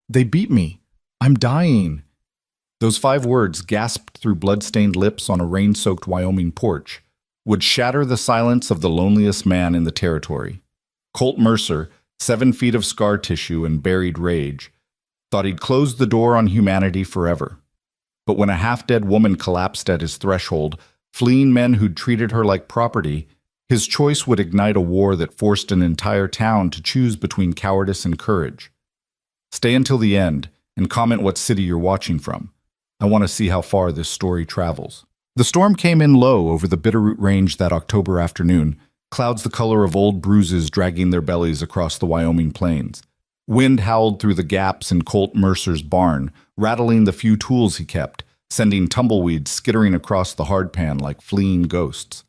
They beat me. I'm dying. Those 5 words, gasped through blood-stained lips on a rain-soaked Wyoming porch, would shatter the silence of the loneliest man in the territory. Colt Mercer, 7 feet of scar tissue and buried rage, thought he'd closed the door on humanity forever. But when a half-dead woman collapsed at his threshold, fleeing men who'd treated her like property, his choice would ignite a war that forced an entire town to choose between cowardice and courage. Stay until the end and comment what city you're watching from. I want to see how far this story travels. The storm came in low over the Bitterroot Range that October afternoon, clouds the color of old bruises dragging their bellies across the Wyoming plains. Wind howled through the gaps in Colt Mercer's barn, rattling the few tools he kept, sending tumbleweeds skittering across the hardpan like fleeing ghosts.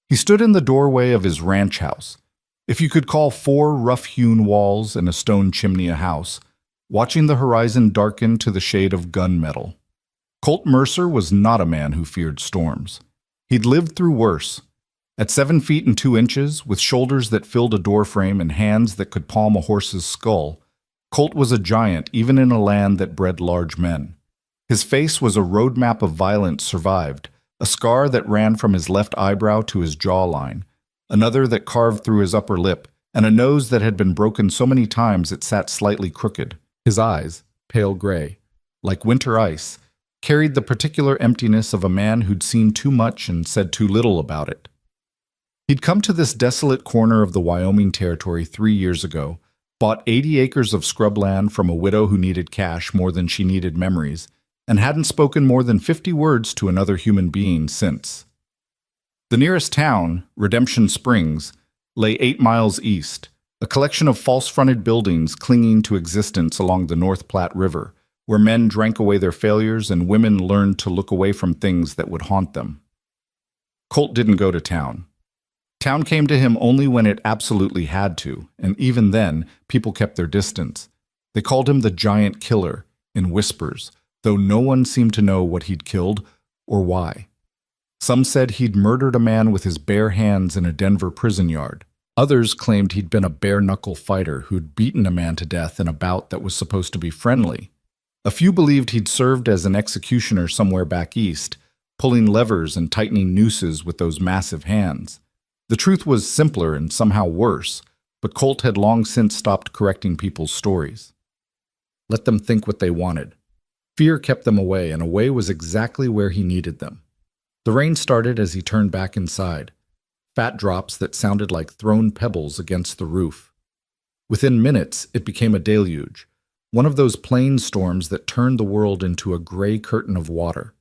He stood in the doorway of his ranch house, if you could call 4 rough-hewn walls and a stone chimney a house, watching the horizon darken to the shade of gunmetal. Colt Mercer was not a man who feared storms. He'd lived through worse. At 7 feet and 2 inches, with shoulders that filled a doorframe and hands that could palm a horse's skull, Colt was a giant even in a land that bred large men. His face was a roadmap of violence survived, a scar that ran from his left eyebrow to his jawline, another that carved through his upper lip, and a nose that had been broken so many times it sat slightly crooked. His eyes, pale gray, like winter ice, carried the particular emptiness of a man who'd seen too much and said too little about it. He'd come to this desolate corner of the Wyoming Territory 3 years ago, bought 80 acres of scrubland from a widow who needed cash more than she needed memories, and hadn't spoken more than 50 words to another human being since. The nearest town, Redemption Springs, lay 8 miles east, a collection of false-fronted buildings clinging to existence along the North Platte River, where men drank away their failures and women learned to look away from things that would haunt them. Colt didn't go to town. Town came to him only when it absolutely had to, and even then, people kept their distance. They called him the Giant Killer, in whispers, though no one seemed to know what he'd killed or why. Some said he'd murdered a man with his bare hands in a Denver prison yard. Others claimed he'd been a bare-knuckle fighter who'd beaten a man to death in a bout that was supposed to be friendly. A few believed he'd served as an executioner somewhere back east, pulling levers and tightening nooses with those massive hands. The truth was simpler and somehow worse, but Colt had long since stopped correcting people's stories. Let them think what they wanted. Fear kept them away, and away was exactly where he needed them. The rain started as he turned back inside, fat drops that sounded like thrown pebbles against the roof. Within minutes, it became a deluge, one of those plain storms that turned the world into a gray curtain of water.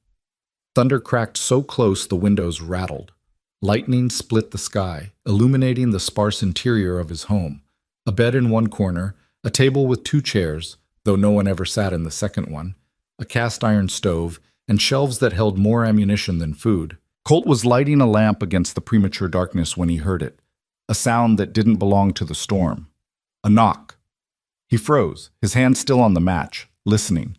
Thunder cracked so close the windows rattled. Lightning split the sky, illuminating the sparse interior of his home. A bed in one corner, a table with 2 chairs, though no one ever sat in the second one, a cast-iron stove, and shelves that held more ammunition than food. Colt was lighting a lamp against the premature darkness when he heard it, a sound that didn't belong to the storm. A knock. He froze, his hand still on the match, listening.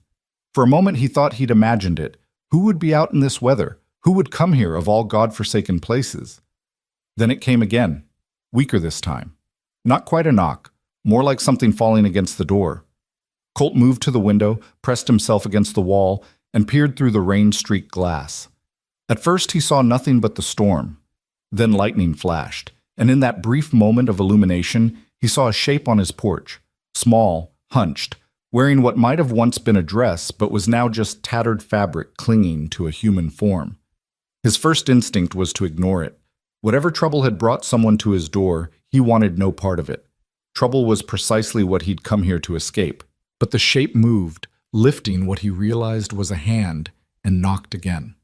For a moment he thought he'd imagined it. Who would be out in this weather? Who would come here of all God-forsaken places? Then it came again, weaker this time. Not quite a knock, more like something falling against the door. Colt moved to the window, pressed himself against the wall, and peered through the rain-streaked glass. At first he saw nothing but the storm. Then lightning flashed, and in that brief moment of illumination, he saw a shape on his porch, small, hunched, wearing what might have once been a dress but was now just tattered fabric clinging to a human form. His first instinct was to ignore it. Whatever trouble had brought someone to his door, he wanted no part of it. Trouble was precisely what he'd come here to escape. But the shape moved, lifting what he realized was a hand, and knocked again.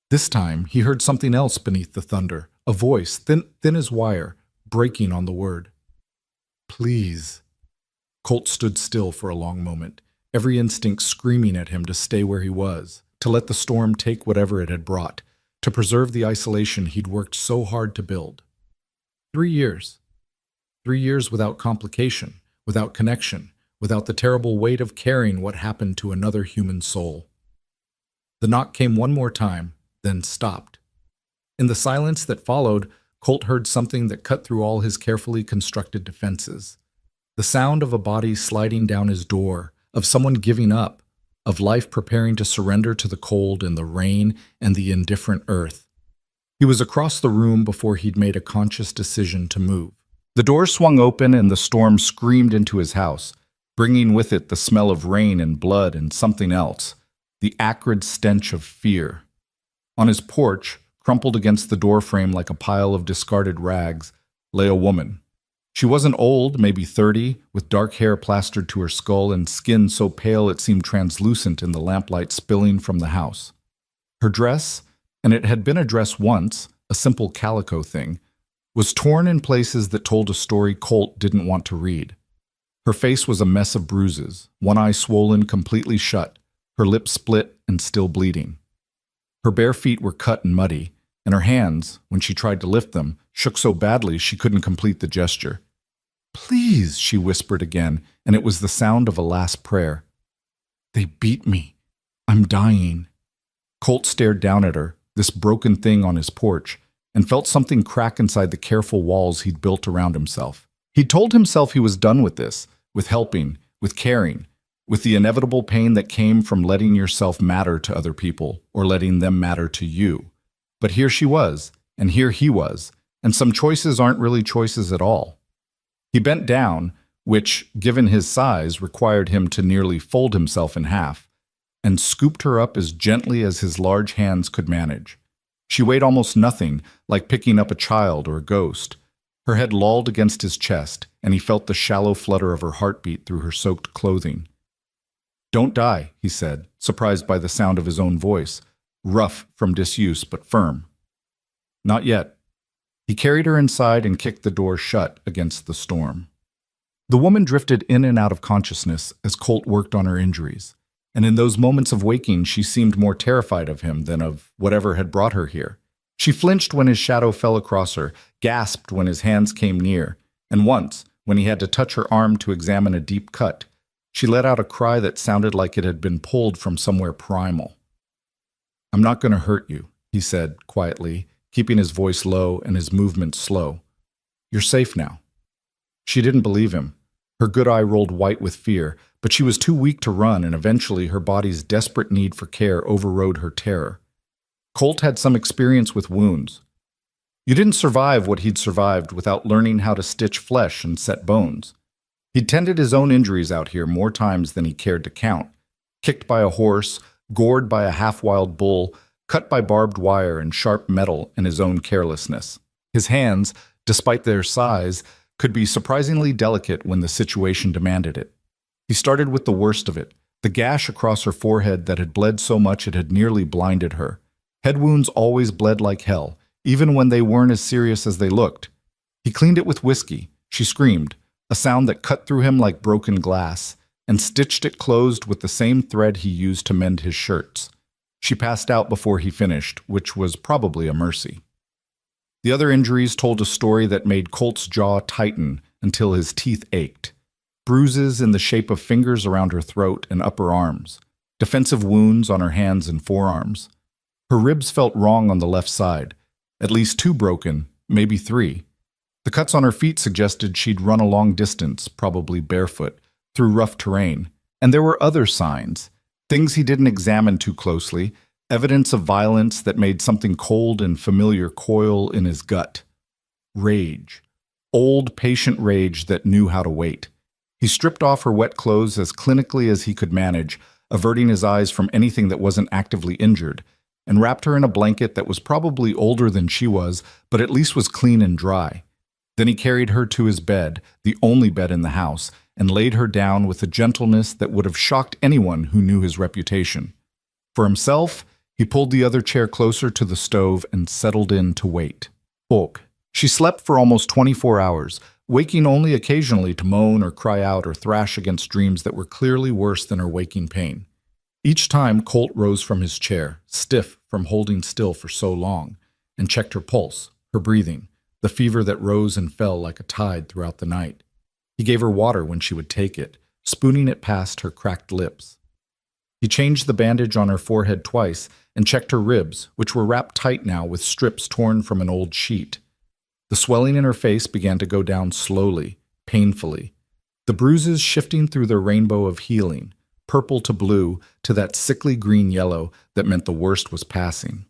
This time, he heard something else beneath the thunder, a voice, thin as wire, breaking on the word. Please. Colt stood still for a long moment, every instinct screaming at him to stay where he was, to let the storm take whatever it had brought, to preserve the isolation he'd worked so hard to build. 3 years. 3 years without complication, without connection, without the terrible weight of carrying what happened to another human soul. The knock came one more time, then stopped. In the silence that followed, Colt heard something that cut through all his carefully constructed defenses. The sound of a body sliding down his door, of someone giving up, of life preparing to surrender to the cold and the rain and the indifferent earth. He was across the room before he'd made a conscious decision to move. The door swung open and the storm screamed into his house, bringing with it the smell of rain and blood and something else, the acrid stench of fear. On his porch, crumpled against the doorframe like a pile of discarded rags, lay a woman. She wasn't old, maybe 30, with dark hair plastered to her skull and skin so pale it seemed translucent in the lamplight spilling from the house. Her dress, and it had been a dress once, a simple calico thing, was torn in places that told a story Colt didn't want to read. Her face was a mess of bruises, one eye swollen completely shut, her lips split and still bleeding. Her bare feet were cut and muddy, and her hands, when she tried to lift them, shook so badly she couldn't complete the gesture. "Please," she whispered again, and it was the sound of a last prayer. "They beat me. I'm dying." Colt stared down at her, this broken thing on his porch, and felt something crack inside the careful walls he'd built around himself. He'd told himself he was done with this, with helping, with caring, with the inevitable pain that came from letting yourself matter to other people or letting them matter to you. But here she was, and here he was, and some choices aren't really choices at all. He bent down, which, given his size, required him to nearly fold himself in half, and scooped her up as gently as his large hands could manage. She weighed almost nothing, like picking up a child or a ghost. Her head lolled against his chest, and he felt the shallow flutter of her heartbeat through her soaked clothing. "Don't die," he said, surprised by the sound of his own voice, rough from disuse but firm. "Not yet." He carried her inside and kicked the door shut against the storm. The woman drifted in and out of consciousness as Colt worked on her injuries, and in those moments of waking she seemed more terrified of him than of whatever had brought her here. She flinched when his shadow fell across her, gasped when his hands came near, and once, when he had to touch her arm to examine a deep cut, she let out a cry that sounded like it had been pulled from somewhere primal. "I'm not going to hurt you," he said quietly, keeping his voice low and his movements slow. "You're safe now." She didn't believe him. Her good eye rolled white with fear, but she was too weak to run, and eventually her body's desperate need for care overrode her terror. Colt had some experience with wounds. You didn't survive what he'd survived without learning how to stitch flesh and set bones. He'd tended his own injuries out here more times than he cared to count. Kicked by a horse, gored by a half-wild bull, cut by barbed wire and sharp metal in his own carelessness. His hands, despite their size, could be surprisingly delicate when the situation demanded it. He started with the worst of it, the gash across her forehead that had bled so much it had nearly blinded her. Head wounds always bled like hell, even when they weren't as serious as they looked. He cleaned it with whiskey. She screamed, a sound that cut through him like broken glass, and stitched it closed with the same thread he used to mend his shirts. She passed out before he finished, which was probably a mercy. The other injuries told a story that made Colt's jaw tighten until his teeth ached. Bruises in the shape of fingers around her throat and upper arms, defensive wounds on her hands and forearms. Her ribs felt wrong on the left side, at least 2 broken, maybe 3. The cuts on her feet suggested she'd run a long distance, probably barefoot, through rough terrain. And there were other signs, things he didn't examine too closely, evidence of violence that made something cold and familiar coil in his gut. Rage. Old, patient rage that knew how to wait. He stripped off her wet clothes as clinically as he could manage, averting his eyes from anything that wasn't actively injured, and wrapped her in a blanket that was probably older than she was, but at least was clean and dry. Then he carried her to his bed, the only bed in the house, and laid her down with a gentleness that would have shocked anyone who knew his reputation. For himself, he pulled the other chair closer to the stove and settled in to wait. Porch. She slept for almost 24 hours, waking only occasionally to moan or cry out or thrash against dreams that were clearly worse than her waking pain. Each time, Colt rose from his chair, stiff from holding still for so long, and checked her pulse, her breathing, the fever that rose and fell like a tide throughout the night. He gave her water when she would take it, spooning it past her cracked lips. He changed the bandage on her forehead twice and checked her ribs, which were wrapped tight now with strips torn from an old sheet. The swelling in her face began to go down slowly, painfully, the bruises shifting through their rainbow of healing, purple to blue to that sickly green yellow that meant the worst was passing.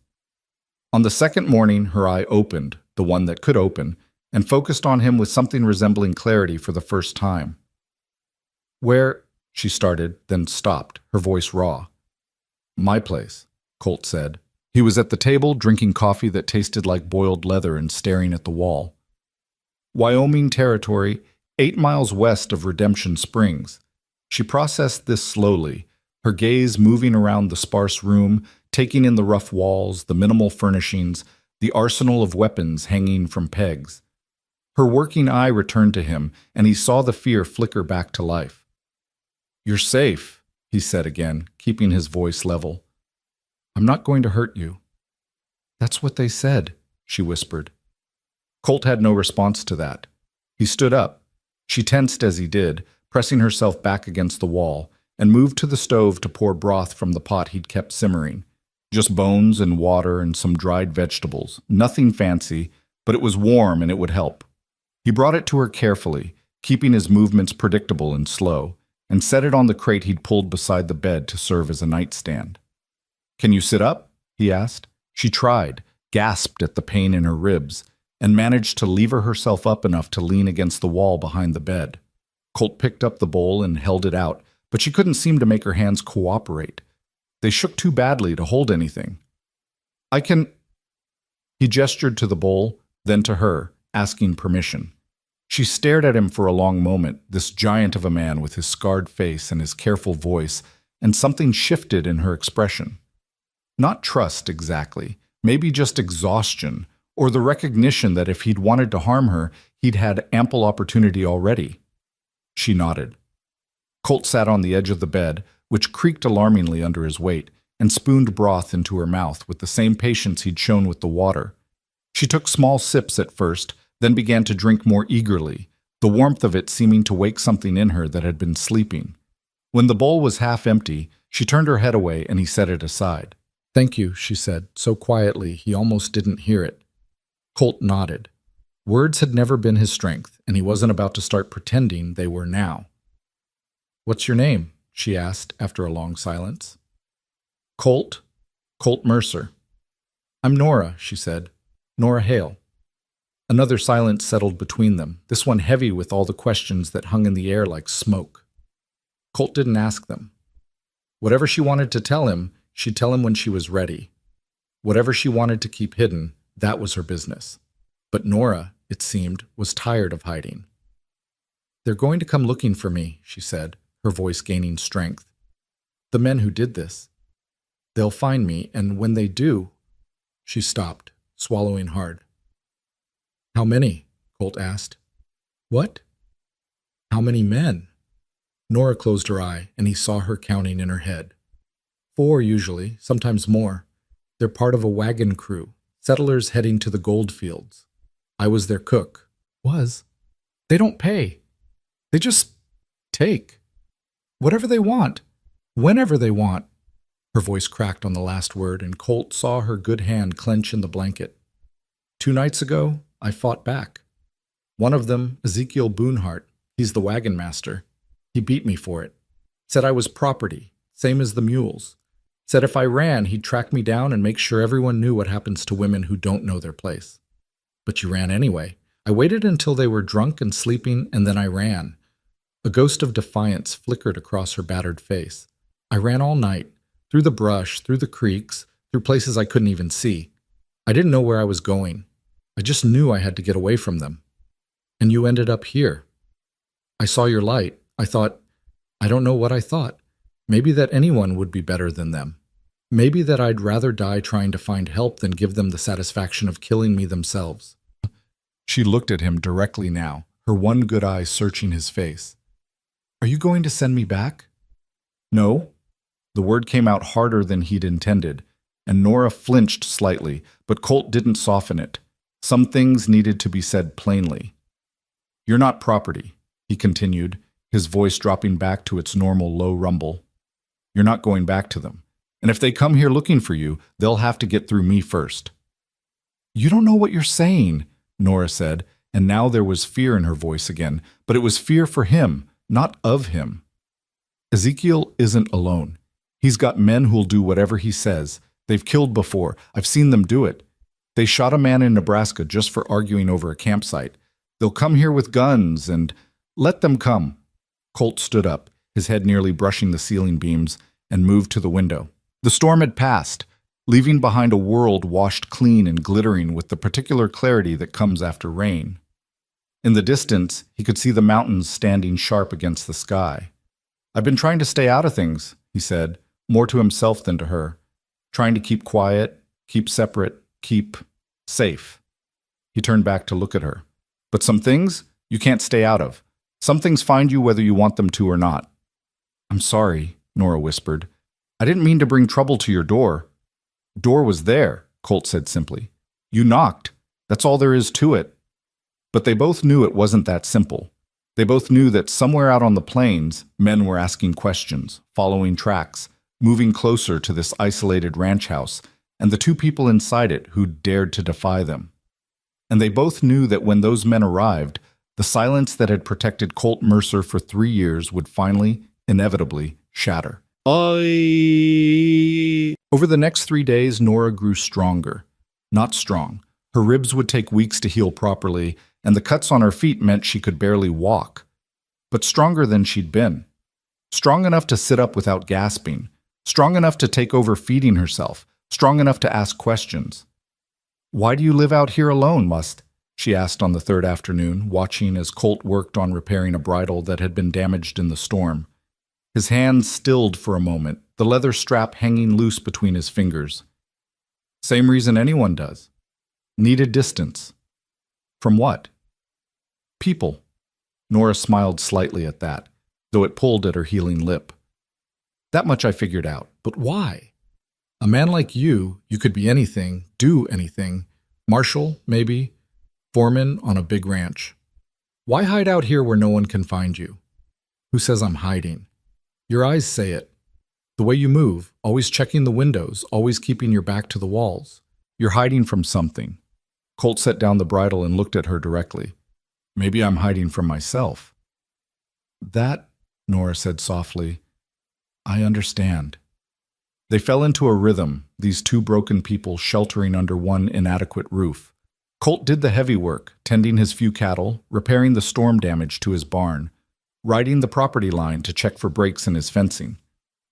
On the second morning, her eye opened, the one that could open, and focused on him with something resembling clarity for the first time. "Where?" she started, then stopped, her voice raw. "My place," Colt said. He was at the table, drinking coffee that tasted like boiled leather and staring at the wall. "Wyoming Territory, 8 miles west of Redemption Springs." She processed this slowly, her gaze moving around the sparse room, taking in the rough walls, the minimal furnishings, the arsenal of weapons hanging from pegs. Her working eye returned to him, and he saw the fear flicker back to life. "You're safe," he said again, keeping his voice level. "I'm not going to hurt you." "That's what they said," she whispered. Colt had no response to that. He stood up. She tensed as he did, pressing herself back against the wall, and moved to the stove to pour broth from the pot he'd kept simmering. Just bones and water and some dried vegetables. Nothing fancy, but it was warm and it would help. He brought it to her carefully, keeping his movements predictable and slow, and set it on the crate he'd pulled beside the bed to serve as a nightstand. "Can you sit up?" he asked. She tried, gasped at the pain in her ribs, and managed to lever herself up enough to lean against the wall behind the bed. Colt picked up the bowl and held it out, but she couldn't seem to make her hands cooperate. They shook too badly to hold anything. "I can—" He gestured to the bowl, then to her, asking permission. She stared at him for a long moment, this giant of a man with his scarred face and his careful voice, and something shifted in her expression. Not trust, exactly, maybe just exhaustion, or the recognition that if he'd wanted to harm her, he'd had ample opportunity already. She nodded. Colt sat on the edge of the bed, which creaked alarmingly under his weight, and spooned broth into her mouth with the same patience he'd shown with the water. She took small sips at first, then began to drink more eagerly, the warmth of it seeming to wake something in her that had been sleeping. When the bowl was half empty, she turned her head away and he set it aside. "Thank you," she said, so quietly he almost didn't hear it. Colt nodded. Words had never been his strength, and he wasn't about to start pretending they were now. "What's your name?" she asked after a long silence. "Colt Mercer." "I'm Nora," she said. "Nora Hale." Another silence settled between them, this one heavy with all the questions that hung in the air like smoke. Colt didn't ask them. Whatever she wanted to tell him, she'd tell him when she was ready. Whatever she wanted to keep hidden, that was her business. But Nora, it seemed, was tired of hiding. "They're going to come looking for me," she said, her voice gaining strength. "The men who did this. They'll find me, and when they do—" She stopped, swallowing hard. "How many?" Colt asked. "What?" "How many men?" Nora closed her eye, and he saw her counting in her head. 4 usually, sometimes more. They're part of a wagon crew, settlers heading to the gold fields. I was their cook. Was? They don't pay. They just take. Whatever they want. Whenever they want. Her voice cracked on the last word, and Colt saw her good hand clench in the blanket. 2 nights ago, I fought back. One of them, Ezekiel Boonhart, he's the wagon master. He beat me for it. Said I was property, same as the mules. Said if I ran, he'd track me down and make sure everyone knew what happens to women who don't know their place. But you ran anyway. I waited until they were drunk and sleeping, and then I ran. A ghost of defiance flickered across her battered face. I ran all night, through the brush, through the creeks, through places I couldn't even see. I didn't know where I was going. I just knew I had to get away from them. And you ended up here. I saw your light. I thought, I don't know what I thought. Maybe that anyone would be better than them. Maybe that I'd rather die trying to find help than give them the satisfaction of killing me themselves. She looked at him directly now, her one good eye searching his face. Are you going to send me back? No. The word came out harder than he'd intended, and Nora flinched slightly, but Colt didn't soften it. Some things needed to be said plainly. You're not property, he continued, his voice dropping back to its normal low rumble. You're not going back to them. And if they come here looking for you, they'll have to get through me first. You don't know what you're saying, Nora said, and now there was fear in her voice again, but it was fear for him, not of him. Ezekiel isn't alone. He's got men who'll do whatever he says. They've killed before. I've seen them do it. They shot a man in Nebraska just for arguing over a campsite. They'll come here with guns and let them come. Colt stood up, his head nearly brushing the ceiling beams, and moved to the window. The storm had passed, leaving behind a world washed clean and glittering with the particular clarity that comes after rain. In the distance, he could see the mountains standing sharp against the sky. "I've been trying to stay out of things," he said, more to himself than to her. "Trying to keep quiet, keep separate, keep safe." He turned back to look at her. "But some things you can't stay out of. Some things find you whether you want them to or not." "I'm sorry," Nora whispered. "I didn't mean to bring trouble to your door." "Door was there," Colt said simply. "You knocked. That's all there is to it." But they both knew it wasn't that simple. They both knew that somewhere out on the plains, men were asking questions, following tracks, moving closer to this isolated ranch house, and the two people inside it who dared to defy them. And they both knew that when those men arrived, the silence that had protected Colt Mercer for 3 years would finally, inevitably, shatter. Over the next 3 days, Nora grew stronger. Not strong. Her ribs would take weeks to heal properly, and the cuts on her feet meant she could barely walk. But stronger than she'd been. Strong enough to sit up without gasping. Strong enough to take over feeding herself. Strong enough to ask questions. "Why do you live out here alone, Must?" she asked on the third afternoon, watching as Colt worked on repairing a bridle that had been damaged in the storm. His hands stilled for a moment, the leather strap hanging loose between his fingers. "Same reason anyone does. Needed distance." "From what?" "People." Nora smiled slightly at that, though it pulled at her healing lip. "That much I figured out. But why? A man like you could be anything, do anything. Marshal, maybe. Foreman on a big ranch. Why hide out here where no one can find you?" "Who says I'm hiding?" "Your eyes say it. The way you move, always checking the windows, always keeping your back to the walls. You're hiding from something." Colt set down the bridle and looked at her directly. "Maybe I'm hiding from myself." "That," Nora said softly, "I understand." They fell into a rhythm, these two broken people sheltering under one inadequate roof. Colt did the heavy work, tending his few cattle, repairing the storm damage to his barn, riding the property line to check for breaks in his fencing.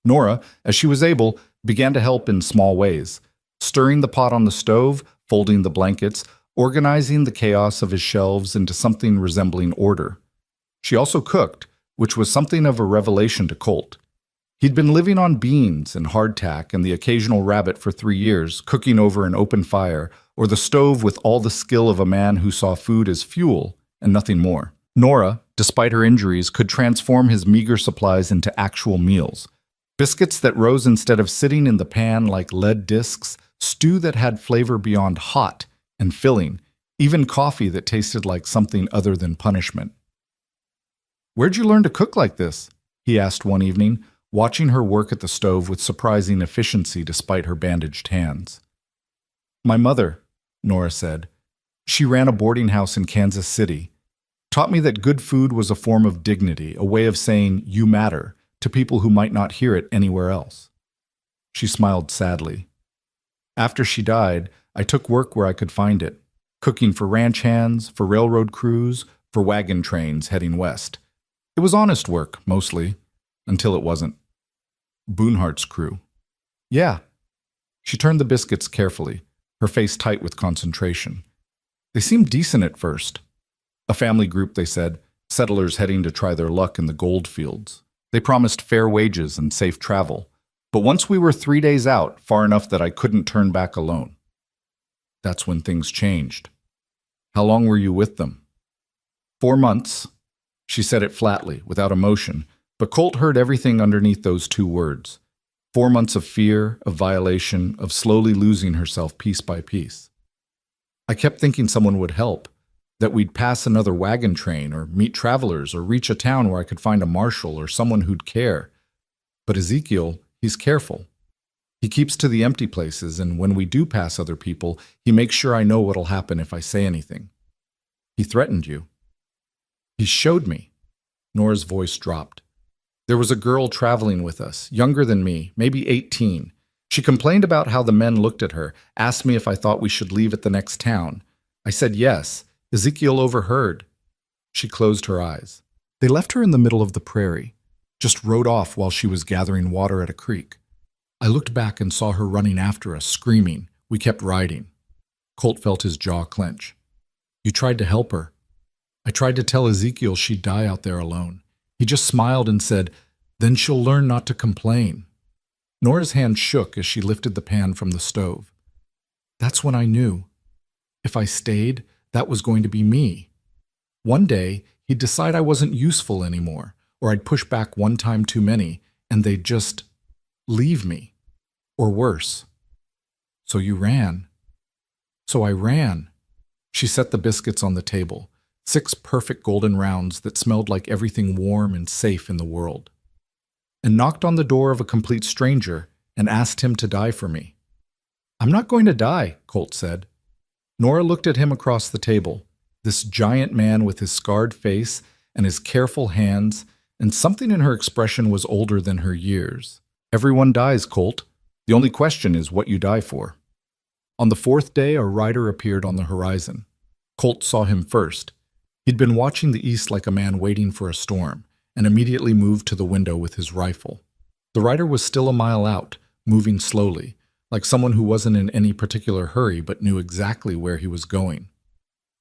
Nora, as she was able, began to help in small ways, stirring the pot on the stove, folding the blankets, organizing the chaos of his shelves into something resembling order. She also cooked, which was something of a revelation to Colt. He'd been living on beans and hardtack and the occasional rabbit for 3 years, cooking over an open fire, or the stove with all the skill of a man who saw food as fuel and nothing more. Nora, despite her injuries, could transform his meager supplies into actual meals. Biscuits that rose instead of sitting in the pan like lead discs, stew that had flavor beyond hot and filling, even coffee that tasted like something other than punishment. "Where'd you learn to cook like this?" he asked one evening, watching her work at the stove with surprising efficiency despite her bandaged hands. "My mother," Nora said. "She ran a boarding house in Kansas City. Taught me that good food was a form of dignity, a way of saying, 'You matter,' to people who might not hear it anywhere else." She smiled sadly. "After she died, I took work where I could find it, cooking for ranch hands, for railroad crews, for wagon trains heading west. It was honest work, mostly, until it wasn't." "Boonhart's crew." "Yeah." She turned the biscuits carefully, her face tight with concentration. "They seemed decent at first. A family group, they said, settlers heading to try their luck in the gold fields. They promised fair wages and safe travel. But once we were 3 days out, far enough that I couldn't turn back alone. That's when things changed." "How long were you with them?" 4 months. She said it flatly, without emotion, but Colt heard everything underneath those 2 words. 4 months of fear, of violation, of slowly losing herself piece by piece. "I kept thinking someone would help, that we'd pass another wagon train or meet travelers or reach a town where I could find a marshal or someone who'd care. But Ezekiel, he's careful. He keeps to the empty places, and when we do pass other people, he makes sure I know what'll happen if I say anything." "He threatened you." "He showed me." Nora's voice dropped. There was a girl traveling with us, younger than me, maybe 18. She complained about how the men looked at her, asked me if I thought we should leave at the next town. I said yes. Ezekiel overheard. She closed her eyes. They left her in the middle of the prairie, just rode off while she was gathering water at a creek. I looked back and saw her running after us, screaming. We kept riding. Colt felt his jaw clench. You tried to help her. I tried to tell Ezekiel she'd die out there alone. He just smiled and said, then she'll learn not to complain. Nora's hand shook as she lifted the pan from the stove. That's when I knew. If I stayed, that was going to be me. One day, he'd decide I wasn't useful anymore, or I'd push back one time too many, and they'd just leave me. Or worse. So you ran. So I ran. She set the biscuits on the table, 6 perfect golden rounds that smelled like everything warm and safe in the world, and knocked on the door of a complete stranger and asked him to die for me. I'm not going to die, Colt said. Nora looked at him across the table, this giant man with his scarred face and his careful hands, and something in her expression was older than her years. Everyone dies, Colt. The only question is what you die for. On the 4th day, a rider appeared on the horizon. Colt saw him first. He'd been watching the east like a man waiting for a storm, and immediately moved to the window with his rifle. The rider was still a mile out, moving slowly, like someone who wasn't in any particular hurry but knew exactly where he was going.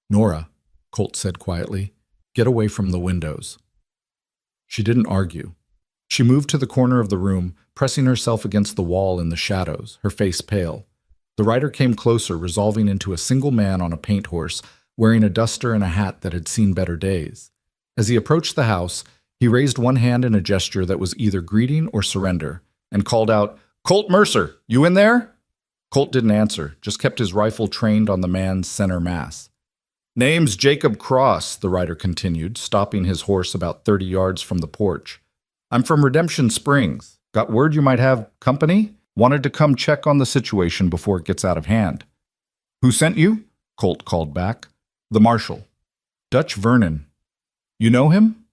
Nora, Colt said quietly, get away from the windows. She didn't argue. She moved to the corner of the room, pressing herself against the wall in the shadows, her face pale. The rider came closer, resolving into a single man on a paint horse, wearing a duster and a hat that had seen better days. As he approached the house, he raised one hand in a gesture that was either greeting or surrender, and called out, Colt Mercer, you in there? Colt didn't answer, just kept his rifle trained on the man's center mass. Name's Jacob Cross, the rider continued, stopping his horse about 30 yards from the porch. I'm from Redemption Springs. Got word you might have company? Wanted to come check on the situation before it gets out of hand. Who sent you? Colt called back. The marshal. Dutch Vernon. You know him?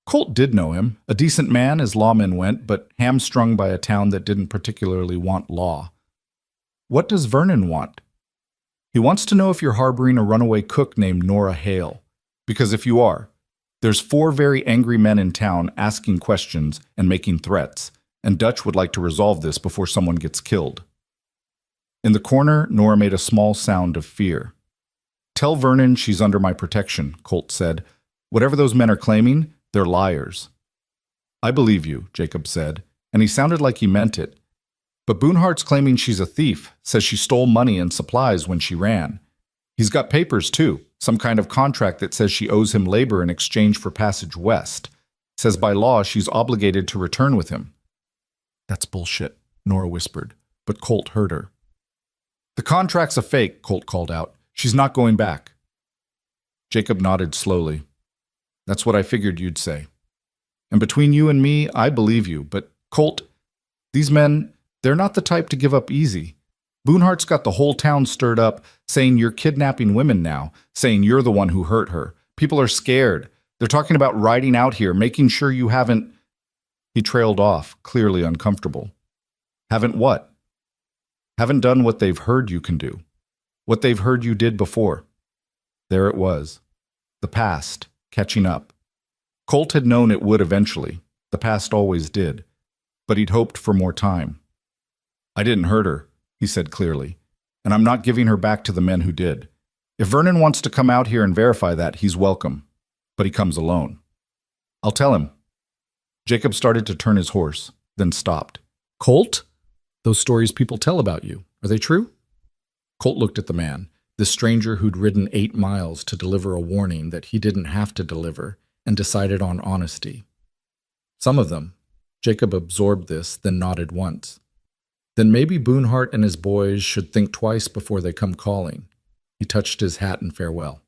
Colt did know him, a decent man as lawmen went, but hamstrung by a town that didn't particularly want law. What does Vernon want? He wants to know if you're harboring a runaway cook named Nora Hale. Because if you are, there's 4 very angry men in town asking questions and making threats, and Dutch would like to resolve this before someone gets killed. In the corner, Nora made a small sound of fear. Tell Vernon she's under my protection, Colt said. Whatever those men are claiming, they're liars. I believe you, Jacob said, and he sounded like he meant it. But Boonhart's claiming she's a thief, says she stole money and supplies when she ran. He's got papers, too, some kind of contract that says she owes him labor in exchange for passage west. Says by law she's obligated to return with him. That's bullshit, Nora whispered, but Colt heard her. The contract's a fake, Colt called out. She's not going back. Jacob nodded slowly. That's what I figured you'd say. And between you and me, I believe you, but Colt, these men, they're not the type to give up easy. Boonhart's got the whole town stirred up, saying you're kidnapping women now, saying you're the one who hurt her. People are scared. They're talking about riding out here, making sure you haven't... He trailed off, clearly uncomfortable. Haven't what? Haven't done what they've heard you can do. What they've heard you did before. There it was. The past, catching up. Colt had known it would eventually. The past always did. But he'd hoped for more time. I didn't hurt her, he said clearly, and I'm not giving her back to the men who did. If Vernon wants to come out here and verify that, he's welcome. But he comes alone. I'll tell him. Jacob started to turn his horse, then stopped. Colt? Those stories people tell about you, are they true? Colt looked at the man, this stranger who'd ridden 8 miles to deliver a warning that he didn't have to deliver, and decided on honesty. Some of them. Jacob absorbed this, then nodded once. Then maybe Boonhart and his boys should think twice before they come calling. He touched his hat in farewell.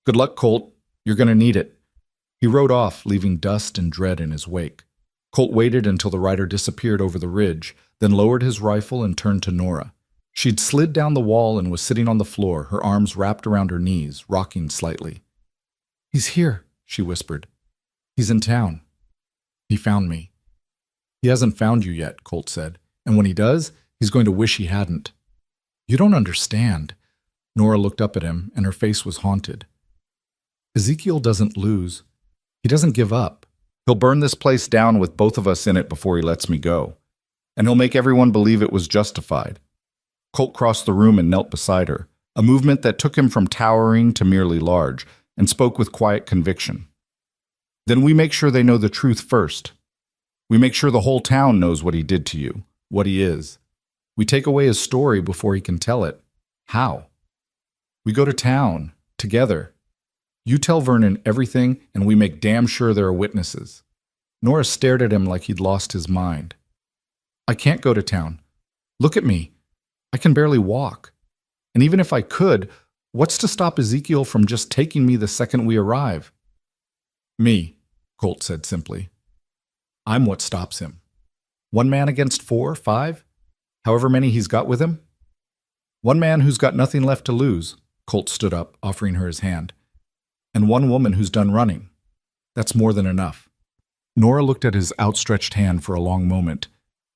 Good luck, Colt. You're going to need it. He rode off, leaving dust and dread in his wake. Colt waited until the rider disappeared over the ridge, then lowered his rifle and turned to Nora. She'd slid down the wall and was sitting on the floor, her arms wrapped around her knees, rocking slightly. He's here, she whispered. He's in town. He found me. He hasn't found you yet, Colt said, and when he does, he's going to wish he hadn't. You don't understand. Nora looked up at him, and her face was haunted. Ezekiel doesn't lose. He doesn't give up. He'll burn this place down with both of us in it before he lets me go. And he'll make everyone believe it was justified. Colt crossed the room and knelt beside her, a movement that took him from towering to merely large, and spoke with quiet conviction. Then we make sure they know the truth first. We make sure the whole town knows what he did to you, what he is. We take away his story before he can tell it. How? We go to town, together. You tell Vernon everything, and we make damn sure there are witnesses. Nora stared at him like he'd lost his mind. I can't go to town. Look at me. I can barely walk. And even if I could, what's to stop Ezekiel from just taking me the second we arrive? Me, Colt said simply. I'm what stops him. 1 man against 4, 5? However many he's got with him? 1 man who's got nothing left to lose. Colt stood up, offering her his hand. And 1 woman who's done running. That's more than enough. Nora looked at his outstretched hand for a long moment,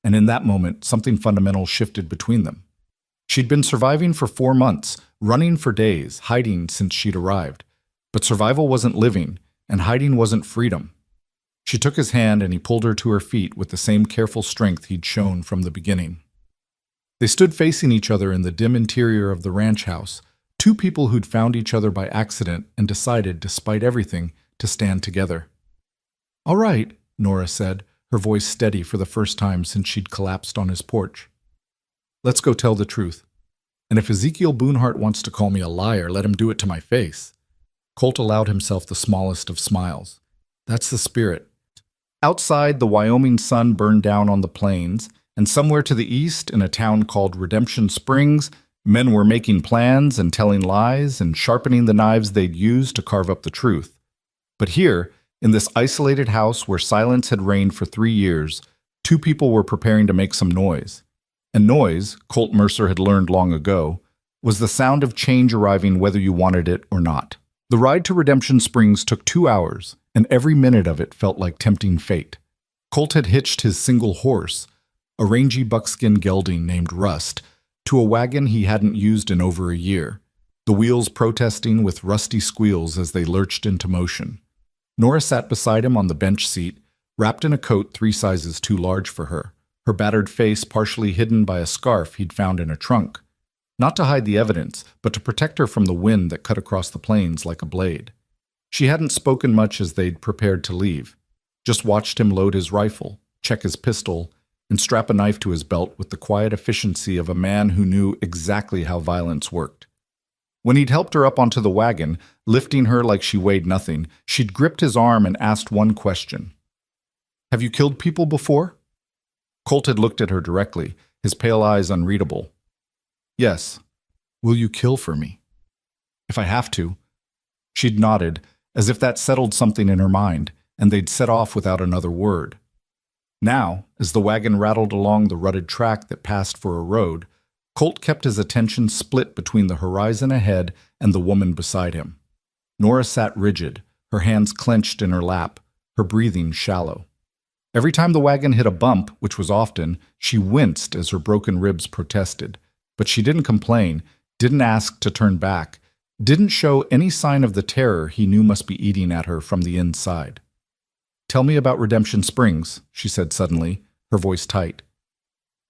and in that moment, something fundamental shifted between them. She'd been surviving for 4 months, running for days, hiding since she'd arrived. But survival wasn't living, and hiding wasn't freedom. She took his hand and he pulled her to her feet with the same careful strength he'd shown from the beginning. They stood facing each other in the dim interior of the ranch house, 2 people who'd found each other by accident and decided, despite everything, to stand together. All right, Nora said, her voice steady for the first time since she'd collapsed on his porch. Let's go tell the truth. And if Ezekiel Boonhart wants to call me a liar, let him do it to my face. Colt allowed himself the smallest of smiles. That's the spirit. Outside, the Wyoming sun burned down on the plains, and somewhere to the east, in a town called Redemption Springs, men were making plans and telling lies and sharpening the knives they'd used to carve up the truth. But here, in this isolated house where silence had reigned for 3 years, 2 people were preparing to make some noise. And noise, Colt Mercer had learned long ago, was the sound of change arriving whether you wanted it or not. The ride to Redemption Springs took 2 hours, and every minute of it felt like tempting fate. Colt had hitched his single horse, a rangy buckskin gelding named Rust, to a wagon he hadn't used in over a year, the wheels protesting with rusty squeals as they lurched into motion. Nora sat beside him on the bench seat, wrapped in a coat 3 sizes too large for her, her battered face partially hidden by a scarf he'd found in a trunk. Not to hide the evidence, but to protect her from the wind that cut across the plains like a blade. She hadn't spoken much as they'd prepared to leave, just watched him load his rifle, check his pistol, and strap a knife to his belt with the quiet efficiency of a man who knew exactly how violence worked. When he'd helped her up onto the wagon, lifting her like she weighed nothing, she'd gripped his arm and asked one question. Have you killed people before? Colt had looked at her directly, his pale eyes unreadable. Yes. Will you kill for me? If I have to. She'd nodded, as if that settled something in her mind, and they'd set off without another word. Now, as the wagon rattled along the rutted track that passed for a road, Colt kept his attention split between the horizon ahead and the woman beside him. Nora sat rigid, her hands clenched in her lap, her breathing shallow. Every time the wagon hit a bump, which was often, she winced as her broken ribs protested. But she didn't complain, didn't ask to turn back, didn't show any sign of the terror he knew must be eating at her from the inside. Tell me about Redemption Springs, she said suddenly, her voice tight.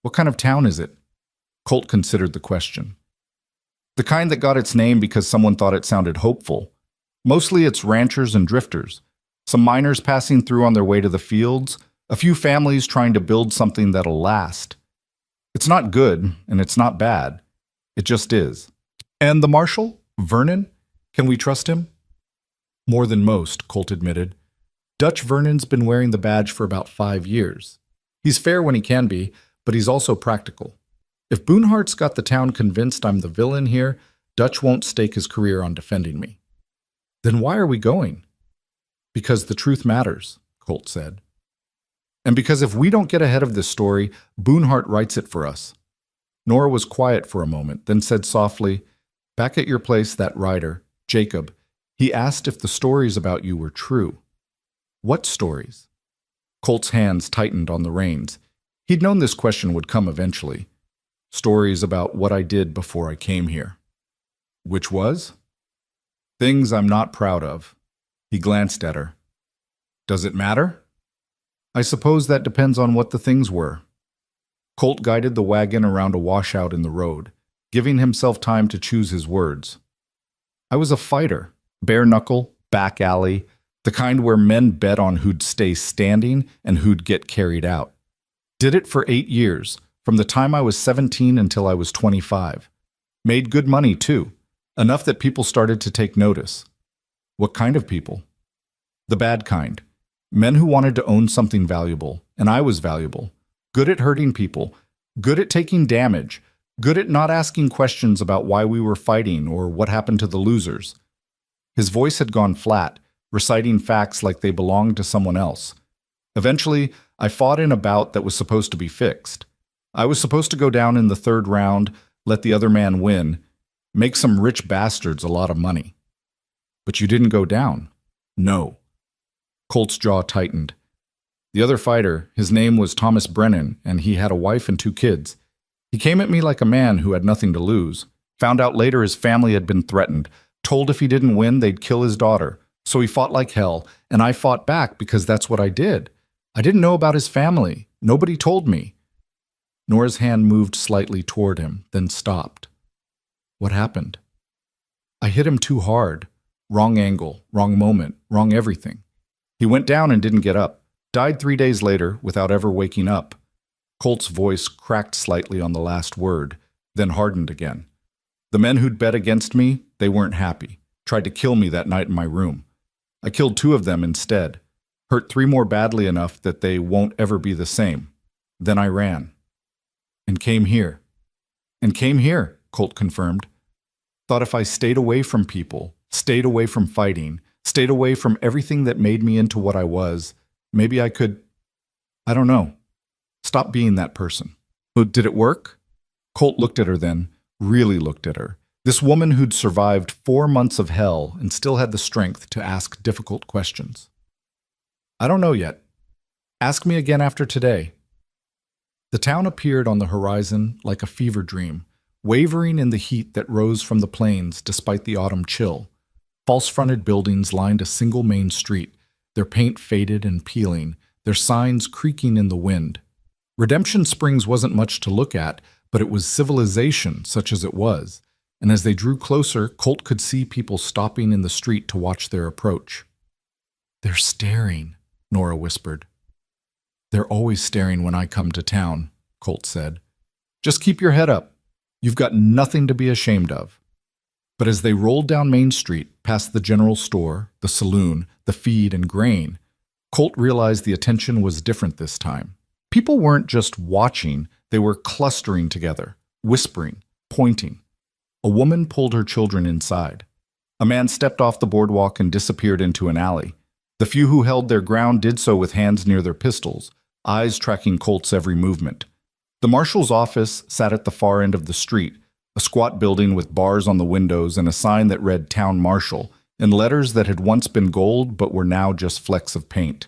What kind of town is it? Colt considered the question. The kind that got its name because someone thought it sounded hopeful. Mostly it's ranchers and drifters, some miners passing through on their way to the fields, a few families trying to build something that'll last. It's not good, and it's not bad. It just is. And the marshal? Vernon? Can we trust him? More than most, Colt admitted. Dutch Vernon's been wearing the badge for about 5 years. He's fair when he can be, but he's also practical. If Boonhart's got the town convinced I'm the villain here, Dutch won't stake his career on defending me. Then why are we going? Because the truth matters, Colt said. And because if we don't get ahead of this story, Boonhart writes it for us. Nora was quiet for a moment, then said softly, Back at your place, that rider, Jacob, he asked if the stories about you were true. What stories? Colt's hands tightened on the reins. He'd known this question would come eventually. Stories about what I did before I came here. Which was? Things I'm not proud of. He glanced at her. Does it matter? I suppose that depends on what the things were. Colt guided the wagon around a washout in the road, giving himself time to choose his words. I was a fighter, bare knuckle, back alley, the kind where men bet on who'd stay standing and who'd get carried out. Did it for 8 years, from the time I was 17 until I was 25. Made good money, too, enough that people started to take notice. What kind of people? The bad kind. Men who wanted to own something valuable, and I was valuable. Good at hurting people, good at taking damage, good at not asking questions about why we were fighting or what happened to the losers. His voice had gone flat, reciting facts like they belonged to someone else. Eventually, I fought in a bout that was supposed to be fixed. I was supposed to go down in the 3rd round, let the other man win, make some rich bastards a lot of money. But you didn't go down. No. Colt's jaw tightened. The other fighter, his name was Thomas Brennan, and he had a wife and 2 kids. He came at me like a man who had nothing to lose. Found out later his family had been threatened, told if he didn't win, they'd kill his daughter. So he fought like hell, and I fought back because that's what I did. I didn't know about his family. Nobody told me. Nora's hand moved slightly toward him, then stopped. What happened? I hit him too hard. Wrong angle, wrong moment, wrong everything. He went down and didn't get up. Died 3 days later without ever waking up. Colt's voice cracked slightly on the last word, then hardened again. The men who'd bet against me, they weren't happy. Tried to kill me that night in my room. I killed 2 of them instead. Hurt 3 more badly enough that they won't ever be the same. Then I ran. And came here. And came here, Colt confirmed. Thought if I stayed away from people, stayed away from fighting, stayed away from everything that made me into what I was, maybe I could, I don't know, stop being that person. But did it work? Colt looked at her then, really looked at her. This woman who'd survived 4 months of hell and still had the strength to ask difficult questions. I don't know yet. Ask me again after today. The town appeared on the horizon like a fever dream, wavering in the heat that rose from the plains despite the autumn chill. False-fronted buildings lined a single main street, their paint faded and peeling, their signs creaking in the wind. Redemption Springs wasn't much to look at, but it was civilization such as it was, and as they drew closer, Colt could see people stopping in the street to watch their approach. They're staring, Nora whispered. They're always staring when I come to town, Colt said. Just keep your head up. You've got nothing to be ashamed of. But as they rolled down Main Street, past the general store, the saloon, the feed and grain, Colt realized the attention was different this time. People weren't just watching, they were clustering together, whispering, pointing. A woman pulled her children inside. A man stepped off the boardwalk and disappeared into an alley. The few who held their ground did so with hands near their pistols, eyes tracking Colt's every movement. The marshal's office sat at the far end of the street, a squat building with bars on the windows and a sign that read Town Marshal, in letters that had once been gold but were now just flecks of paint.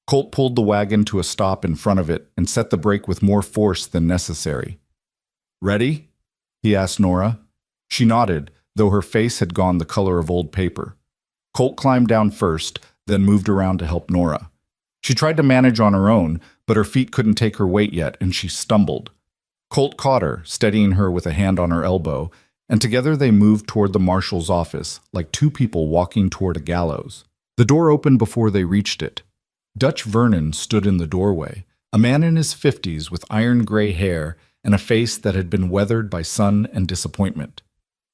Colt pulled the wagon to a stop in front of it and set the brake with more force than necessary. Ready? He asked Nora. She nodded, though her face had gone the color of old paper. Colt climbed down first, then moved around to help Nora. She tried to manage on her own, but her feet couldn't take her weight yet, and she stumbled. Colt caught her, steadying her with a hand on her elbow, and together they moved toward the marshal's office, like 2 people walking toward a gallows. The door opened before they reached it. Dutch Vernon stood in the doorway, a man in his 50s with iron-gray hair and a face that had been weathered by sun and disappointment.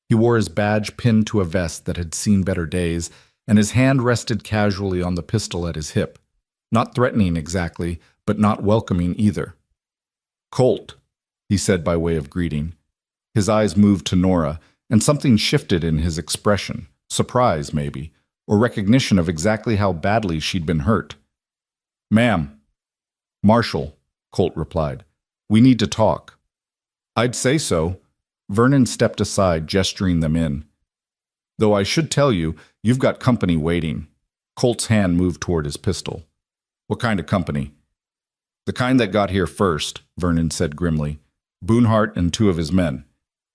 He wore his badge pinned to a vest that had seen better days, and his hand rested casually on the pistol at his hip. Not threatening exactly, but not welcoming either. Colt, he said by way of greeting. His eyes moved to Nora, and something shifted in his expression, surprise maybe, or recognition of exactly how badly she'd been hurt. Ma'am. Marshal, Colt replied. We need to talk. I'd say so. Vernon stepped aside, gesturing them in. Though I should tell you, you've got company waiting. Colt's hand moved toward his pistol. What kind of company? The kind that got here first, Vernon said grimly. Boonhart and two of his men.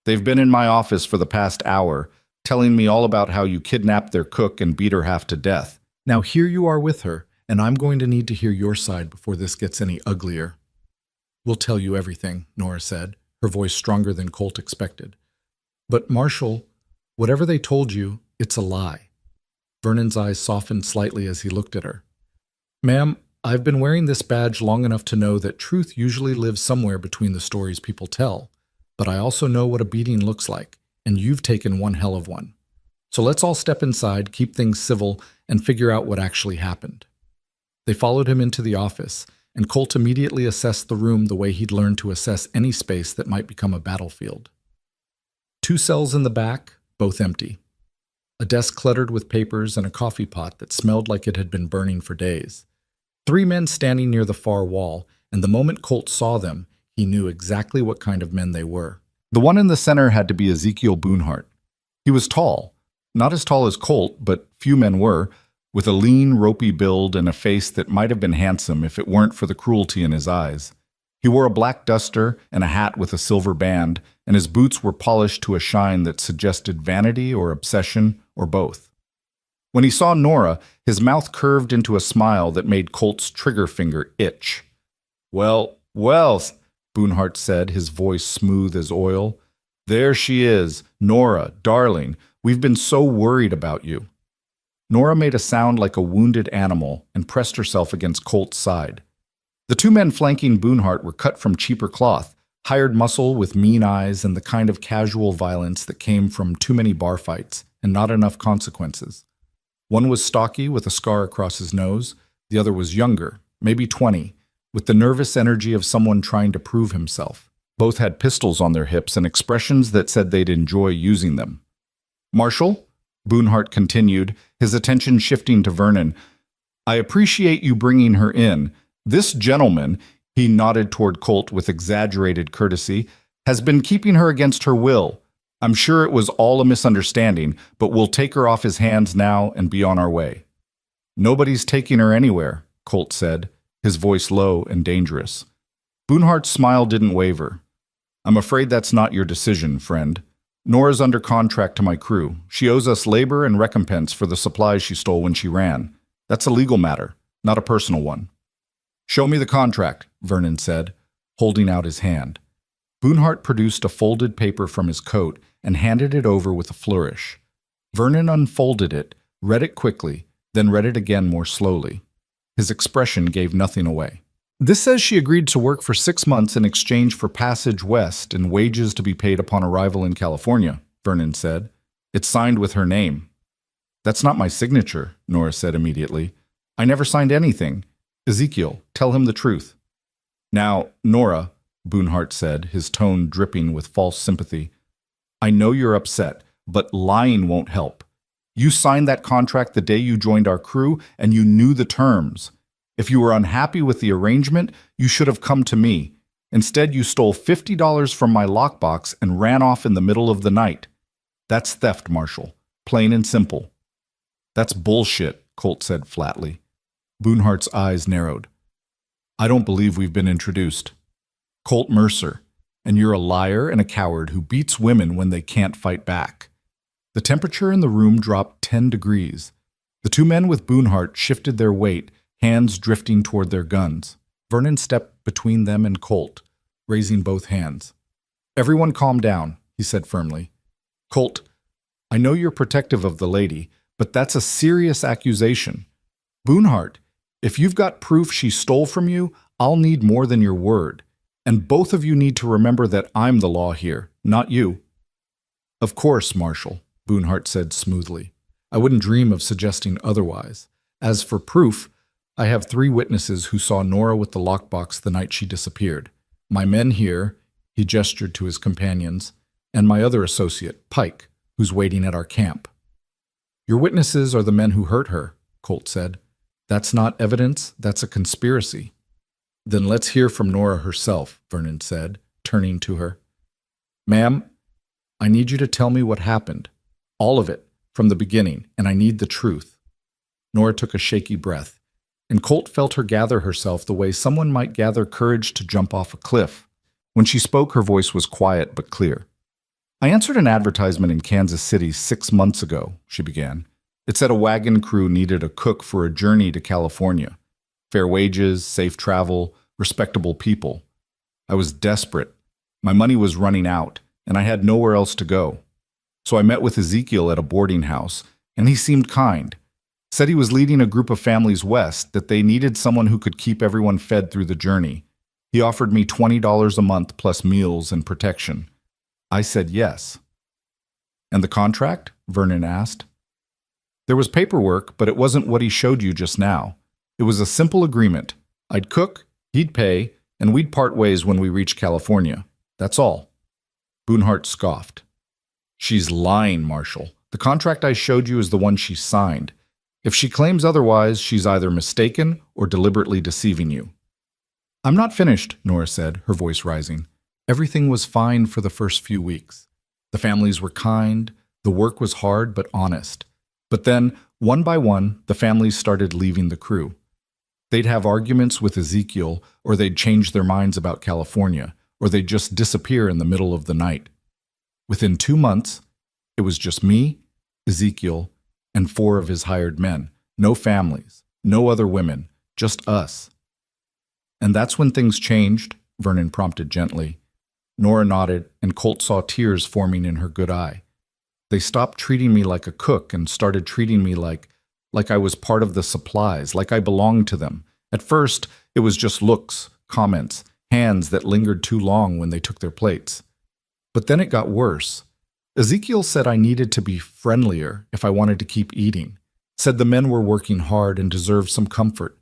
They've been in my office for the past hour, telling me all about how you kidnapped their cook and beat her half to death. Now here you are with her, and I'm going to need to hear your side before this gets any uglier. We'll tell you everything, Nora said, her voice stronger than Colt expected. But Marshall, whatever they told you, it's a lie. Vernon's eyes softened slightly as he looked at her. Ma'am, I've been wearing this badge long enough to know that truth usually lives somewhere between the stories people tell, but I also know what a beating looks like, and you've taken one hell of one. So let's all step inside, keep things civil, and figure out what actually happened. They followed him into the office, and Colt immediately assessed the room the way he'd learned to assess any space that might become a battlefield. 2 cells in the back, both empty. A desk cluttered with papers and a coffee pot that smelled like it had been burning for days. 3 men standing near the far wall, and the moment Colt saw them, he knew exactly what kind of men they were. The one in the center had to be Ezekiel Boonhart. He was tall, not as tall as Colt, but few men were, with a lean, ropey build and a face that might have been handsome if it weren't for the cruelty in his eyes. He wore a black duster and a hat with a silver band, and his boots were polished to a shine that suggested vanity or obsession or both. When he saw Nora, his mouth curved into a smile that made Colt's trigger finger itch. Well, Boonhart said, his voice smooth as oil. There she is, Nora, darling. We've been so worried about you. Nora made a sound like a wounded animal and pressed herself against Colt's side. The 2 men flanking Boonhart were cut from cheaper cloth, hired muscle with mean eyes and the kind of casual violence that came from too many bar fights and not enough consequences. One was stocky with a scar across his nose. The other was younger, maybe 20, with the nervous energy of someone trying to prove himself. Both had pistols on their hips and expressions that said they'd enjoy using them. Marshall, Boonhart continued, his attention shifting to Vernon, I appreciate you bringing her in. This gentleman, he nodded toward Colt with exaggerated courtesy, has been keeping her against her will. I'm sure it was all a misunderstanding, but we'll take her off his hands now and be on our way. Nobody's taking her anywhere, Colt said, his voice low and dangerous. Boonhart's smile didn't waver. I'm afraid that's not your decision, friend. Nora's under contract to my crew. She owes us labor and recompense for the supplies she stole when she ran. That's a legal matter, not a personal one. Show me the contract, Vernon said, holding out his hand. Boonhart produced a folded paper from his coat and handed it over with a flourish. Vernon unfolded it, read it quickly, then read it again more slowly. His expression gave nothing away. This says she agreed to work for 6 months in exchange for passage west and wages to be paid upon arrival in California, Vernon said. It's signed with her name. That's not my signature, Nora said immediately. I never signed anything. Ezekiel, tell him the truth. Now, Nora, Boonhart said, his tone dripping with false sympathy, I know you're upset, but lying won't help. You signed that contract the day you joined our crew, and you knew the terms. If you were unhappy with the arrangement, you should have come to me. Instead, you stole $50 from my lockbox and ran off in the middle of the night. That's theft, Marshall. Plain and simple. That's bullshit, Colt said flatly. Boonhart's eyes narrowed. I don't believe we've been introduced. Colt Mercer, and you're a liar and a coward who beats women when they can't fight back. The temperature in the room dropped 10 degrees. The 2 men with Boonhart shifted their weight, hands drifting toward their guns. Vernon stepped between them and Colt, raising both hands. Everyone calm down, he said firmly. Colt, I know you're protective of the lady, but that's a serious accusation. Boonhart, if you've got proof she stole from you, I'll need more than your word. And both of you need to remember that I'm the law here, not you. Of course, Marshal, Boonhart said smoothly. I wouldn't dream of suggesting otherwise. As for proof, I have 3 witnesses who saw Nora with the lockbox the night she disappeared. My men here, he gestured to his companions, and my other associate, Pike, who's waiting at our camp. Your witnesses are the men who hurt her, Colt said. That's not evidence, that's a conspiracy. Then let's hear from Nora herself, Vernon said, turning to her. Ma'am, I need you to tell me what happened. All of it, from the beginning, and I need the truth. Nora took a shaky breath. and Colt felt her gather herself the way someone might gather courage to jump off a cliff. When she spoke, her voice was quiet but clear. I answered an advertisement in Kansas City 6 months ago, she began. It said a wagon crew needed a cook for a journey to California. Fair wages, safe travel, respectable people. I was desperate. My money was running out, and I had nowhere else to go. So I met with Ezekiel at a boarding house, and he seemed kind. Said he was leading a group of families west, that they needed someone who could keep everyone fed through the journey. He offered me $20 a month plus meals and protection. I said yes. And the contract? Vernon asked. There was paperwork, but it wasn't what he showed you just now. It was a simple agreement. I'd cook, he'd pay, and we'd part ways when we reached California. That's all. Boonhart scoffed. She's lying, Marshall. The contract I showed you is the one she signed. If she claims otherwise, she's either mistaken or deliberately deceiving you. I'm not finished, Nora said, her voice rising. Everything was fine for the first few weeks. The families were kind, the work was hard but honest. But then, one by one, the families started leaving the crew. They'd have arguments with Ezekiel, or they'd change their minds about California, or they'd just disappear in the middle of the night. Within 2 months, it was just me, Ezekiel, and 4 of his hired men. No families, no other women, just us. And that's when things changed, Vernon prompted gently. Nora nodded, and Colt saw tears forming in her good eye. They stopped treating me like a cook and started treating me like I was part of the supplies, like I belonged to them. At first, it was just looks, comments, hands that lingered too long when they took their plates. But then it got worse. Ezekiel said I needed to be friendlier if I wanted to keep eating, said the men were working hard and deserved some comfort.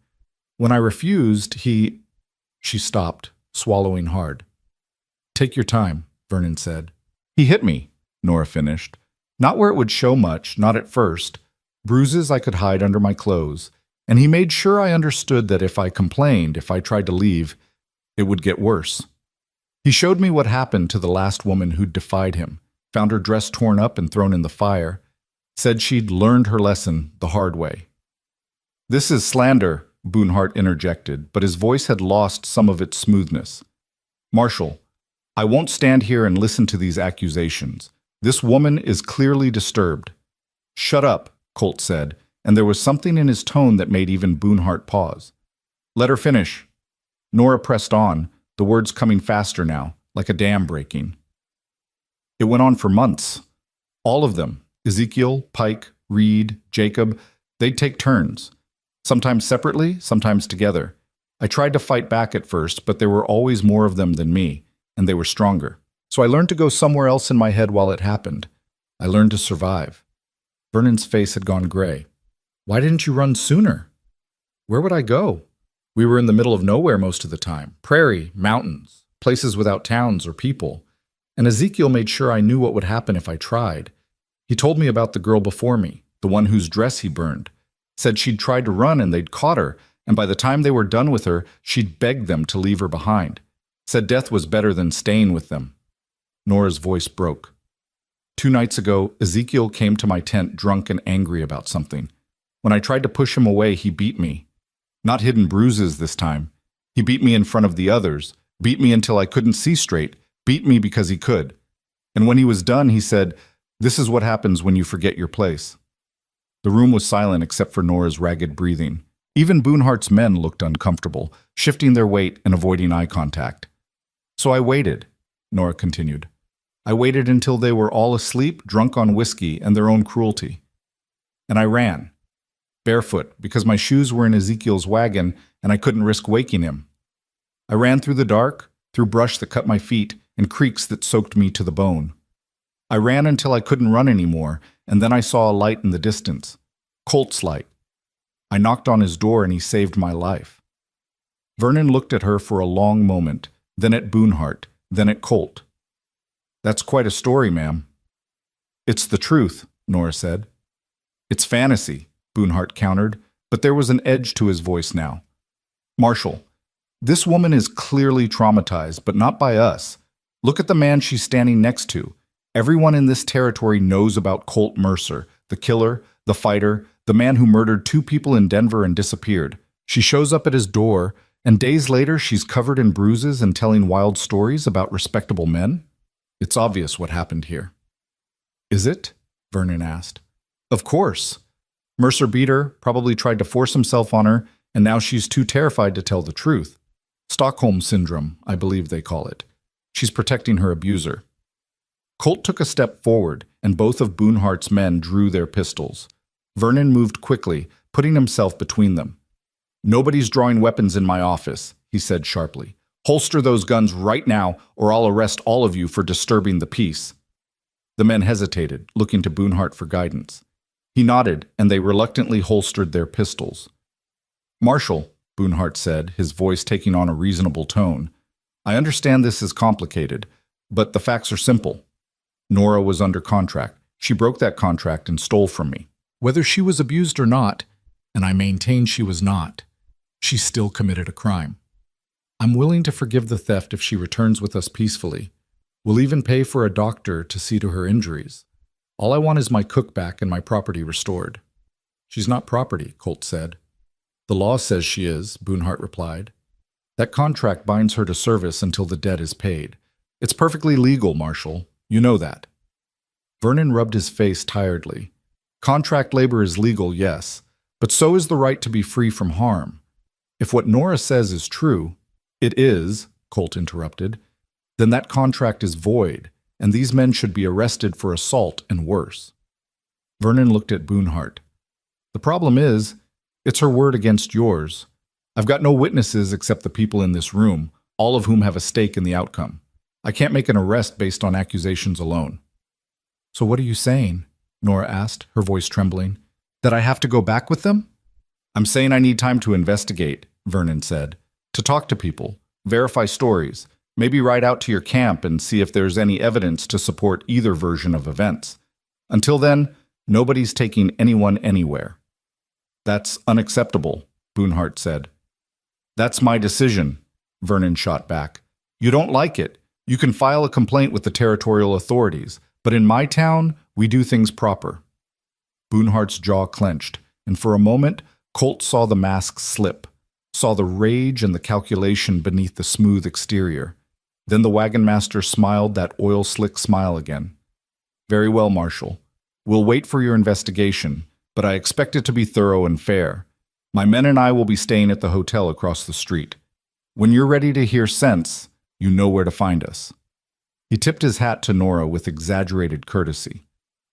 When I refused, She stopped, swallowing hard. Take your time, Vernon said. He hit me, Nora finished. Not where it would show much, not at first. Bruises I could hide under my clothes, and he made sure I understood that if I complained, if I tried to leave, it would get worse. He showed me what happened to the last woman who'd defied him, found her dress torn up and thrown in the fire, said she'd learned her lesson the hard way. This is slander, Boonhart interjected, but his voice had lost some of its smoothness. Marshall, I won't stand here and listen to these accusations. This woman is clearly disturbed. Shut up, Colt said, and there was something in his tone that made even Boonhart pause. Let her finish. Nora pressed on, the words coming faster now, like a dam breaking. It went on for months. All of them, Ezekiel, Pike, Reed, Jacob, they'd take turns. Sometimes separately, sometimes together. I tried to fight back at first, but there were always more of them than me, and they were stronger. So I learned to go somewhere else in my head while it happened. I learned to survive. Vernon's face had gone gray. Why didn't you run sooner? Where would I go? We were in the middle of nowhere most of the time. Prairie, mountains, places without towns or people. And Ezekiel made sure I knew what would happen if I tried. He told me about the girl before me, the one whose dress he burned. Said she'd tried to run and they'd caught her, and by the time they were done with her, she'd begged them to leave her behind. Said death was better than staying with them. Nora's voice broke. 2 nights ago, Ezekiel came to my tent drunk and angry about something. When I tried to push him away, he beat me. Not hidden bruises this time. He beat me in front of the others, beat me until I couldn't see straight, beat me because he could. And when he was done, he said, "This is what happens when you forget your place." The room was silent except for Nora's ragged breathing. Even Boonhart's men looked uncomfortable, shifting their weight and avoiding eye contact. So I waited, Nora continued. I waited until they were all asleep, drunk on whiskey and their own cruelty. And I ran, barefoot, because my shoes were in Ezekiel's wagon and I couldn't risk waking him. I ran through the dark, through brush that cut my feet and creeks that soaked me to the bone. I ran until I couldn't run anymore, and then I saw a light in the distance. Colt's light. I knocked on his door and he saved my life. Vernon looked at her for a long moment, then at Boonhart, then at Colt. That's quite a story, ma'am. It's the truth, Nora said. It's fantasy, Boonhart countered, but there was an edge to his voice now. Marshall, this woman is clearly traumatized, but not by us. Look at the man she's standing next to. Everyone in this territory knows about Colt Mercer, the killer, the fighter, the man who murdered 2 people in Denver and disappeared. She shows up at his door, and days later she's covered in bruises and telling wild stories about respectable men? It's obvious what happened here. Is it? Vernon asked. Of course. Mercer beat her, probably tried to force himself on her, and now she's too terrified to tell the truth. Stockholm Syndrome, I believe they call it. She's protecting her abuser. Colt took a step forward, and both of Boonhart's men drew their pistols. Vernon moved quickly, putting himself between them. Nobody's drawing weapons in my office, he said sharply. Holster those guns right now, or I'll arrest all of you for disturbing the peace. The men hesitated, looking to Boonhart for guidance. He nodded, and they reluctantly holstered their pistols. Marshal, Boonhart said, his voice taking on a reasonable tone, I understand this is complicated, but the facts are simple. Nora was under contract. She broke that contract and stole from me. Whether she was abused or not, and I maintain she was not, she still committed a crime. I'm willing to forgive the theft if she returns with us peacefully. We'll even pay for a doctor to see to her injuries. All I want is my cook back and my property restored. She's not property, Colt said. The law says she is, Boonhart replied. That contract binds her to service until the debt is paid. It's perfectly legal, Marshal. You know that. Vernon rubbed his face tiredly. Contract labor is legal, yes, but so is the right to be free from harm. If what Nora says is true, it is, Colt interrupted, then that contract is void, and these men should be arrested for assault and worse. Vernon looked at Boonhart. The problem is, it's her word against yours. I've got no witnesses except the people in this room, all of whom have a stake in the outcome. I can't make an arrest based on accusations alone. So what are you saying? Nora asked, her voice trembling. That I have to go back with them? I'm saying I need time to investigate, Vernon said. To talk to people, verify stories, maybe ride out to your camp and see if there's any evidence to support either version of events. Until then, nobody's taking anyone anywhere. That's unacceptable, Boonhart said. That's my decision, Vernon shot back. You don't like it. You can file a complaint with the territorial authorities, but in my town, we do things proper. Boonhart's jaw clenched, and for a moment, Colt saw the mask slip, saw the rage and the calculation beneath the smooth exterior. Then the wagon master smiled that oil-slick smile again. Very well, Marshal. We'll wait for your investigation, but I expect it to be thorough and fair. My men and I will be staying at the hotel across the street. When you're ready to hear sense, you know where to find us. He tipped his hat to Nora with exaggerated courtesy.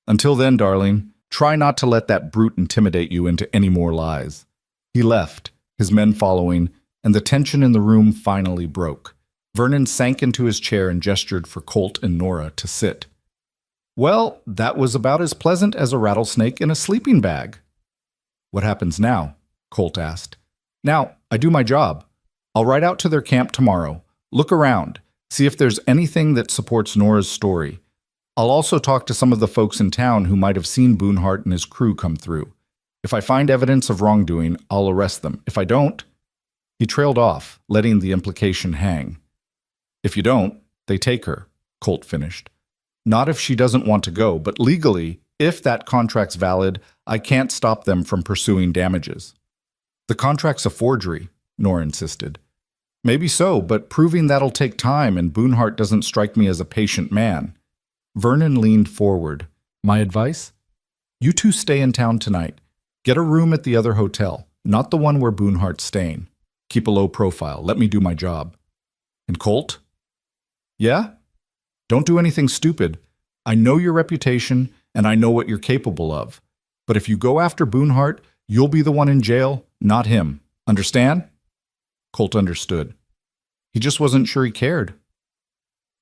Until then, darling, try not to let that brute intimidate you into any more lies. He left, his men following, and the tension in the room finally broke. Vernon sank into his chair and gestured for Colt and Nora to sit. Well, that was about as pleasant as a rattlesnake in a sleeping bag. What happens now? Colt asked. Now, I do my job. I'll ride out to their camp tomorrow, look around, see if there's anything that supports Nora's story. I'll also talk to some of the folks in town who might have seen Boonhart and his crew come through. If I find evidence of wrongdoing, I'll arrest them. If I don't, he trailed off, letting the implication hang. If you don't, they take her, Colt finished. Not if she doesn't want to go, but legally, if that contract's valid, I can't stop them from pursuing damages. The contract's a forgery, Nora insisted. Maybe so, but proving that'll take time, and Boonhart doesn't strike me as a patient man. Vernon leaned forward. My advice? You two stay in town tonight. Get a room at the other hotel, not the one where Boonhart's staying. Keep a low profile. Let me do my job. And Colt? Yeah? Don't do anything stupid. I know your reputation, and I know what you're capable of. But if you go after Boonhart, you'll be the one in jail, not him. Understand? Colt understood. He just wasn't sure he cared.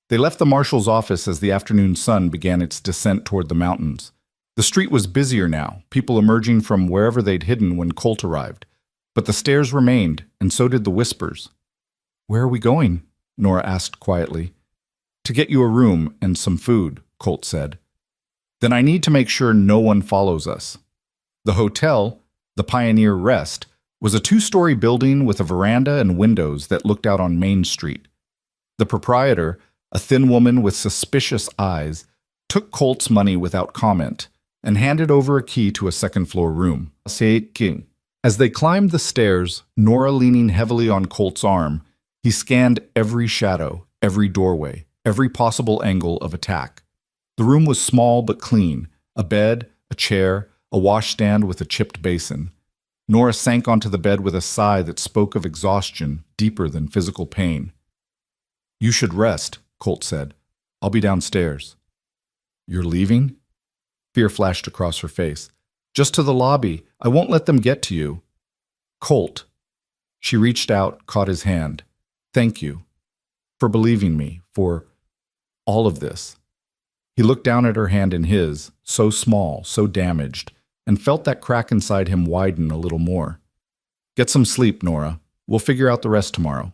They left the marshal's office as the afternoon sun began its descent toward the mountains. The street was busier now, people emerging from wherever they'd hidden when Colt arrived. But the stares remained, and so did the whispers. Where are we going? Nora asked quietly. To get you a room and some food, Colt said. Then I need to make sure no one follows us. The hotel, the Pioneer Rest, was a 2-story building with a veranda and windows that looked out on Main Street. The proprietor, a thin woman with suspicious eyes, took Colt's money without comment and handed over a key to a second-floor room. Say King. As they climbed the stairs, Nora leaning heavily on Colt's arm, he scanned every shadow, every doorway, every possible angle of attack. The room was small but clean, a bed, a chair, a washstand with a chipped basin. Nora sank onto the bed with a sigh that spoke of exhaustion deeper than physical pain. "You should rest," Colt said. "I'll be downstairs." "You're leaving?" Fear flashed across her face. "Just to the lobby. I won't let them get to you." "Colt." She reached out, caught his hand. "Thank you. For believing me. For all of this." He looked down at her hand in his, so small, so damaged, and felt that crack inside him widen a little more. "Get some sleep, Nora. We'll figure out the rest tomorrow."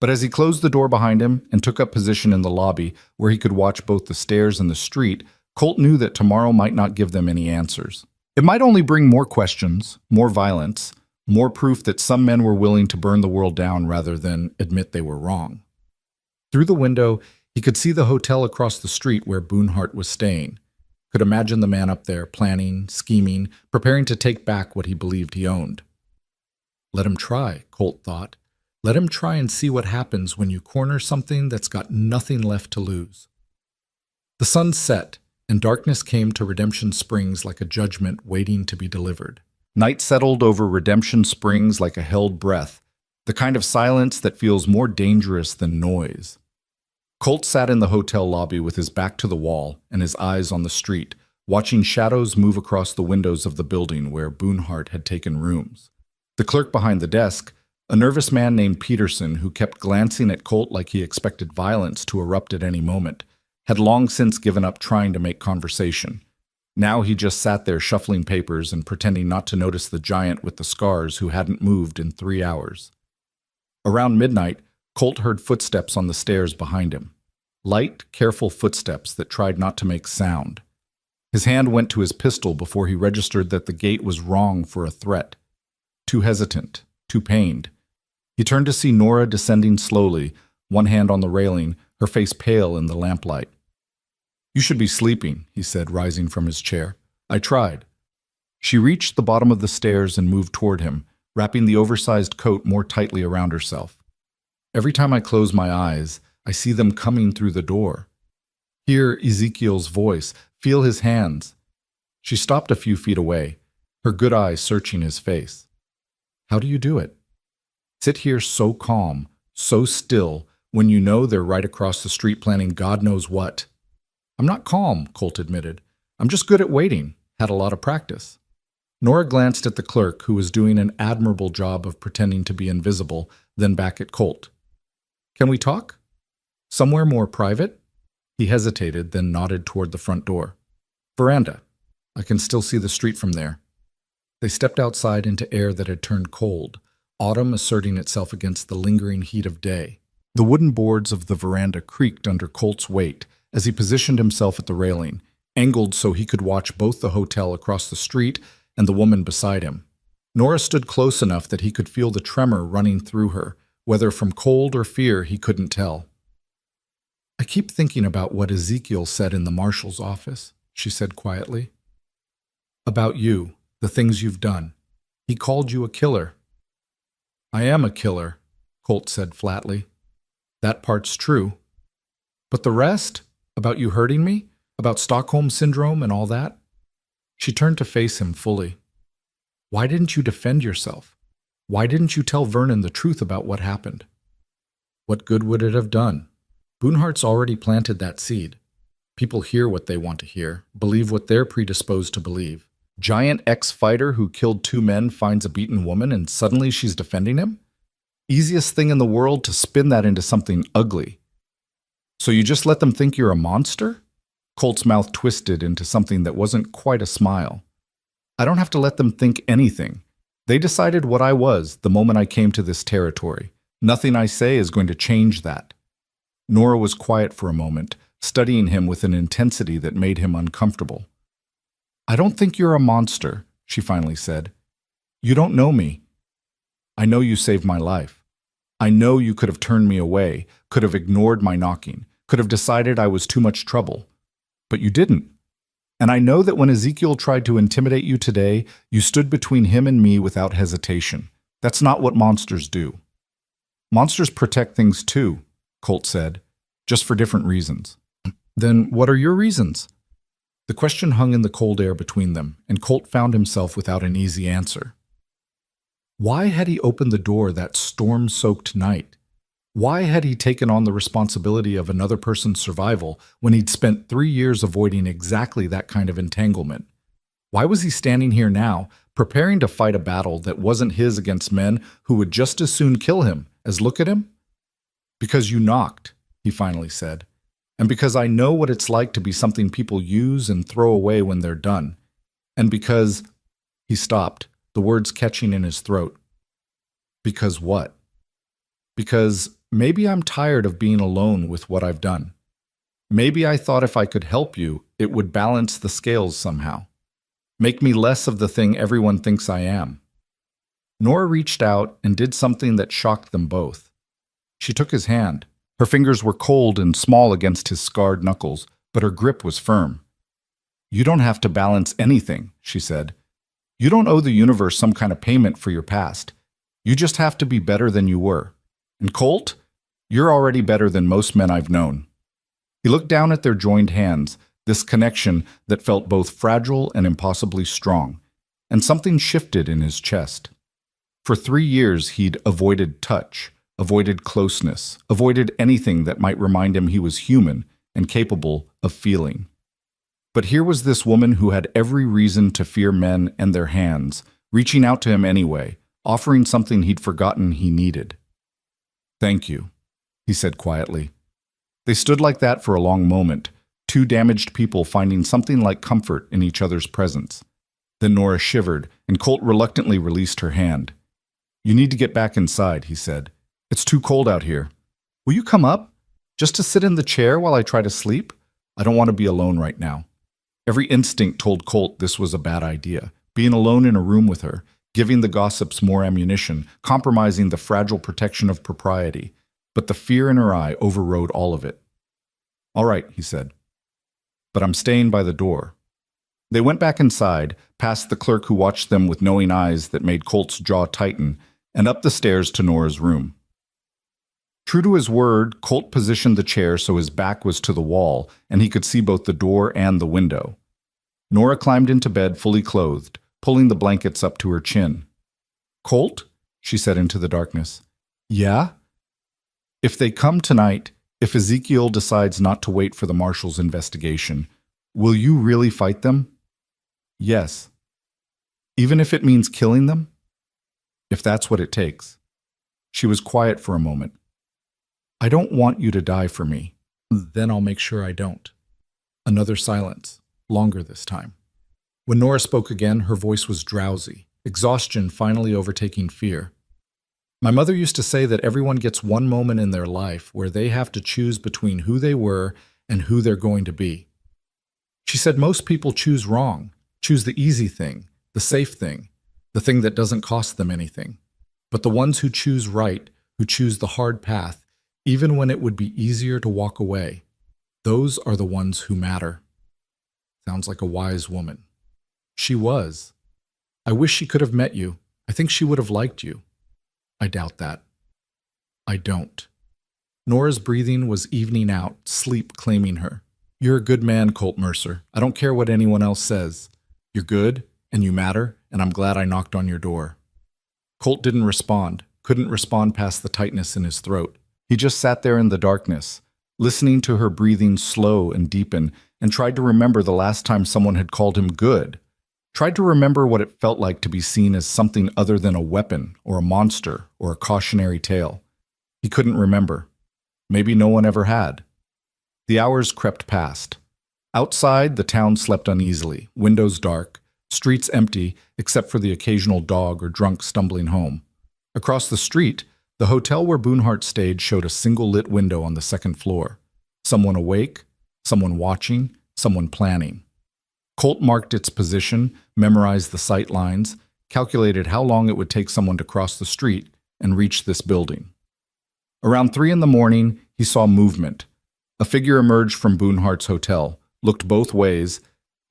But as he closed the door behind him and took up position in the lobby where he could watch both the stairs and the street, Colt knew that tomorrow might not give them any answers. It might only bring more questions, more violence, more proof that some men were willing to burn the world down rather than admit they were wrong. Through the window, he could see the hotel across the street where Boonhart was staying. Could imagine the man up there, planning, scheming, preparing to take back what he believed he owned. Let him try, Colt thought. Let him try and see what happens when you corner something that's got nothing left to lose. The sun set, and darkness came to Redemption Springs like a judgment waiting to be delivered. Night settled over Redemption Springs like a held breath, the kind of silence that feels more dangerous than noise. Colt sat in the hotel lobby with his back to the wall and his eyes on the street, watching shadows move across the windows of the building where Boonhart had taken rooms. The clerk behind the desk, a nervous man named Peterson who kept glancing at Colt like he expected violence to erupt at any moment, had long since given up trying to make conversation. Now he just sat there shuffling papers and pretending not to notice the giant with the scars who hadn't moved in 3 hours. Around midnight, Colt heard footsteps on the stairs behind him. Light, careful footsteps that tried not to make sound. His hand went to his pistol before he registered that the gate was wrong for a threat. Too hesitant, too pained. He turned to see Nora descending slowly, one hand on the railing, her face pale in the lamplight. "You should be sleeping," he said, rising from his chair. "I tried." She reached the bottom of the stairs and moved toward him, wrapping the oversized coat more tightly around herself. "Every time I close my eyes, I see them coming through the door. Hear Ezekiel's voice, feel his hands." She stopped a few feet away, her good eyes searching his face. "How do you do it? Sit here so calm, so still, when you know they're right across the street planning God knows what." "I'm not calm," Colt admitted. "I'm just good at waiting. Had a lot of practice." Nora glanced at the clerk, who was doing an admirable job of pretending to be invisible, then back at Colt. "Can we talk? Somewhere more private?" He hesitated, then nodded toward the front door. "Veranda. I can still see the street from there." They stepped outside into air that had turned cold, autumn asserting itself against the lingering heat of day. The wooden boards of the veranda creaked under Colt's weight as he positioned himself at the railing, angled so he could watch both the hotel across the street and the woman beside him. Nora stood close enough that he could feel the tremor running through her, whether from cold or fear he couldn't tell. "I keep thinking about what Ezekiel said in the marshal's office," she said quietly. "About you, the things you've done. He called you a killer." "I am a killer," Colt said flatly. "That part's true. But the rest? About you hurting me? About Stockholm Syndrome and all that?" She turned to face him fully. "Why didn't you defend yourself? Why didn't you tell Vernon the truth about what happened?" "What good would it have done? Boonhart's already planted that seed. People hear what they want to hear, believe what they're predisposed to believe. Giant ex-fighter who killed 2 men finds a beaten woman and suddenly she's defending him? Easiest thing in the world to spin that into something ugly. So you just let them think you're a monster?" Colt's mouth twisted into something that wasn't quite a smile. "I don't have to let them think anything. They decided what I was the moment I came to this territory. Nothing I say is going to change that." Nora was quiet for a moment, studying him with an intensity that made him uncomfortable. "I don't think you're a monster," she finally said. "You don't know me. I know you saved my life. I know you could have turned me away, could have ignored my knocking, could have decided I was too much trouble. But you didn't. And I know that when Ezekiel tried to intimidate you today, you stood between him and me without hesitation. That's not what monsters do. Monsters protect things too, Colt said, just for different reasons. Then what are your reasons? The question hung in the cold air between them, and Colt found himself without an easy answer. Why had he opened the door that storm-soaked night? Why had he taken on the responsibility of another person's survival when he'd spent 3 years avoiding exactly that kind of entanglement? Why was he standing here now, preparing to fight a battle that wasn't his against men who would just as soon kill him as look at him? Because you knocked, he finally said, and because I know what it's like to be something people use and throw away when they're done, and because... He stopped, the words catching in his throat. Because what? Because maybe I'm tired of being alone with what I've done. Maybe I thought if I could help you, it would balance the scales somehow. Make me less of the thing everyone thinks I am. Nora reached out and did something that shocked them both. She took his hand. Her fingers were cold and small against his scarred knuckles, but her grip was firm. You don't have to balance anything, she said. You don't owe the universe some kind of payment for your past. You just have to be better than you were. And Colt, you're already better than most men I've known. He looked down at their joined hands, this connection that felt both fragile and impossibly strong, and something shifted in his chest. For 3 years he'd avoided touch, avoided closeness, avoided anything that might remind him he was human and capable of feeling. But here was this woman who had every reason to fear men and their hands, reaching out to him anyway, offering something he'd forgotten he needed. Thank you, he said quietly. They stood like that for a long moment, two damaged people finding something like comfort in each other's presence. Then Nora shivered, and Colt reluctantly released her hand. You need to get back inside, he said. It's too cold out here. Will you come up? Just to sit in the chair while I try to sleep? I don't want to be alone right now. Every instinct told Colt this was a bad idea. Being alone in a room with her, giving the gossips more ammunition, compromising the fragile protection of propriety. But the fear in her eye overrode all of it. All right, he said. But I'm staying by the door. They went back inside, past the clerk who watched them with knowing eyes that made Colt's jaw tighten, and up the stairs to Nora's room. True to his word, Colt positioned the chair so his back was to the wall, and he could see both the door and the window. Nora climbed into bed fully clothed, pulling the blankets up to her chin. Colt? She said into the darkness. Yeah? If they come tonight, if Ezekiel decides not to wait for the marshal's investigation, will you really fight them? Yes. Even if it means killing them? If that's what it takes. She was quiet for a moment. I don't want you to die for me. Then I'll make sure I don't. Another silence, longer this time. When Nora spoke again, her voice was drowsy, exhaustion finally overtaking fear. My mother used to say that everyone gets one moment in their life where they have to choose between who they were and who they're going to be. She said most people choose wrong, choose the easy thing, the safe thing, the thing that doesn't cost them anything. But the ones who choose right, who choose the hard path, even when it would be easier to walk away, those are the ones who matter. Sounds like a wise woman. She was. I wish she could have met you. I think she would have liked you. I doubt that. I don't. Nora's breathing was evening out, sleep claiming her. You're a good man, Colt Mercer. I don't care what anyone else says. You're good, and you matter, and I'm glad I knocked on your door. Colt didn't respond, couldn't respond past the tightness in his throat. He just sat there in the darkness, listening to her breathing slow and deepen, and tried to remember the last time someone had called him good. Tried to remember what it felt like to be seen as something other than a weapon or a monster or a cautionary tale. He couldn't remember. Maybe no one ever had. The hours crept past. Outside, the town slept uneasily, windows dark, streets empty except for the occasional dog or drunk stumbling home. Across the street, the hotel where Boonhart stayed showed a single lit window on the second floor. Someone awake, someone watching, someone planning. Colt marked its position, memorized the sight lines, calculated how long it would take someone to cross the street and reach this building. Around 3 a.m, he saw movement. A figure emerged from Boonhart's hotel, looked both ways,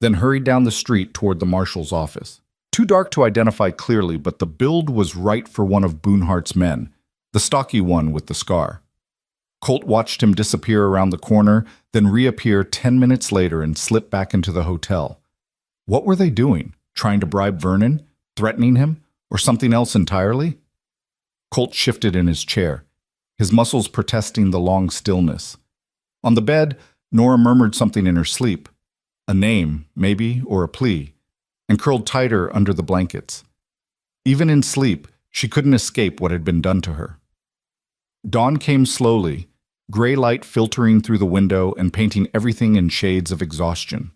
then hurried down the street toward the marshal's office. Too dark to identify clearly, but the build was right for one of Boonhart's men, the stocky one with the scar. Colt watched him disappear around the corner, then reappear 10 minutes later and slip back into the hotel. What were they doing? Trying to bribe Vernon? Threatening him? Or something else entirely? Colt shifted in his chair, his muscles protesting the long stillness. On the bed, Nora murmured something in her sleep. A name, maybe, or a plea, and curled tighter under the blankets. Even in sleep, she couldn't escape what had been done to her. Dawn came slowly, gray light filtering through the window and painting everything in shades of exhaustion.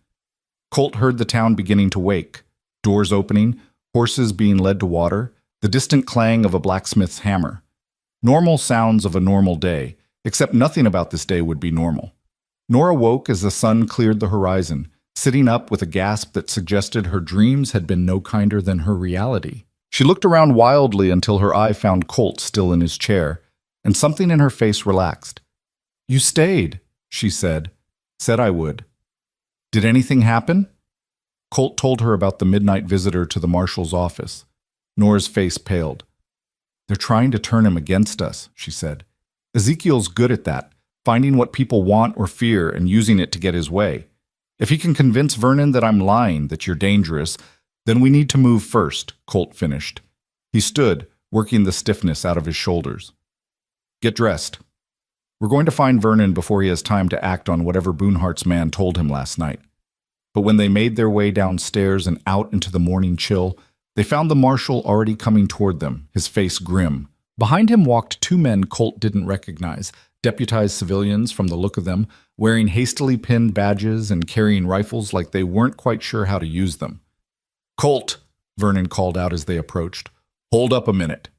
Colt heard the town beginning to wake, doors opening, horses being led to water, the distant clang of a blacksmith's hammer. Normal sounds of a normal day, except nothing about this day would be normal. Nora woke as the sun cleared the horizon, sitting up with a gasp that suggested her dreams had been no kinder than her reality. She looked around wildly until her eye found Colt still in his chair, and something in her face relaxed. "You stayed," she said. "Said I would." "Did anything happen?" Colt told her about the midnight visitor to the marshal's office. Nora's face paled. "They're trying to turn him against us," she said. "Ezekiel's good at that, finding what people want or fear and using it to get his way. If he can convince Vernon that I'm lying, that you're dangerous, then we need to move first," Colt finished. He stood, working the stiffness out of his shoulders. "Get dressed. We're going to find Vernon before he has time to act on whatever Boonhart's man told him last night." But when they made their way downstairs and out into the morning chill, they found the marshal already coming toward them, his face grim. Behind him walked two men Colt didn't recognize, deputized civilians from the look of them, wearing hastily pinned badges and carrying rifles like they weren't quite sure how to use them. "Colt," Vernon called out as they approached. "Hold up a minute."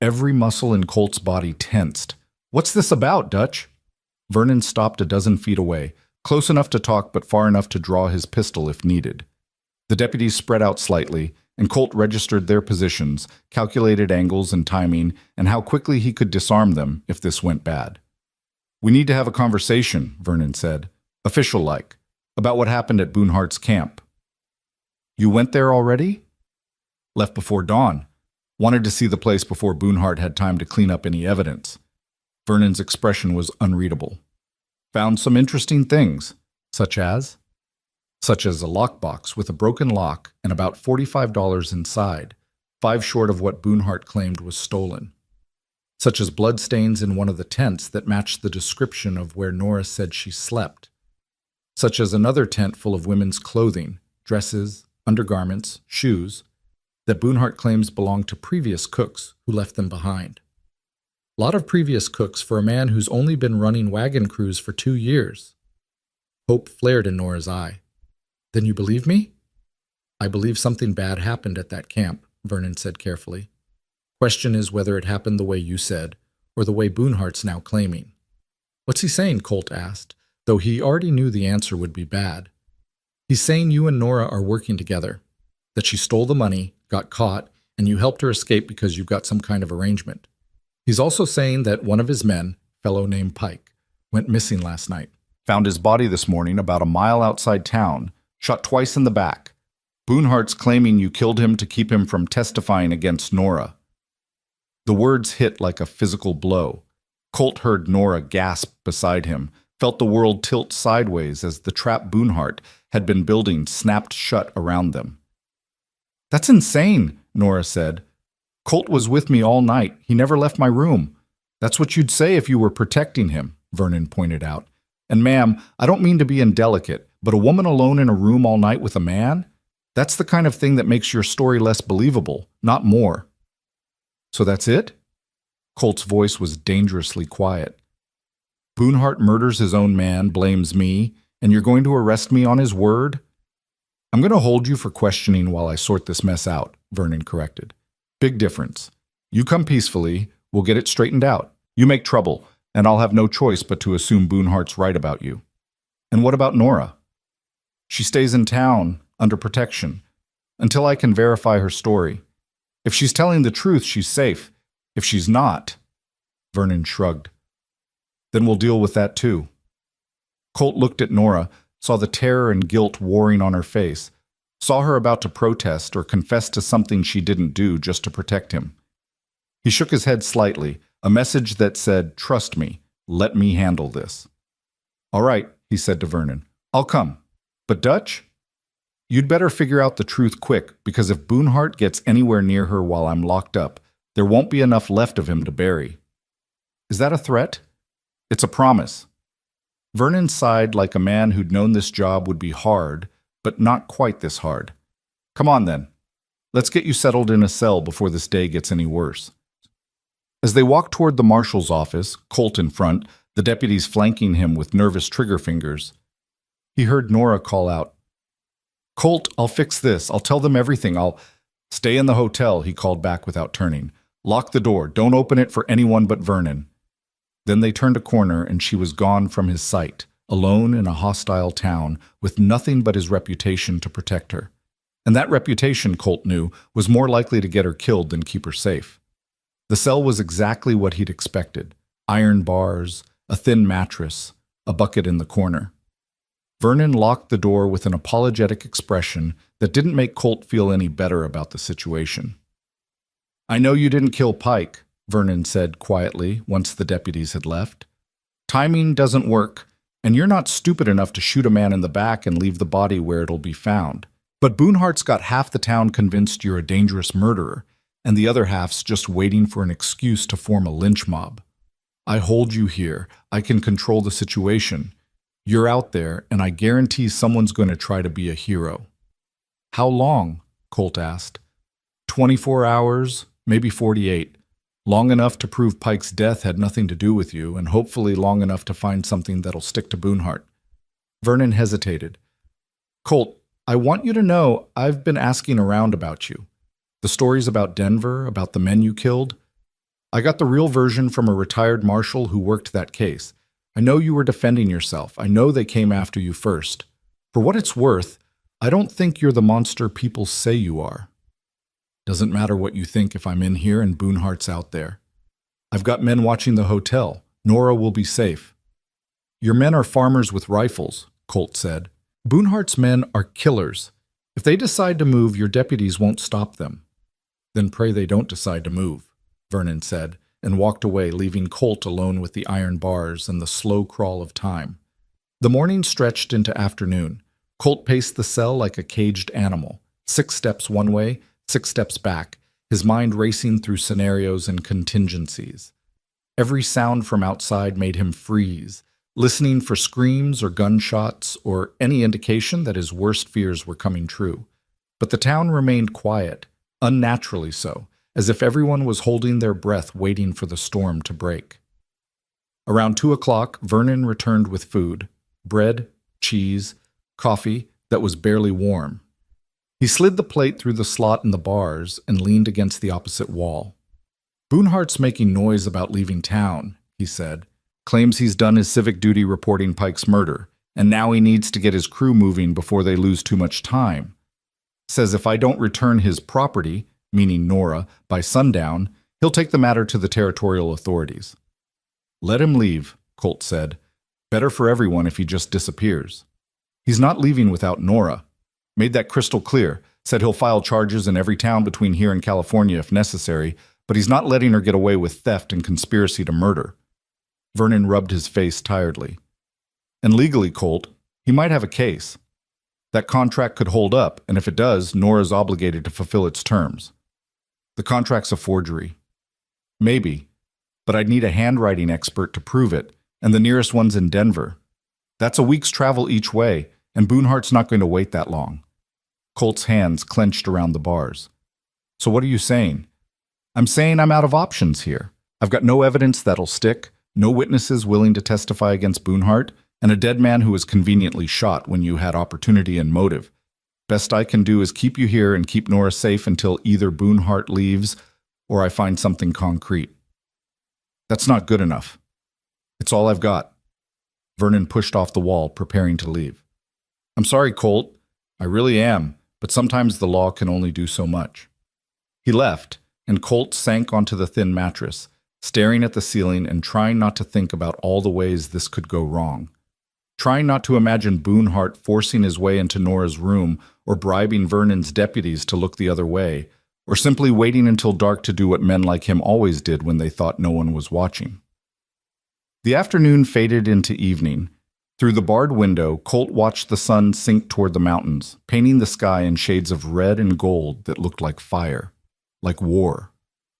Every muscle in Colt's body tensed. "What's this about, Dutch?" Vernon stopped a dozen feet away, close enough to talk but far enough to draw his pistol if needed. The deputies spread out slightly, and Colt registered their positions, calculated angles and timing, and how quickly he could disarm them if this went bad. "We need to have a conversation," Vernon said, official-like, "about what happened at Boonhart's camp." "You went there already?" "Left before dawn. Wanted to see the place before Boonhart had time to clean up any evidence." Vernon's expression was unreadable. "Found some interesting things, such as?" "Such as a lockbox with a broken lock and about $45 inside, 5 short of what Boonhart claimed was stolen. Such as bloodstains in one of the tents that matched the description of where Nora said she slept. Such as another tent full of women's clothing, dresses, undergarments, shoes, that Boonhart claims belonged to previous cooks who left them behind. Lot of previous cooks for a man who's only been running wagon crews for 2 years. Hope flared in Nora's eye. "Then you believe me?" "I believe something bad happened at that camp," Vernon said carefully. "Question is whether it happened the way you said, or the way Boonhart's now claiming." "What's he saying?" Colt asked, though he already knew the answer would be bad. "He's saying you and Nora are working together, that she stole the money, got caught, and you helped her escape because you've got some kind of arrangement. He's also saying that one of his men, fellow named Pike, went missing last night. Found his body this morning about a mile outside town, shot twice in the back. Boonhart's claiming you killed him to keep him from testifying against Nora." The words hit like a physical blow. Colt heard Nora gasp beside him, felt the world tilt sideways as the trap Boonhart had been building snapped shut around them. "That's insane," Nora said. "Colt was with me all night. He never left my room." "That's what you'd say if you were protecting him," Vernon pointed out. "And ma'am, I don't mean to be indelicate, but a woman alone in a room all night with a man? That's the kind of thing that makes your story less believable, not more." "So that's it?" Colt's voice was dangerously quiet. "Boonhart murders his own man, blames me, and you're going to arrest me on his word?" "I'm going to hold you for questioning while I sort this mess out," Vernon corrected. "Big difference. You come peacefully, we'll get it straightened out. You make trouble, and I'll have no choice but to assume Boonhart's right about you." "And what about Nora?" "She stays in town, under protection, until I can verify her story. If she's telling the truth, she's safe. If she's not," Vernon shrugged, "then we'll deal with that too." Colt looked at Nora, saw the terror and guilt warring on her face, saw her about to protest or confess to something she didn't do just to protect him. He shook his head slightly, a message that said, "Trust me, let me handle this." "All right," he said to Vernon, "I'll come. But Dutch? You'd better figure out the truth quick, because if Boonhart gets anywhere near her while I'm locked up, there won't be enough left of him to bury." "Is that a threat?" "It's a promise." Vernon sighed like a man who'd known this job would be hard, but not quite this hard. "Come on then. Let's get you settled in a cell before this day gets any worse." As they walked toward the marshal's office, Colt in front, the deputies flanking him with nervous trigger fingers, he heard Nora call out, "Colt, I'll fix this. I'll tell them everything. I'll—" "Stay in the hotel," he called back without turning. "Lock the door. Don't open it for anyone but Vernon." Then they turned a corner and she was gone from his sight, alone in a hostile town with nothing but his reputation to protect her. And that reputation, Colt knew, was more likely to get her killed than keep her safe. The cell was exactly what he'd expected: iron bars, a thin mattress, a bucket in the corner. Vernon locked the door with an apologetic expression that didn't make Colt feel any better about the situation. "I know you didn't kill Pike," Vernon said quietly once the deputies had left. "Timing doesn't work, and you're not stupid enough to shoot a man in the back and leave the body where it'll be found. But Boonhart's got half the town convinced you're a dangerous murderer, and the other half's just waiting for an excuse to form a lynch mob. I hold you here. I can control the situation. You're out there, and I guarantee someone's going to try to be a hero." "How long?" Colt asked. 24 hours, maybe 48. Long enough to prove Pike's death had nothing to do with you, and hopefully long enough to find something that'll stick to Boonhart." Vernon hesitated. "Colt, I want you to know I've been asking around about you. The stories about Denver, about the men you killed. I got the real version from a retired marshal who worked that case. I know you were defending yourself. I know they came after you first. For what it's worth, I don't think you're the monster people say you are. Doesn't matter what you think if I'm in here and Boonhart's out there. I've got men watching the hotel. Nora will be safe." "Your men are farmers with rifles," Colt said. "Boonhart's men are killers. If they decide to move, your deputies won't stop them." "Then pray they don't decide to move," Vernon said, and walked away, leaving Colt alone with the iron bars and the slow crawl of time. The morning stretched into afternoon. Colt paced the cell like a caged animal, 6 steps one way, 6 steps back, his mind racing through scenarios and contingencies. Every sound from outside made him freeze, listening for screams or gunshots or any indication that his worst fears were coming true. But the town remained quiet, unnaturally so, as if everyone was holding their breath waiting for the storm to break. Around 2 o'clock, Vernon returned with food: bread, cheese, coffee that was barely warm. He slid the plate through the slot in the bars and leaned against the opposite wall. "Boonhart's making noise about leaving town," he said. "Claims he's done his civic duty reporting Pike's murder, and now he needs to get his crew moving before they lose too much time. Says if I don't return his property, meaning Nora, by sundown, he'll take the matter to the territorial authorities." "Let him leave," Colt said. "Better for everyone if he just disappears. He's not leaving without Nora. Made that crystal clear. Said he'll file charges in every town between here and California if necessary, but he's not letting her get away with theft and conspiracy to murder." Vernon rubbed his face tiredly. "And legally, Colt, he might have a case. That contract could hold up, and if it does, Nora's obligated to fulfill its terms." "The contract's a forgery." "Maybe, but I'd need a handwriting expert to prove it, and the nearest one's in Denver. That's a week's travel each way, and Boonhart's not going to wait that long." Colt's hands clenched around the bars. "So what are you saying?" "I'm saying I'm out of options here. I've got no evidence that'll stick, no witnesses willing to testify against Boonhart, and a dead man who was conveniently shot when you had opportunity and motive. Best I can do is keep you here and keep Nora safe until either Boonhart leaves or I find something concrete." "That's not good enough. It's all I've got." Vernon pushed off the wall, preparing to leave. "I'm sorry, Colt. I really am, but sometimes the law can only do so much." He left, and Colt sank onto the thin mattress, staring at the ceiling and trying not to think about all the ways this could go wrong. trying not to imagine Boonhart forcing his way into Nora's room or bribing Vernon's deputies to look the other way, or simply waiting until dark to do what men like him always did when they thought no one was watching. The afternoon faded into evening. Through the barred window, Colt watched the sun sink toward the mountains, painting the sky in shades of red and gold that looked like fire, like war,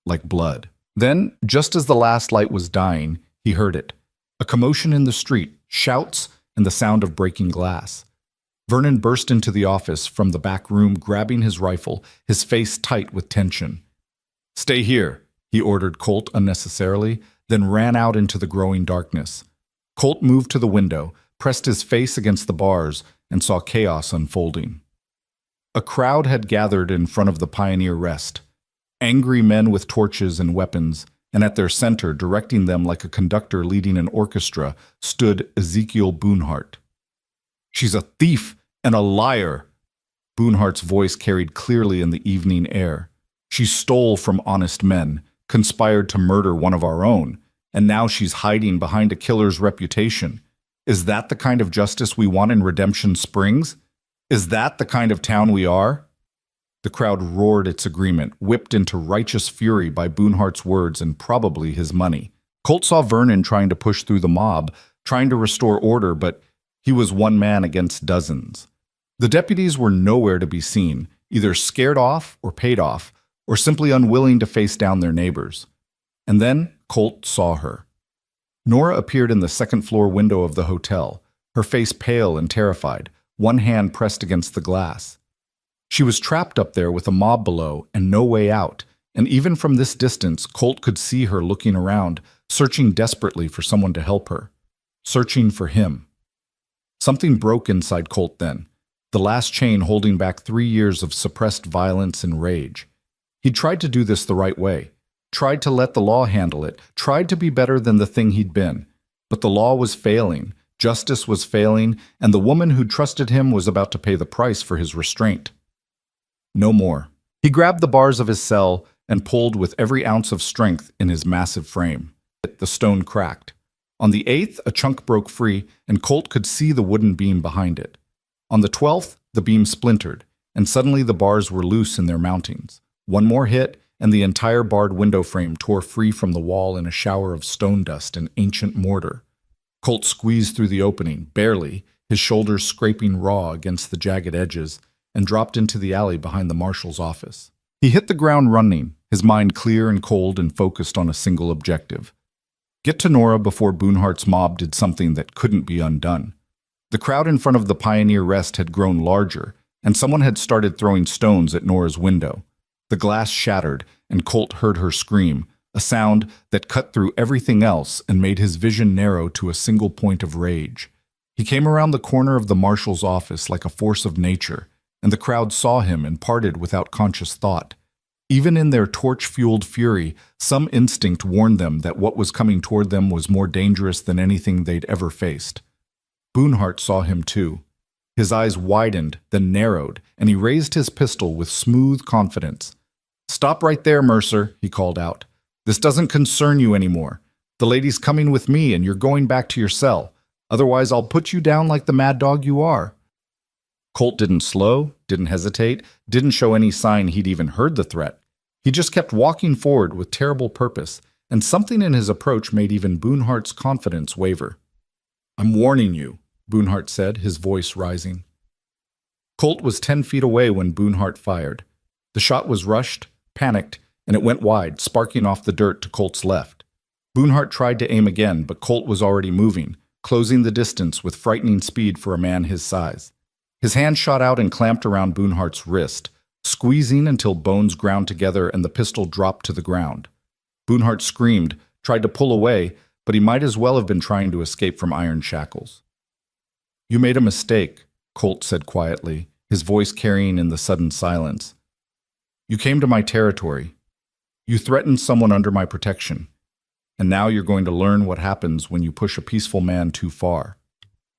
like blood. Then, just as the last light was dying, he heard it. A commotion in the street, shouts, and the sound of breaking glass. Vernon burst into the office from the back room, grabbing his rifle, his face tight with tension. "Stay here," he ordered Colt unnecessarily, then ran out into the growing darkness. Colt moved to the window, pressed his face against the bars, and saw chaos unfolding. A crowd had gathered in front of the Pioneer Rest. Angry men with torches and weapons, and at their center, directing them like a conductor leading an orchestra, stood Ezekiel Boonhart. "She's a thief and a liar," Boonhart's voice carried clearly in the evening air. "She stole from honest men, conspired to murder one of our own, and now she's hiding behind a killer's reputation. Is that the kind of justice we want in Redemption Springs? Is that the kind of town we are?" The crowd roared its agreement, whipped into righteous fury by Boonhart's words and probably his money. Colt saw Vernon trying to push through the mob, trying to restore order, but he was one man against dozens. The deputies were nowhere to be seen, either scared off or paid off, or simply unwilling to face down their neighbors. And then Colt saw her. Nora appeared in the second-floor window of the hotel, her face pale and terrified, one hand pressed against the glass. She was trapped up there with a mob below and no way out, and even from this distance, Colt could see her looking around, searching desperately for someone to help her. Searching for him. Something broke inside Colt then, the last chain holding back 3 years of suppressed violence and rage. He'd tried to do this the right way, tried to let the law handle it, tried to be better than the thing he'd been. But the law was failing, justice was failing, and the woman who trusted him was about to pay the price for his restraint. No more. He grabbed the bars of his cell and pulled with every ounce of strength in his massive frame. The stone cracked. On the 8th, a chunk broke free, and Colt could see the wooden beam behind it. On the 12th, the beam splintered, and suddenly the bars were loose in their mountings. One more hit, and the entire barred window frame tore free from the wall in a shower of stone dust and ancient mortar. Colt squeezed through the opening, barely, his shoulders scraping raw against the jagged edges, and dropped into the alley behind the marshal's office. He hit the ground running, his mind clear and cold and focused on a single objective. Get to Nora before Boonhart's mob did something that couldn't be undone. The crowd in front of the Pioneer Rest had grown larger, and someone had started throwing stones at Nora's window. The glass shattered, and Colt heard her scream, a sound that cut through everything else and made his vision narrow to a single point of rage. He came around the corner of the marshal's office like a force of nature, and the crowd saw him and parted without conscious thought. Even in their torch-fueled fury, some instinct warned them that what was coming toward them was more dangerous than anything they'd ever faced. Boonhart saw him too. His eyes widened, then narrowed, and he raised his pistol with smooth confidence. "Stop right there, Mercer," he called out. "This doesn't concern you anymore. The lady's coming with me and you're going back to your cell. Otherwise, I'll put you down like the mad dog you are." Colt didn't slow, didn't hesitate, didn't show any sign he'd even heard the threat. He just kept walking forward with terrible purpose, and something in his approach made even Boonhart's confidence waver. "I'm warning you," Boonhart said, his voice rising. Colt was 10 feet away when Boonhart fired. The shot was rushed, panicked, and it went wide, sparking off the dirt to Colt's left. Boonhart tried to aim again, but Colt was already moving, closing the distance with frightening speed for a man his size. His hand shot out and clamped around Boonhart's wrist, squeezing until bones ground together and the pistol dropped to the ground. Boonhart screamed, tried to pull away, but he might as well have been trying to escape from iron shackles. "You made a mistake," Colt said quietly, his voice carrying in the sudden silence. "You came to my territory. You threatened someone under my protection. And now you're going to learn what happens when you push a peaceful man too far."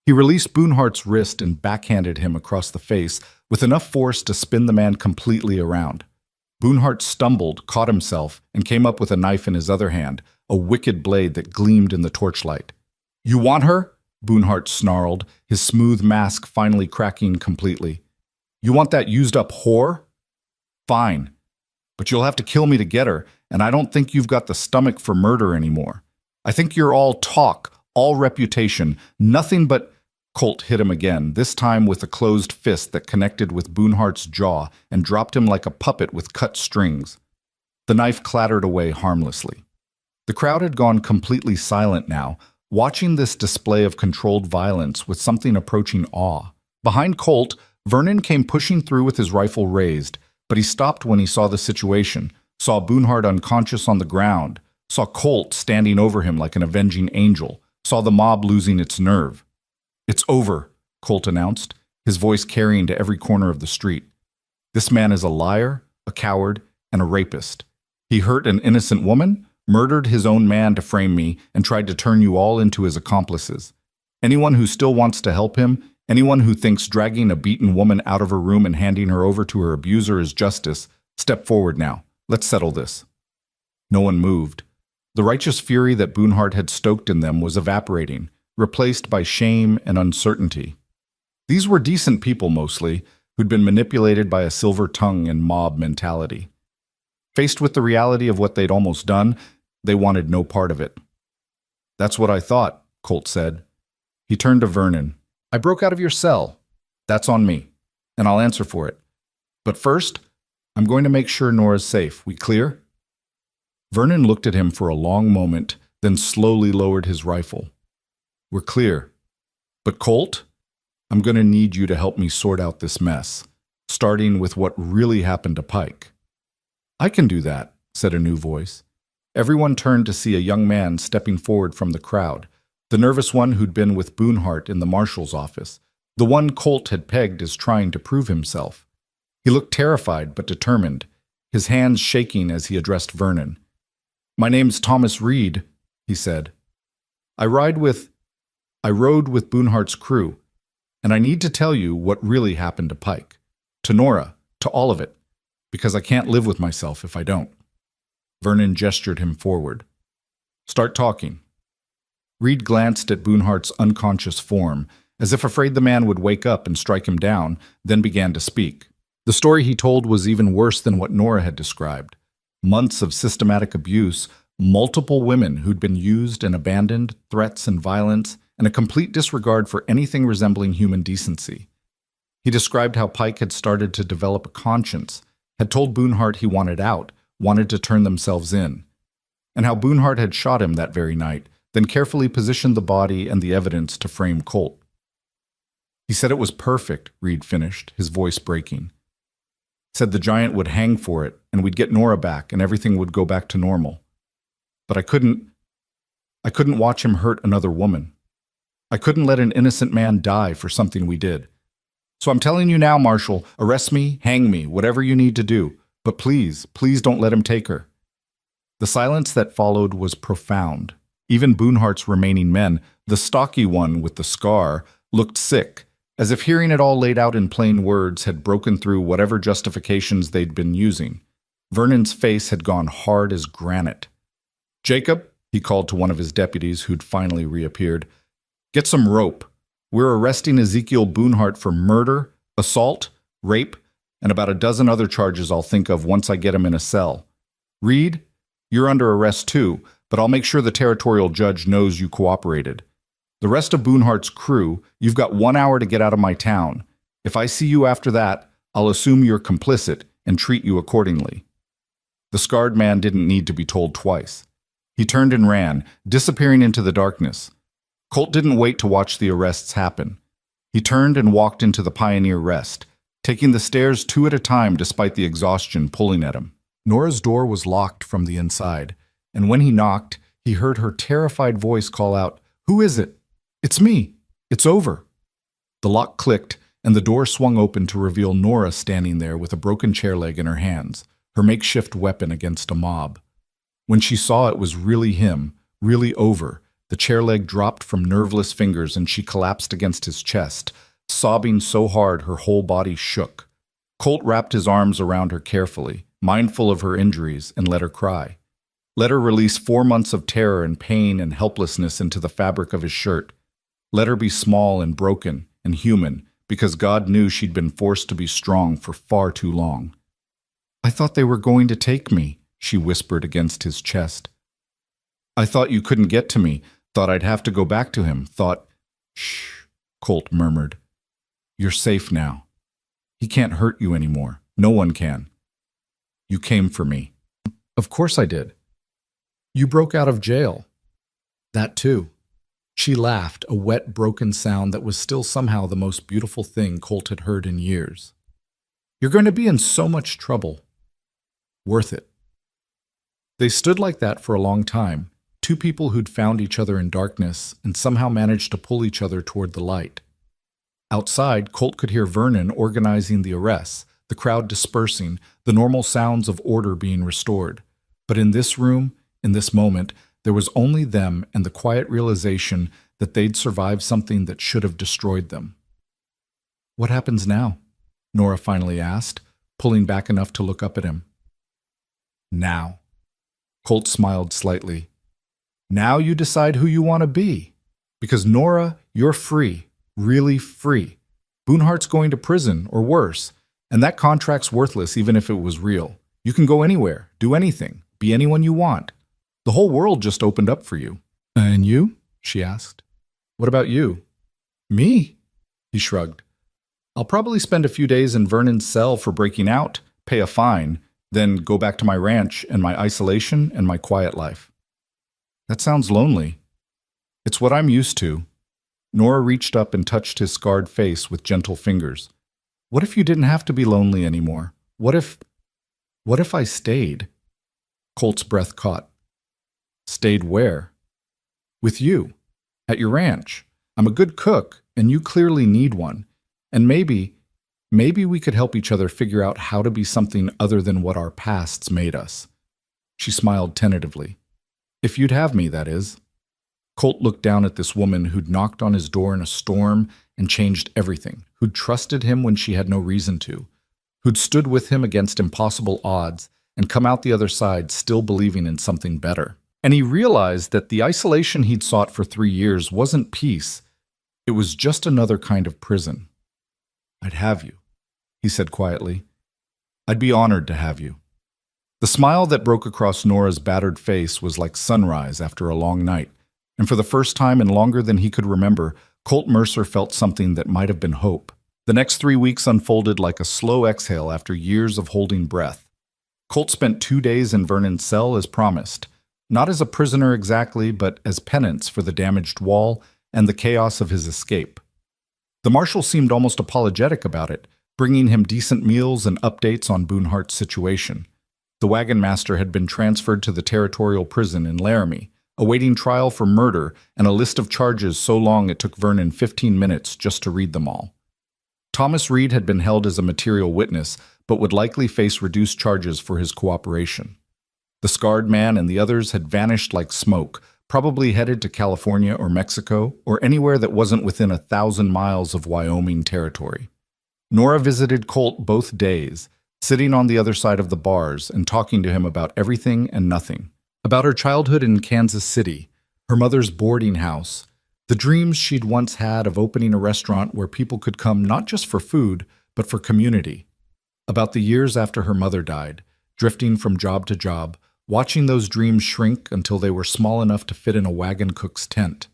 He released Boonhart's wrist and backhanded him across the face with enough force to spin the man completely around. Boonhart stumbled, caught himself, and came up with a knife in his other hand, a wicked blade that gleamed in the torchlight. "You want her?" Boonhart snarled, his smooth mask finally cracking completely. You want that used-up whore? Fine. But you'll have to kill me to get her, and I don't think you've got the stomach for murder anymore. I think you're all talk, all reputation, nothing but— Colt hit him again, this time with a closed fist that connected with Boonhart's jaw and dropped him like a puppet with cut strings. The knife clattered away harmlessly. The crowd had gone completely silent now, watching this display of controlled violence with something approaching awe. Behind Colt, Vernon came pushing through with his rifle raised, but he stopped when he saw the situation, saw Boonhart unconscious on the ground, saw Colt standing over him like an avenging angel, saw the mob losing its nerve. It's over, Colt announced, his voice carrying to every corner of the street. This man is a liar, a coward, and a rapist. He hurt an innocent woman, murdered his own man to frame me, and tried to turn you all into his accomplices. Anyone who still wants to help him, anyone who thinks dragging a beaten woman out of her room and handing her over to her abuser is justice, step forward now. Let's settle this. No one moved. The righteous fury that Boonhart had stoked in them was evaporating, replaced by shame and uncertainty. These were decent people mostly, who'd been manipulated by a silver tongue and mob mentality. Faced with the reality of what they'd almost done, they wanted no part of it. That's what I thought, Colt said. He turned to Vernon. I broke out of your cell. That's on me, and I'll answer for it. But first, I'm going to make sure Nora's safe. We clear? Vernon looked at him for a long moment, then slowly lowered his rifle. We're clear. But Colt, I'm going to need you to help me sort out this mess, starting with what really happened to Pike. I can do that, said a new voice. Everyone turned to see a young man stepping forward from the crowd, the nervous one who'd been with Boonhart in the marshal's office, the one Colt had pegged as trying to prove himself. He looked terrified but determined, his hands shaking as he addressed Vernon. My name's Thomas Reed, he said. I rode with Boonhart's crew, and I need to tell you what really happened to Pike, to Nora, to all of it, because I can't live with myself if I don't. Vernon gestured him forward. Start talking. Reed glanced at Boonhart's unconscious form, as if afraid the man would wake up and strike him down, then began to speak. The story he told was even worse than what Nora had described. Months of systematic abuse, multiple women who'd been used and abandoned, threats and violence, and a complete disregard for anything resembling human decency. He described how Pike had started to develop a conscience, had told Boonhart he wanted out, wanted to turn themselves in, and how Boonhart had shot him that very night, then carefully positioned the body and the evidence to frame Colt. He said it was perfect, Reed finished, his voice breaking. Said the giant would hang for it, and we'd get Nora back, and everything would go back to normal. But I couldn't watch him hurt another woman. I couldn't let an innocent man die for something we did. So I'm telling you now, Marshal, arrest me, hang me, whatever you need to do. But please, please don't let him take her. The silence that followed was profound. Even Boonhart's remaining men, the stocky one with the scar, looked sick, as if hearing it all laid out in plain words had broken through whatever justifications they'd been using. Vernon's face had gone hard as granite. Jacob, he called to one of his deputies who'd finally reappeared, get some rope. We're arresting Ezekiel Boonhart for murder, assault, rape, and about a dozen other charges I'll think of once I get him in a cell. Reed, you're under arrest too, but I'll make sure the territorial judge knows you cooperated. The rest of Boonhart's crew, you've got 1 hour to get out of my town. If I see you after that, I'll assume you're complicit and treat you accordingly. The scarred man didn't need to be told twice. He turned and ran, disappearing into the darkness. Colt didn't wait to watch the arrests happen. He turned and walked into the Pioneer Rest, taking the stairs 2 at a time despite the exhaustion pulling at him. Nora's door was locked from the inside, and when he knocked, he heard her terrified voice call out, "Who is it? It's me. It's over." The lock clicked, and the door swung open to reveal Nora standing there with a broken chair leg in her hands, her makeshift weapon against a mob. When she saw it was really him, really over, the chair leg dropped from nerveless fingers and she collapsed against his chest, sobbing so hard her whole body shook. Colt wrapped his arms around her carefully, mindful of her injuries, and let her cry. Let her release 4 months of terror and pain and helplessness into the fabric of his shirt. Let her be small and broken and human, because God knew she'd been forced to be strong for far too long. I thought they were going to take me, she whispered against his chest. I thought you couldn't get to me, thought I'd have to go back to him, thought... Shh, Colt murmured. You're safe now. He can't hurt you anymore. No one can. You came for me. Of course I did. You broke out of jail. That too. She laughed, a wet, broken sound that was still somehow the most beautiful thing Colt had heard in years. You're going to be in so much trouble. Worth it. They stood like that for a long time, two people who'd found each other in darkness and somehow managed to pull each other toward the light. Outside, Colt could hear Vernon organizing the arrests, the crowd dispersing, the normal sounds of order being restored. But in this room, in this moment, there was only them and the quiet realization that they'd survived something that should have destroyed them. What happens now? Nora finally asked, pulling back enough to look up at him. Now. Colt smiled slightly. Now you decide who you want to be. Because Nora, you're free, really free. Boonhart's going to prison, or worse, and that contract's worthless even if it was real. You can go anywhere, do anything, be anyone you want. The whole world just opened up for you. And you? She asked. What about you? Me? He shrugged. I'll probably spend a few days in Vernon's cell for breaking out, pay a fine, then go back to my ranch and my isolation and my quiet life. That sounds lonely. It's what I'm used to. Nora reached up and touched his scarred face with gentle fingers. What if you didn't have to be lonely anymore? What if I stayed? Colt's breath caught. Stayed where? With you. At your ranch. I'm a good cook, and you clearly need one. And maybe we could help each other figure out how to be something other than what our pasts made us. She smiled tentatively. If you'd have me, that is. Colt looked down at this woman who'd knocked on his door in a storm and changed everything, who'd trusted him when she had no reason to, who'd stood with him against impossible odds and come out the other side still believing in something better. And he realized that the isolation he'd sought for 3 years wasn't peace. It was just another kind of prison. I'd have you, he said quietly. I'd be honored to have you. The smile that broke across Nora's battered face was like sunrise after a long night, and for the first time in longer than he could remember, Colt Mercer felt something that might have been hope. The next 3 weeks unfolded like a slow exhale after years of holding breath. Colt spent 2 days in Vernon's cell as promised, not as a prisoner exactly, but as penance for the damaged wall and the chaos of his escape. The marshal seemed almost apologetic about it, bringing him decent meals and updates on Boonhart's situation. The wagon master had been transferred to the territorial prison in Laramie, awaiting trial for murder and a list of charges so long it took Vernon 15 minutes just to read them all. Thomas Reed had been held as a material witness, but would likely face reduced charges for his cooperation. The scarred man and the others had vanished like smoke, probably headed to California or Mexico, or anywhere that wasn't within 1,000 miles of Wyoming territory. Nora visited Colt both days, sitting on the other side of the bars and talking to him about everything and nothing. About her childhood in Kansas City, her mother's boarding house, the dreams she'd once had of opening a restaurant where people could come not just for food, but for community. About the years after her mother died, drifting from job to job, watching those dreams shrink until they were small enough to fit in a wagon cook's tent.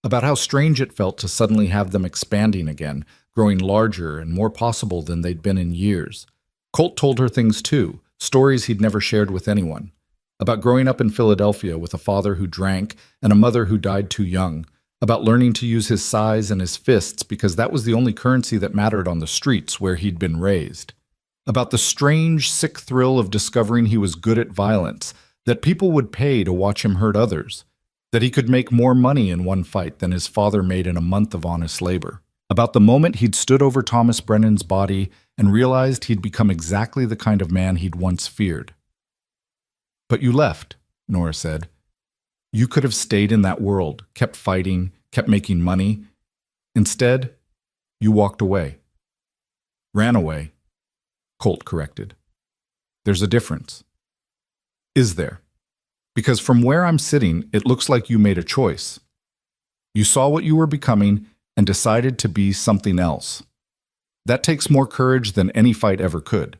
About how strange it felt to suddenly have them expanding again, growing larger and more possible than they'd been in years. Colt told her things too, stories he'd never shared with anyone. About growing up in Philadelphia with a father who drank and a mother who died too young. About learning to use his size and his fists because that was the only currency that mattered on the streets where he'd been raised. About the strange, sick thrill of discovering he was good at violence, that people would pay to watch him hurt others, that he could make more money in one fight than his father made in a month of honest labor. About the moment he'd stood over Thomas Brennan's body and realized he'd become exactly the kind of man he'd once feared. But you left, Nora said. You could have stayed in that world, kept fighting, kept making money. Instead, you walked away. Ran away. Colt corrected. There's a difference. Is there? Because from where I'm sitting, it looks like you made a choice. You saw what you were becoming and decided to be something else. That takes more courage than any fight ever could.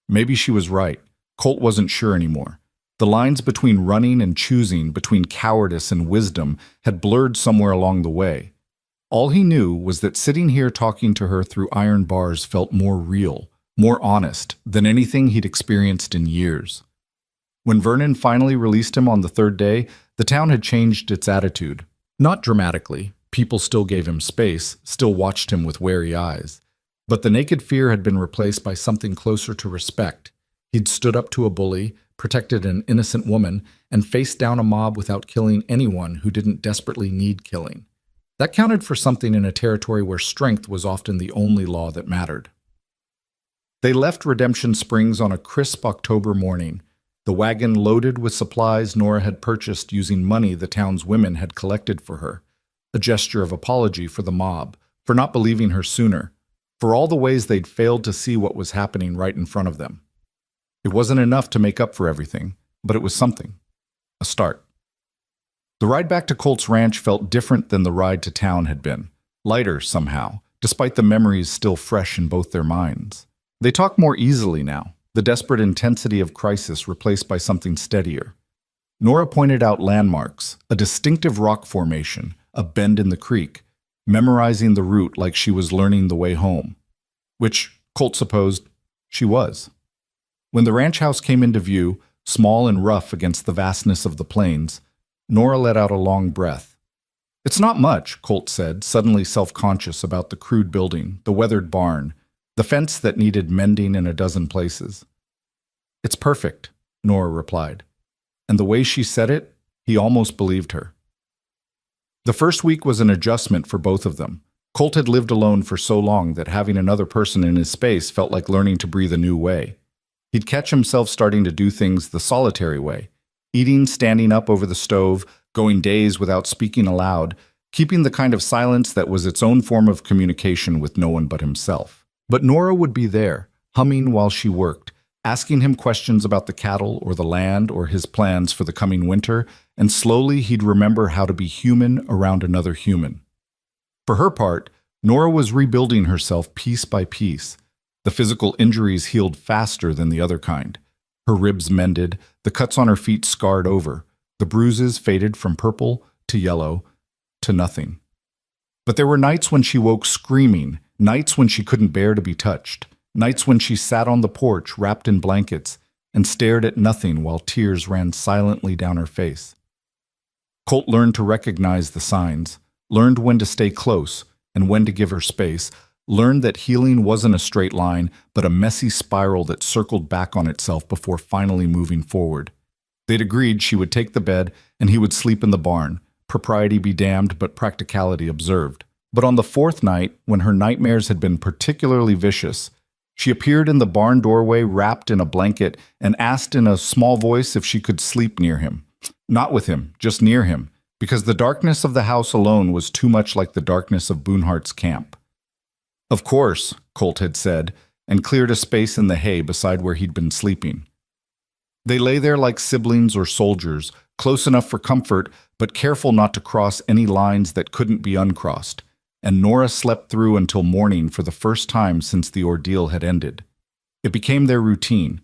Maybe she was right. Colt wasn't sure anymore. The lines between running and choosing, between cowardice and wisdom, had blurred somewhere along the way. All he knew was that sitting here talking to her through iron bars felt more real, more honest than anything he'd experienced in years. When Vernon finally released him on the third day, the town had changed its attitude. Not dramatically. People still gave him space, still watched him with wary eyes. But the naked fear had been replaced by something closer to respect. He'd stood up to a bully, protected an innocent woman, and faced down a mob without killing anyone who didn't desperately need killing. That counted for something in a territory where strength was often the only law that mattered. They left Redemption Springs on a crisp October morning, the wagon loaded with supplies Nora had purchased using money the town's women had collected for her, a gesture of apology for the mob, for not believing her sooner, for all the ways they'd failed to see what was happening right in front of them. It wasn't enough to make up for everything, but it was something. A start. The ride back to Colt's ranch felt different than the ride to town had been, lighter somehow, despite the memories still fresh in both their minds. They talked more easily now, the desperate intensity of crisis replaced by something steadier. Nora pointed out landmarks, a distinctive rock formation, a bend in the creek, memorizing the route like she was learning the way home, which, Colt supposed, she was. When the ranch house came into view, small and rough against the vastness of the plains, Nora let out a long breath. "It's not much," Colt said, suddenly self-conscious about the crude building, the weathered barn, the fence that needed mending in a dozen places. "It's perfect," Nora replied. And the way she said it, he almost believed her. The first week was an adjustment for both of them. Colt had lived alone for so long that having another person in his space felt like learning to breathe a new way. He'd catch himself starting to do things the solitary way, eating standing up over the stove, going days without speaking aloud, keeping the kind of silence that was its own form of communication with no one but himself. But Nora would be there, humming while she worked, asking him questions about the cattle or the land or his plans for the coming winter, and slowly he'd remember how to be human around another human. For her part, Nora was rebuilding herself piece by piece. The physical injuries healed faster than the other kind. Her ribs mended, the cuts on her feet scarred over, the bruises faded from purple to yellow to nothing. But there were nights when she woke screaming, nights when she couldn't bear to be touched, nights when she sat on the porch wrapped in blankets and stared at nothing while tears ran silently down her face. Colt learned to recognize the signs, learned when to stay close and when to give her space, learned that healing wasn't a straight line, but a messy spiral that circled back on itself before finally moving forward. They'd agreed she would take the bed and he would sleep in the barn, propriety be damned but practicality observed. But on the fourth night, when her nightmares had been particularly vicious, she appeared in the barn doorway wrapped in a blanket and asked in a small voice if she could sleep near him. Not with him, just near him, because the darkness of the house alone was too much like the darkness of Boonhart's camp. "Of course," Colt had said, and cleared a space in the hay beside where he'd been sleeping. They lay there like siblings or soldiers, close enough for comfort, but careful not to cross any lines that couldn't be uncrossed, and Nora slept through until morning for the first time since the ordeal had ended. It became their routine.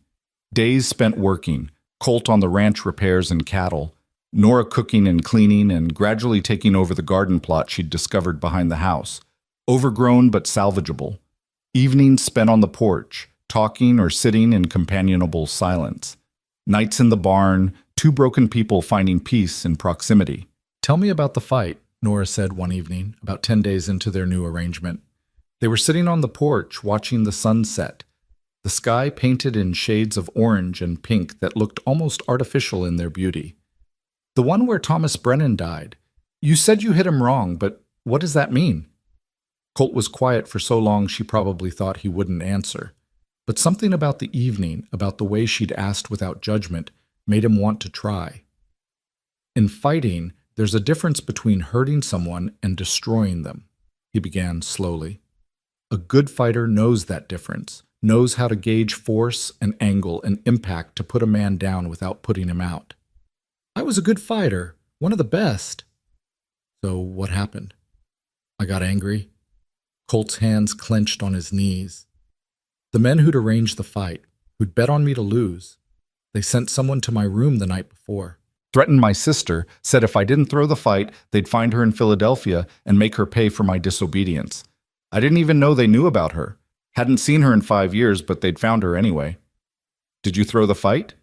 Days spent working, Colt on the ranch repairs and cattle, Nora cooking and cleaning and gradually taking over the garden plot she'd discovered behind the house, overgrown but salvageable. Evenings spent on the porch, talking or sitting in companionable silence. Nights in the barn, two broken people finding peace in proximity. "Tell me about the fight," Nora said one evening, about 10 days into their new arrangement. They were sitting on the porch watching the sun set, the sky painted in shades of orange and pink that looked almost artificial in their beauty. "The one where Thomas Brennan died. You said you hit him wrong, but what does that mean?" Colt was quiet for so long she probably thought he wouldn't answer. But something about the evening, about the way she'd asked without judgment, made him want to try. "In fighting, there's a difference between hurting someone and destroying them," he began slowly. "A good fighter knows that difference, knows how to gauge force and angle and impact to put a man down without putting him out." "I was a good fighter, one of the best." So what happened? I got angry. Colt's hands clenched on his knees. The men who'd arranged the fight, who'd bet on me to lose, they sent someone to my room the night before. Threatened my sister, said if I didn't throw the fight, they'd find her in Philadelphia and make her pay for my disobedience. I didn't even know they knew about her. Hadn't seen her in 5 years, but they'd found her anyway. Did you throw the fight?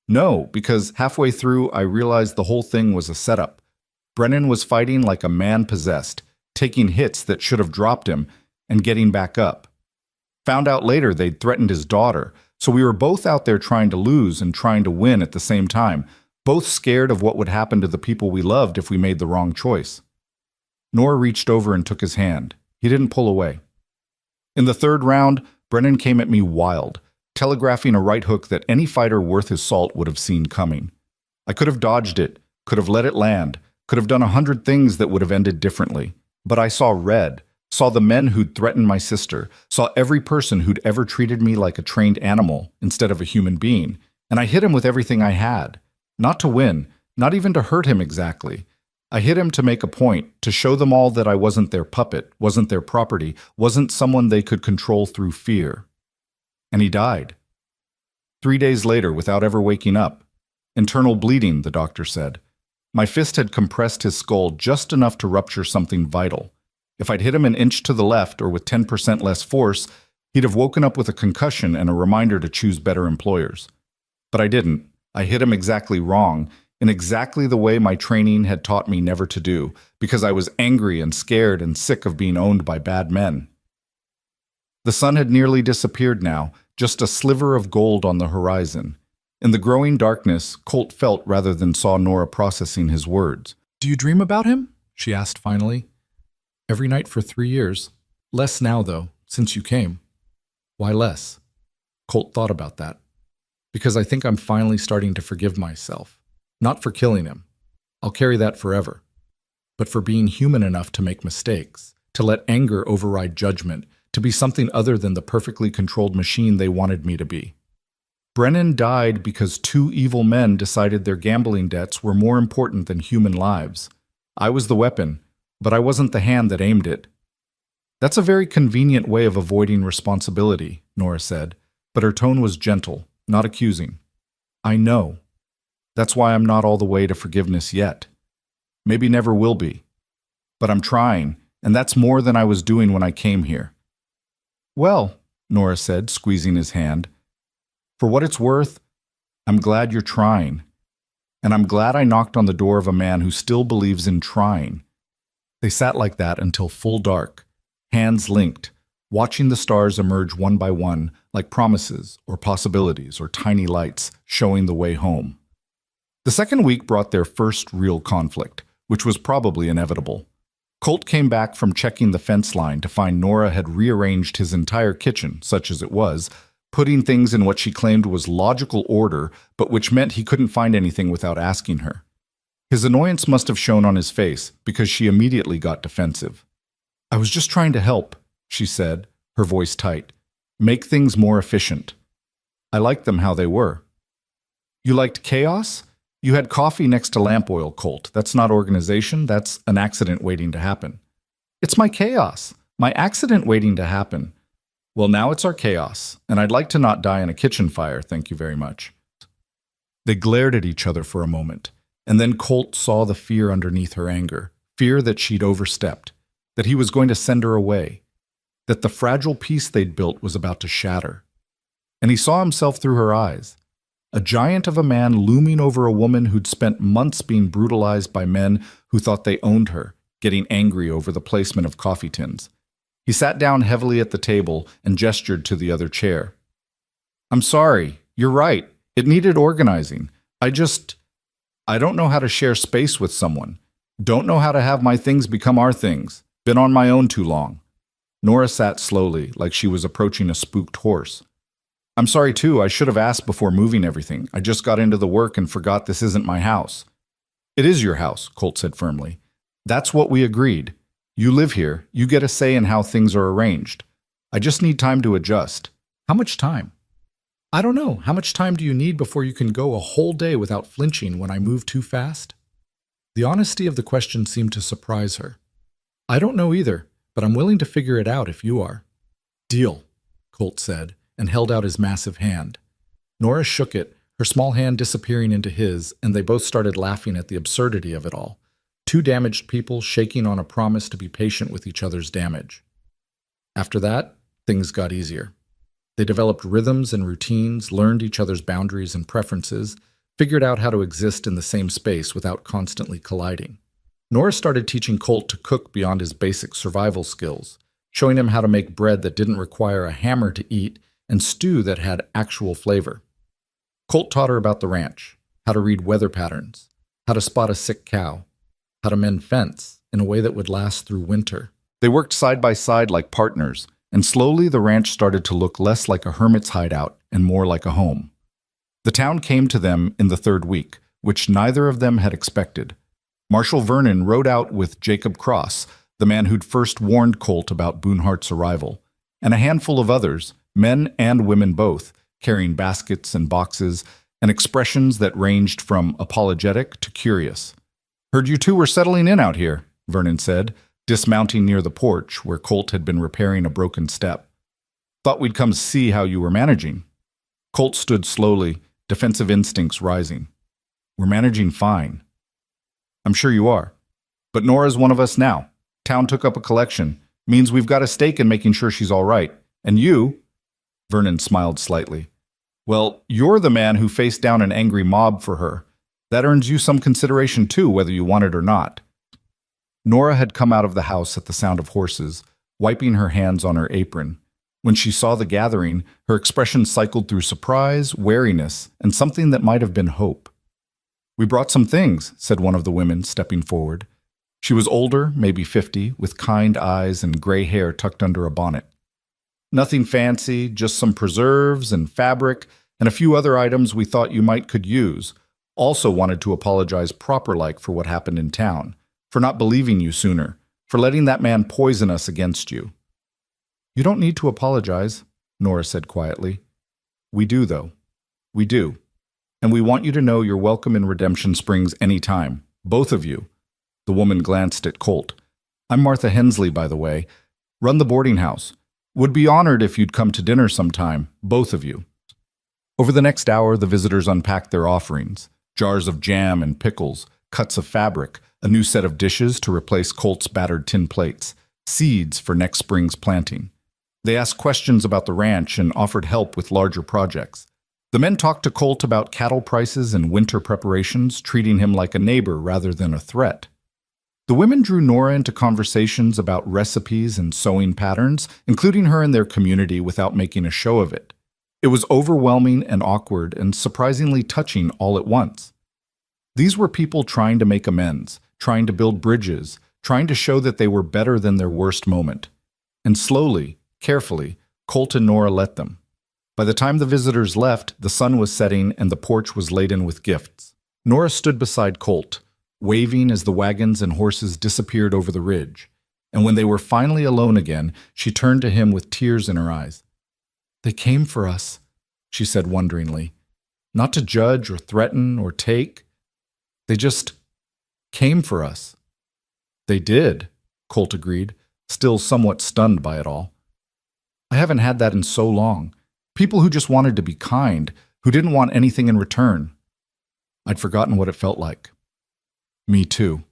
No, because halfway through I realized the whole thing was a setup. Brennan was fighting like a man possessed, taking hits that should have dropped him and getting back up. Found out later they'd threatened his daughter, so we were both out there trying to lose and trying to win at the same time, both scared of what would happen to the people we loved if we made the wrong choice. Nora reached over and took his hand. He didn't pull away. In the third round, Brennan came at me wild, telegraphing a right hook that any fighter worth his salt would have seen coming. I could have dodged it, could have let it land, could have done 100 things that would have ended differently. But I saw red, saw the men who'd threatened my sister, saw every person who'd ever treated me like a trained animal instead of a human being, and I hit him with everything I had. Not to win, not even to hurt him exactly. I hit him to make a point, to show them all that I wasn't their puppet, wasn't their property, wasn't someone they could control through fear. And he died. 3 days later, without ever waking up. Internal bleeding, the doctor said. My fist had compressed his skull just enough to rupture something vital. If I'd hit him an inch to the left or with 10% less force, he'd have woken up with a concussion and a reminder to choose better employers. But I didn't. I hit him exactly wrong, in exactly the way my training had taught me never to do, because I was angry and scared and sick of being owned by bad men. The sun had nearly disappeared now, just a sliver of gold on the horizon. In the growing darkness, Colt felt rather than saw Nora processing his words. Do you dream about him? She asked finally. Every night for 3 years. Less now, though, since you came. Why less? Colt thought about that. Because I think I'm finally starting to forgive myself. Not for killing him. I'll carry that forever. But for being human enough to make mistakes, to let anger override judgment, to be something other than the perfectly controlled machine they wanted me to be. Brennan died because 2 evil men decided their gambling debts were more important than human lives. I was the weapon, but I wasn't the hand that aimed it. That's a very convenient way of avoiding responsibility, Nora said, but her tone was gentle, not accusing. I know. That's why I'm not all the way to forgiveness yet. Maybe never will be. But I'm trying, and that's more than I was doing when I came here. Well, Nora said, squeezing his hand, for what it's worth, I'm glad you're trying. And I'm glad I knocked on the door of a man who still believes in trying. They sat like that until full dark, hands linked, watching the stars emerge one by one like promises or possibilities or tiny lights showing the way home. The second week brought their first real conflict, which was probably inevitable. Colt came back from checking the fence line to find Nora had rearranged his entire kitchen, such as it was, putting things in what she claimed was logical order, but which meant he couldn't find anything without asking her. His annoyance must have shown on his face, because she immediately got defensive. I was just trying to help, she said, her voice tight. Make things more efficient. I liked them how they were. You liked chaos? You had coffee next to lamp oil, Colt. That's not organization, that's an accident waiting to happen. It's my chaos, my accident waiting to happen. Well, now it's our chaos, and I'd like to not die in a kitchen fire, thank you very much. They glared at each other for a moment, and then Colt saw the fear underneath her anger, fear that she'd overstepped, that he was going to send her away, that the fragile peace they'd built was about to shatter. And he saw himself through her eyes, a giant of a man looming over a woman who'd spent months being brutalized by men who thought they owned her, getting angry over the placement of coffee tins. He sat down heavily at the table and gestured to the other chair. I'm sorry, you're right. It needed organizing. I don't know how to share space with someone. Don't know how to have my things become our things. Been on my own too long. Nora sat slowly, like she was approaching a spooked horse. I'm sorry too, I should have asked before moving everything. I just got into the work and forgot this isn't my house. It is your house, Colt said firmly. That's what we agreed. You live here, you get a say in how things are arranged. I just need time to adjust. How much time? I don't know. How much time do you need before you can go a whole day without flinching when I move too fast? The honesty of the question seemed to surprise her. I don't know either, but I'm willing to figure it out if you are. Deal, Colt said, and held out his massive hand. Nora shook it, her small hand disappearing into his, and they both started laughing at the absurdity of it all. Two damaged people shaking on a promise to be patient with each other's damage. After that, things got easier. They developed rhythms and routines, learned each other's boundaries and preferences, figured out how to exist in the same space without constantly colliding. Nora started teaching Colt to cook beyond his basic survival skills, showing him how to make bread that didn't require a hammer to eat and stew that had actual flavor. Colt taught her about the ranch, how to read weather patterns, how to spot a sick cow, how to mend fence in a way that would last through winter. They worked side by side like partners, and slowly the ranch started to look less like a hermit's hideout and more like a home. The town came to them in the third week, which neither of them had expected. Marshal Vernon rode out with Jacob Cross, the man who'd first warned Colt about Boonhart's arrival, and a handful of others, men and women both, carrying baskets and boxes and expressions that ranged from apologetic to curious. "Heard you two were settling in out here," Vernon said, dismounting near the porch where Colt had been repairing a broken step. "Thought we'd come see how you were managing." Colt stood slowly, defensive instincts rising. "We're managing fine." "I'm sure you are. But Nora's one of us now. Town took up a collection. Means we've got a stake in making sure she's all right. And you—" Vernon smiled slightly. "Well, you're the man who faced down an angry mob for her. That earns you some consideration too, whether you want it or not." Nora had come out of the house at the sound of horses, wiping her hands on her apron. When she saw the gathering, her expression cycled through surprise, wariness, and something that might have been hope. "We brought some things," said one of the women, stepping forward. She was older, maybe 50, with kind eyes and gray hair tucked under a bonnet. "Nothing fancy, just some preserves and fabric and a few other items we thought you might could use. Also wanted to apologize proper-like for what happened in town, for not believing you sooner, for letting that man poison us against you." "You don't need to apologize," Nora said quietly. "We do, though. We do. And we want you to know you're welcome in Redemption Springs any time, both of you." The woman glanced at Colt. "I'm Martha Hensley, by the way. Run the boarding house. Would be honored if you'd come to dinner sometime, both of you." Over the next hour, the visitors unpacked their offerings: jars of jam and pickles, cuts of fabric, a new set of dishes to replace Colt's battered tin plates, seeds for next spring's planting. They asked questions about the ranch and offered help with larger projects. The men talked to Colt about cattle prices and winter preparations, treating him like a neighbor rather than a threat. The women drew Nora into conversations about recipes and sewing patterns, including her in their community without making a show of it. It was overwhelming and awkward and surprisingly touching all at once. These were people trying to make amends, trying to build bridges, trying to show that they were better than their worst moment. And slowly, carefully, Colt and Nora let them. By the time the visitors left, the sun was setting and the porch was laden with gifts. Nora stood beside Colt, waving as the wagons and horses disappeared over the ridge. And when they were finally alone again, she turned to him with tears in her eyes. "They came for us," she said wonderingly. "Not to judge or threaten or take. They just came for us." "They did," Colt agreed, still somewhat stunned by it all. "I haven't had that in so long. People who just wanted to be kind, who didn't want anything in return. I'd forgotten what it felt like." "Me too."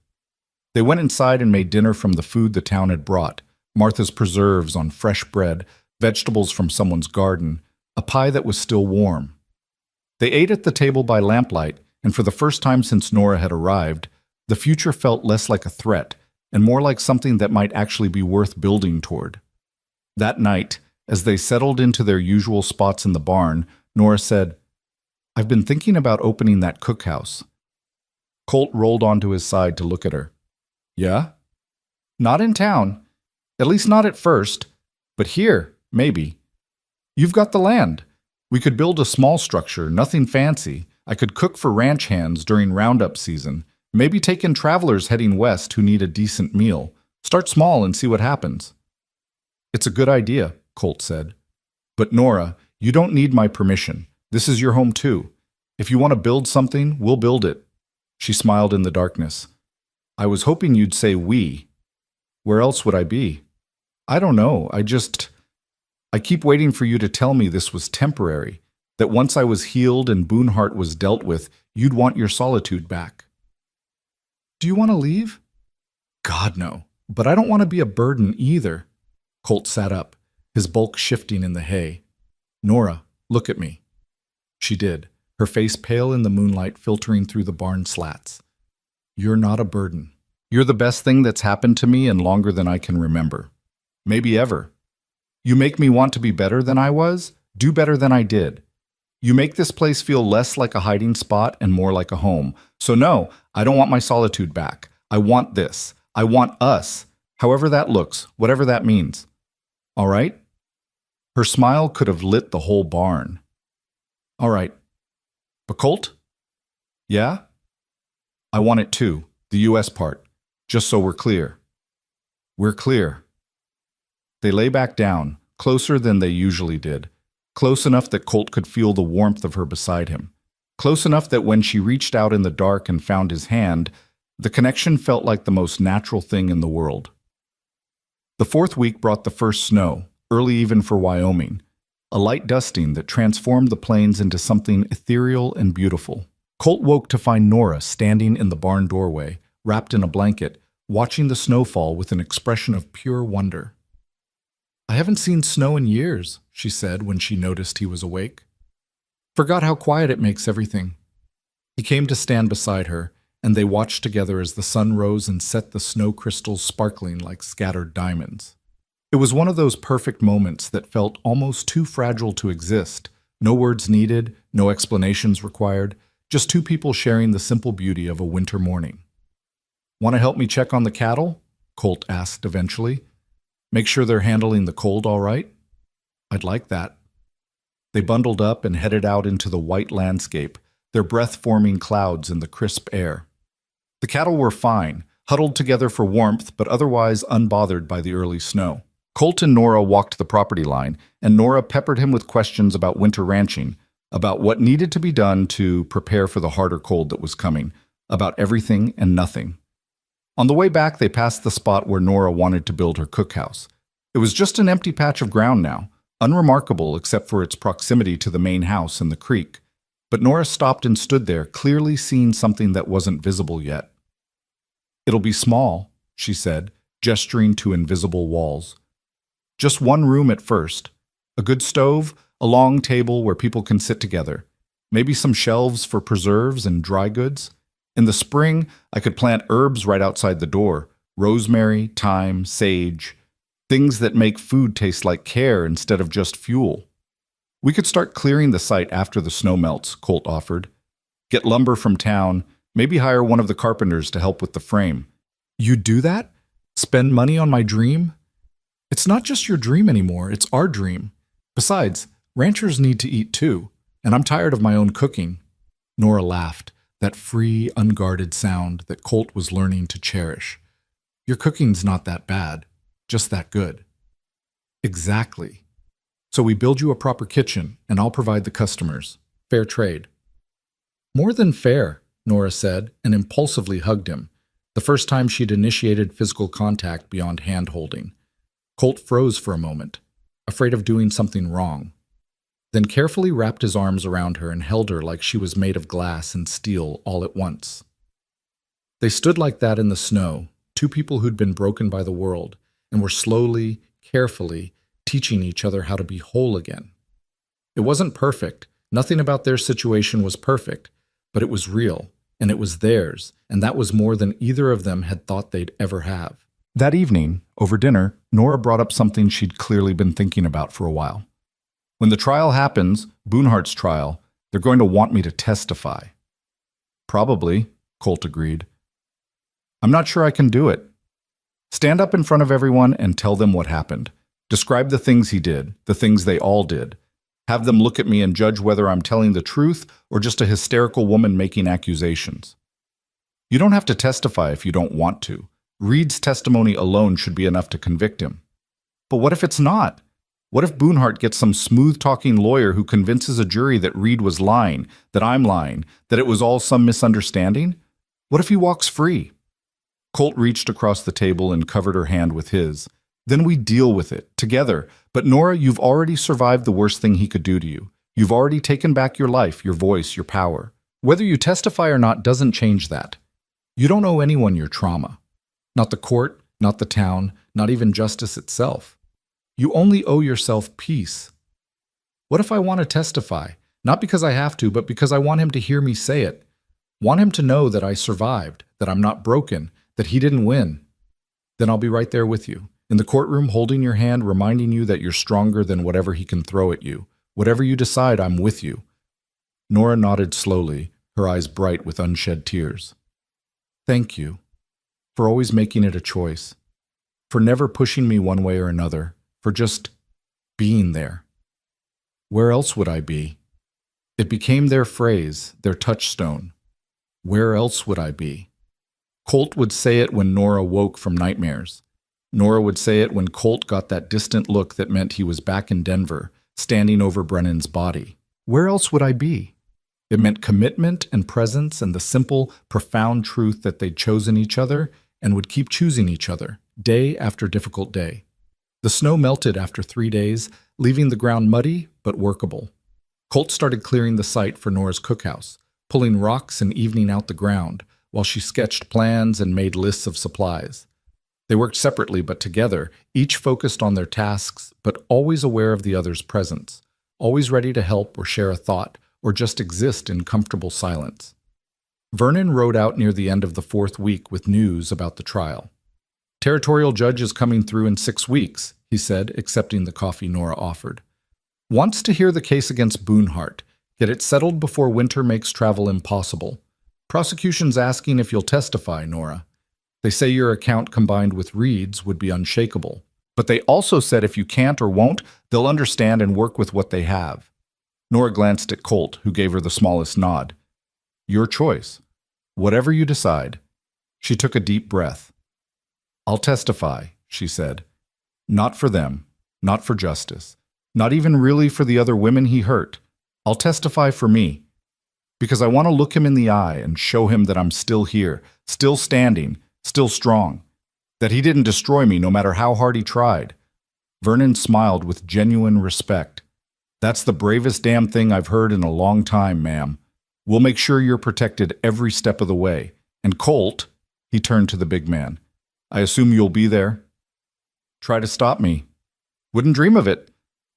They went inside and made dinner from the food the town had brought: Martha's preserves on fresh bread, vegetables from someone's garden, a pie that was still warm. They ate at the table by lamplight, and for the first time since Nora had arrived, the future felt less like a threat and more like something that might actually be worth building toward. That night, as they settled into their usual spots in the barn, Nora said, "I've been thinking about opening that cookhouse." Colt rolled onto his side to look at her. "Yeah?" "Not in town. At least not at first. But here, maybe. You've got the land. We could build a small structure, nothing fancy. I could cook for ranch hands during roundup season. Maybe take in travelers heading west who need a decent meal. Start small and see what happens." "It's a good idea," Colt said. "But Nora, you don't need my permission. This is your home too. If you want to build something, we'll build it." She smiled in the darkness. I was hoping you'd say we. Where else would I be? I don't know. I keep waiting for you to tell me this was temporary, that once I was healed and Boonhart was dealt with, you'd want your solitude back. Do you want to leave? God, no. But I don't want to be a burden either. Colt sat up, his bulk shifting in the hay. Nora, look at me. She did, her face pale in the moonlight filtering through the barn slats. You're not a burden. You're the best thing that's happened to me in longer than I can remember. Maybe ever. You make me want to be better than I was, do better than I did. You make this place feel less like a hiding spot and more like a home. So no, I don't want my solitude back. I want this. I want us. However that looks, whatever that means. All right? Her smile could have lit the whole barn. All right. But Colt? Yeah? I want it too, the US part, just so we're clear. We're clear. They lay back down, closer than they usually did, close enough that Colt could feel the warmth of her beside him, close enough that when she reached out in the dark and found his hand, the connection felt like the most natural thing in the world. The fourth week brought the first snow, early even for Wyoming, a light dusting that transformed the plains into something ethereal and beautiful. Colt woke to find Nora standing in the barn doorway, wrapped in a blanket, watching the snowfall with an expression of pure wonder. I haven't seen snow in years, she said when she noticed he was awake. Forgot how quiet it makes everything. He came to stand beside her, and they watched together as the sun rose and set the snow crystals sparkling like scattered diamonds. It was one of those perfect moments that felt almost too fragile to exist. No words needed, no explanations required, just two people sharing the simple beauty of a winter morning. Want to help me check on the cattle? Colt asked eventually. Make sure they're handling the cold all right? I'd like that. They bundled up and headed out into the white landscape, their breath-forming clouds in the crisp air. The cattle were fine, huddled together for warmth, but otherwise unbothered by the early snow. Colt and Nora walked the property line, and Nora peppered him with questions about winter ranching, about what needed to be done to prepare for the harder cold that was coming, about everything and nothing. On the way back, they passed the spot where Nora wanted to build her cookhouse. It was just an empty patch of ground now, unremarkable except for its proximity to the main house and the creek. But Nora stopped and stood there, clearly seeing something that wasn't visible yet. It'll be small, she said, gesturing to invisible walls. Just one room at first. A good stove, a long table where people can sit together. Maybe some shelves for preserves and dry goods. In the spring, I could plant herbs right outside the door. Rosemary, thyme, sage. Things that make food taste like care instead of just fuel. We could start clearing the site after the snow melts, Colt offered. Get lumber from town, maybe hire one of the carpenters to help with the frame. You'd do that? Spend money on my dream? It's not just your dream anymore, it's our dream. Besides, ranchers need to eat too, and I'm tired of my own cooking. Nora laughed, that free, unguarded sound that Colt was learning to cherish. Your cooking's not that bad, just that good. Exactly. So we build you a proper kitchen, and I'll provide the customers. Fair trade. More than fair, Nora said, and impulsively hugged him, the first time she'd initiated physical contact beyond hand-holding. Colt froze for a moment, afraid of doing something wrong, then carefully wrapped his arms around her and held her like she was made of glass and steel all at once. They stood like that in the snow, two people who'd been broken by the world, and were slowly, carefully, teaching each other how to be whole again. It wasn't perfect, nothing about their situation was perfect, but it was real, and it was theirs, and that was more than either of them had thought they'd ever have. That evening, over dinner, Nora brought up something she'd clearly been thinking about for a while. When the trial happens, Boonhart's trial, they're going to want me to testify. Probably, Colt agreed. I'm not sure I can do it. Stand up in front of everyone and tell them what happened. Describe the things he did, the things they all did. Have them look at me and judge whether I'm telling the truth or just a hysterical woman making accusations. You don't have to testify if you don't want to. Reed's testimony alone should be enough to convict him. But what if it's not? What if Boonhart gets some smooth-talking lawyer who convinces a jury that Reed was lying, that I'm lying, that it was all some misunderstanding? What if he walks free? Colt reached across the table and covered her hand with his. Then we deal with it, together. But Nora, you've already survived the worst thing he could do to you. You've already taken back your life, your voice, your power. Whether you testify or not doesn't change that. You don't owe anyone your trauma. Not the court, not the town, not even justice itself. You only owe yourself peace. What if I want to testify? Not because I have to, but because I want him to hear me say it. Want him to know that I survived, that I'm not broken, that he didn't win. Then I'll be right there with you, in the courtroom holding your hand, reminding you that you're stronger than whatever he can throw at you. Whatever you decide, I'm with you. Nora nodded slowly, her eyes bright with unshed tears. Thank you for always making it a choice, for never pushing me one way or another, for just being there. Where else would I be? It became their phrase, their touchstone. Where else would I be? Colt would say it when Nora woke from nightmares. Nora would say it when Colt got that distant look that meant he was back in Denver, standing over Brennan's body. Where else would I be? It meant commitment and presence and the simple, profound truth that they'd chosen each other and would keep choosing each other, day after difficult day. The snow melted after 3 days, leaving the ground muddy but workable. Colt started clearing the site for Nora's cookhouse, pulling rocks and evening out the ground, while she sketched plans and made lists of supplies. They worked separately but together, each focused on their tasks, but always aware of the other's presence, always ready to help or share a thought, or just exist in comfortable silence. Vernon rode out near the end of the 4th week with news about the trial. Territorial judge is coming through in 6 weeks, he said, accepting the coffee Nora offered. Wants to hear the case against Boonhart, get it settled before winter makes travel impossible. Prosecution's asking if you'll testify, Nora. They say your account combined with Reed's would be unshakable. But they also said if you can't or won't, they'll understand and work with what they have. Nora glanced at Colt, who gave her the smallest nod. Your choice. Whatever you decide. She took a deep breath. I'll testify, she said. Not for them, not for justice, not even really for the other women he hurt. I'll testify for me. Because I want to look him in the eye and show him that I'm still here, still standing, still strong. That he didn't destroy me no matter how hard he tried. Vernon smiled with genuine respect. That's the bravest damn thing I've heard in a long time, ma'am. We'll make sure you're protected every step of the way. And Colt, he turned to the big man, I assume you'll be there? Try to stop me. Wouldn't dream of it.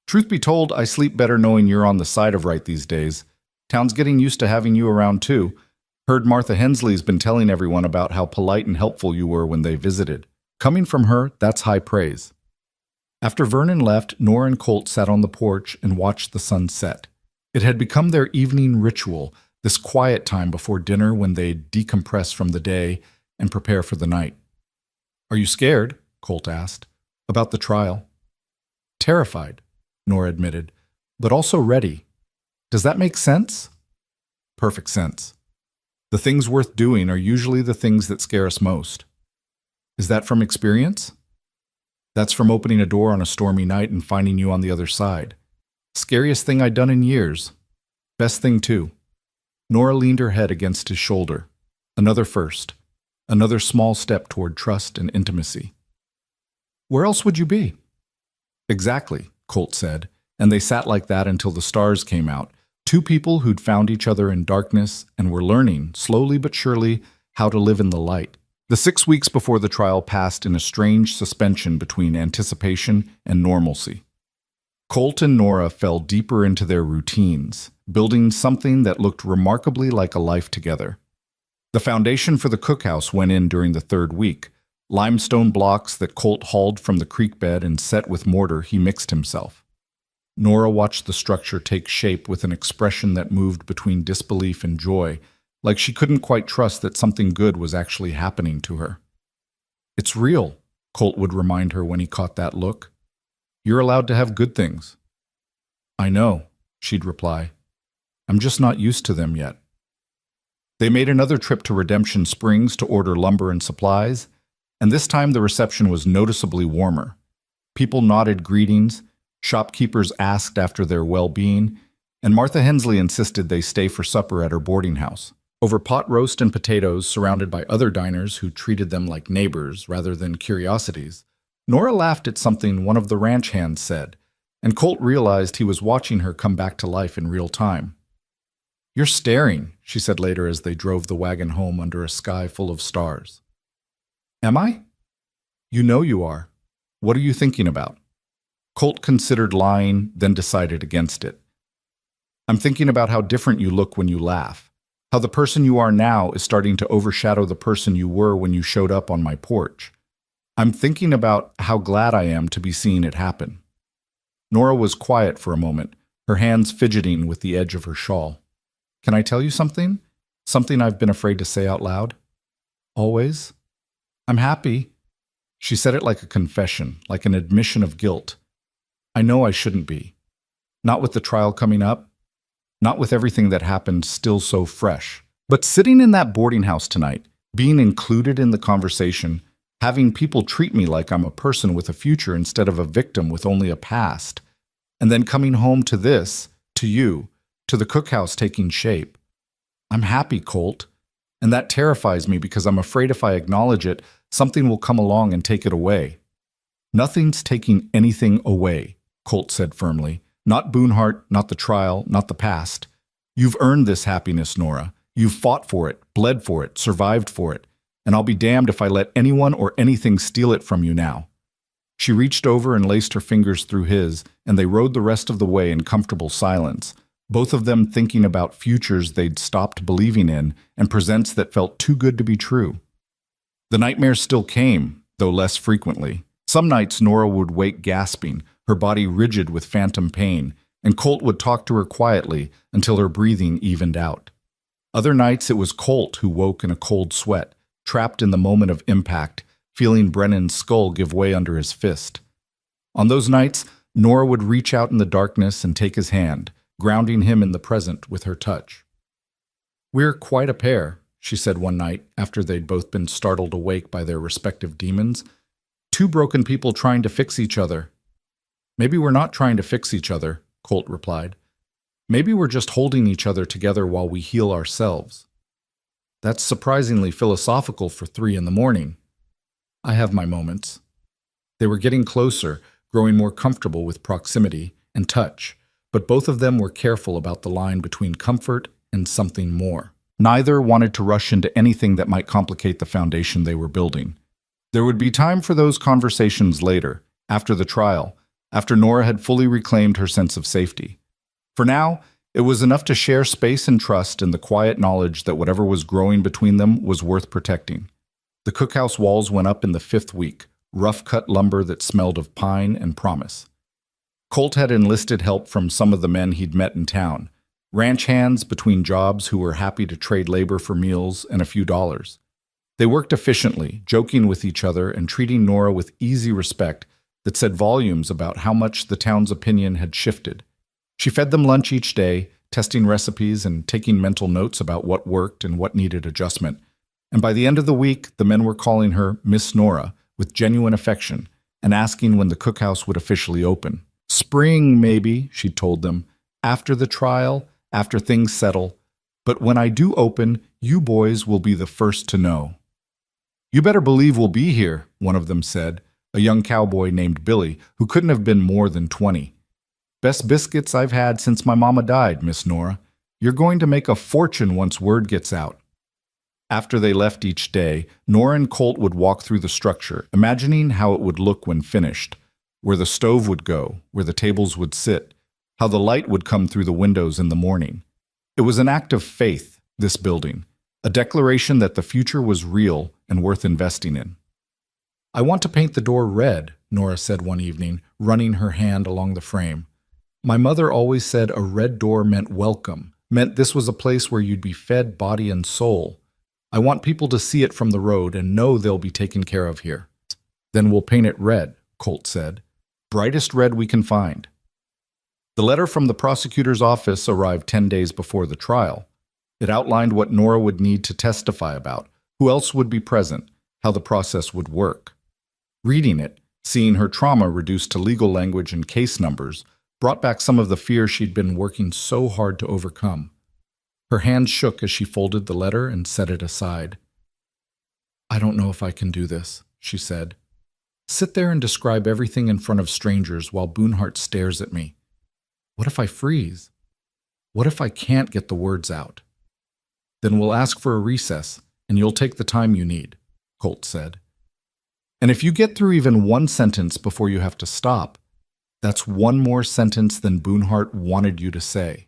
Truth be told, I sleep better knowing you're on the side of right these days. Town's getting used to having you around too. Heard Martha Hensley's been telling everyone about how polite and helpful you were when they visited. Coming from her, that's high praise. After Vernon left, Nora and Colt sat on the porch and watched the sun set. It had become their evening ritual, this quiet time before dinner when they'd decompress from the day and prepare for the night. Are you scared? Colt asked. About the trial. Terrified, Nora admitted, but also ready. Does that make sense? Perfect sense. The things worth doing are usually the things that scare us most. Is that from experience? That's from opening a door on a stormy night and finding you on the other side. Scariest thing I'd done in years. Best thing too. Nora leaned her head against his shoulder. Another first. Another small step toward trust and intimacy. Where else would you be? Exactly, Colt said, and they sat like that until the stars came out. Two people who'd found each other in darkness and were learning, slowly but surely, how to live in the light. The 6 weeks before the trial passed in a strange suspension between anticipation and normalcy. Colt and Nora fell deeper into their routines, building something that looked remarkably like a life together. The foundation for the cookhouse went in during the 3rd week, limestone blocks that Colt hauled from the creek bed and set with mortar he mixed himself. Nora watched the structure take shape with an expression that moved between disbelief and joy, like she couldn't quite trust that something good was actually happening to her. It's real, Colt would remind her when he caught that look. You're allowed to have good things. I know, she'd reply. I'm just not used to them yet. They made another trip to Redemption Springs to order lumber and supplies, and this time the reception was noticeably warmer. People nodded greetings, shopkeepers asked after their well-being, and Martha Hensley insisted they stay for supper at her boarding house. Over pot roast and potatoes, surrounded by other diners who treated them like neighbors rather than curiosities, Nora laughed at something one of the ranch hands said, and Colt realized he was watching her come back to life in real time. "You're staring," she said later as they drove the wagon home under a sky full of stars. "Am I?" "You know you are. What are you thinking about?" Colt considered lying, then decided against it. "I'm thinking about how different you look when you laugh. How the person you are now is starting to overshadow the person you were when you showed up on my porch. I'm thinking about how glad I am to be seeing it happen." Nora was quiet for a moment, her hands fidgeting with the edge of her shawl. "Can I tell you something? Something I've been afraid to say out loud?" "Always?" "I'm happy." She said it like a confession, like an admission of guilt. "I know I shouldn't be. Not with the trial coming up. Not with everything that happened still so fresh. But sitting in that boarding house tonight, being included in the conversation, having people treat me like I'm a person with a future instead of a victim with only a past, and then coming home to this, to you, to the cookhouse taking shape. I'm happy, Colt, and that terrifies me because I'm afraid if I acknowledge it, something will come along and take it away." "Nothing's taking anything away," Colt said firmly. "Not Boonhart, not the trial, not the past. You've earned this happiness, Nora. You've fought for it, bled for it, survived for it, and I'll be damned if I let anyone or anything steal it from you now." She reached over and laced her fingers through his, and they rode the rest of the way in comfortable silence, both of them thinking about futures they'd stopped believing in and presents that felt too good to be true. The nightmares still came, though less frequently. Some nights Nora would wake gasping, her body rigid with phantom pain, and Colt would talk to her quietly until her breathing evened out. Other nights it was Colt who woke in a cold sweat, trapped in the moment of impact, feeling Brennan's skull give way under his fist. On those nights, Nora would reach out in the darkness and take his hand, grounding him in the present with her touch. "We're quite a pair," she said one night after they'd both been startled awake by their respective demons. "Two broken people trying to fix each other." "Maybe we're not trying to fix each other," Colt replied. "Maybe we're just holding each other together while we heal ourselves." "That's surprisingly philosophical for 3 a.m. "I have my moments." They were getting closer, growing more comfortable with proximity and touch, but both of them were careful about the line between comfort and something more. Neither wanted to rush into anything that might complicate the foundation they were building. There would be time for those conversations later, after the trial, after Nora had fully reclaimed her sense of safety. For now, it was enough to share space and trust in the quiet knowledge that whatever was growing between them was worth protecting. The cookhouse walls went up in the 5th week, rough-cut lumber that smelled of pine and promise. Colt had enlisted help from some of the men he'd met in town, ranch hands between jobs who were happy to trade labor for meals and a few dollars. They worked efficiently, joking with each other and treating Nora with easy respect that said volumes about how much the town's opinion had shifted. She fed them lunch each day, testing recipes and taking mental notes about what worked and what needed adjustment. And by the end of the week, the men were calling her Miss Nora with genuine affection and asking when the cookhouse would officially open. "Spring, maybe," she told them, "after the trial, after things settle. But when I do open, you boys will be the first to know." "You better believe we'll be here," one of them said, a young cowboy named Billy, who couldn't have been more than 20. "Best biscuits I've had since my mama died, Miss Nora. You're going to make a fortune once word gets out." After they left each day, Nora and Colt would walk through the structure, imagining how it would look when finished, where the stove would go, where the tables would sit, how the light would come through the windows in the morning. It was an act of faith, this building, a declaration that the future was real and worth investing in. "I want to paint the door red," Nora said one evening, running her hand along the frame. "My mother always said a red door meant welcome, meant this was a place where you'd be fed body and soul. I want people to see it from the road and know they'll be taken care of here." "Then we'll paint it red," Colt said. "Brightest red we can find." The letter from the prosecutor's office arrived 10 days before the trial. It outlined what Nora would need to testify about, who else would be present, how the process would work. Reading it, seeing her trauma reduced to legal language and case numbers, brought back some of the fear she'd been working so hard to overcome. Her hand shook as she folded the letter and set it aside. "I don't know if I can do this," she said. "Sit there and describe everything in front of strangers while Boonhart stares at me. What if I freeze? What if I can't get the words out?" "Then we'll ask for a recess, and you'll take the time you need," Colt said. "And if you get through even one sentence before you have to stop, that's one more sentence than Boonhart wanted you to say.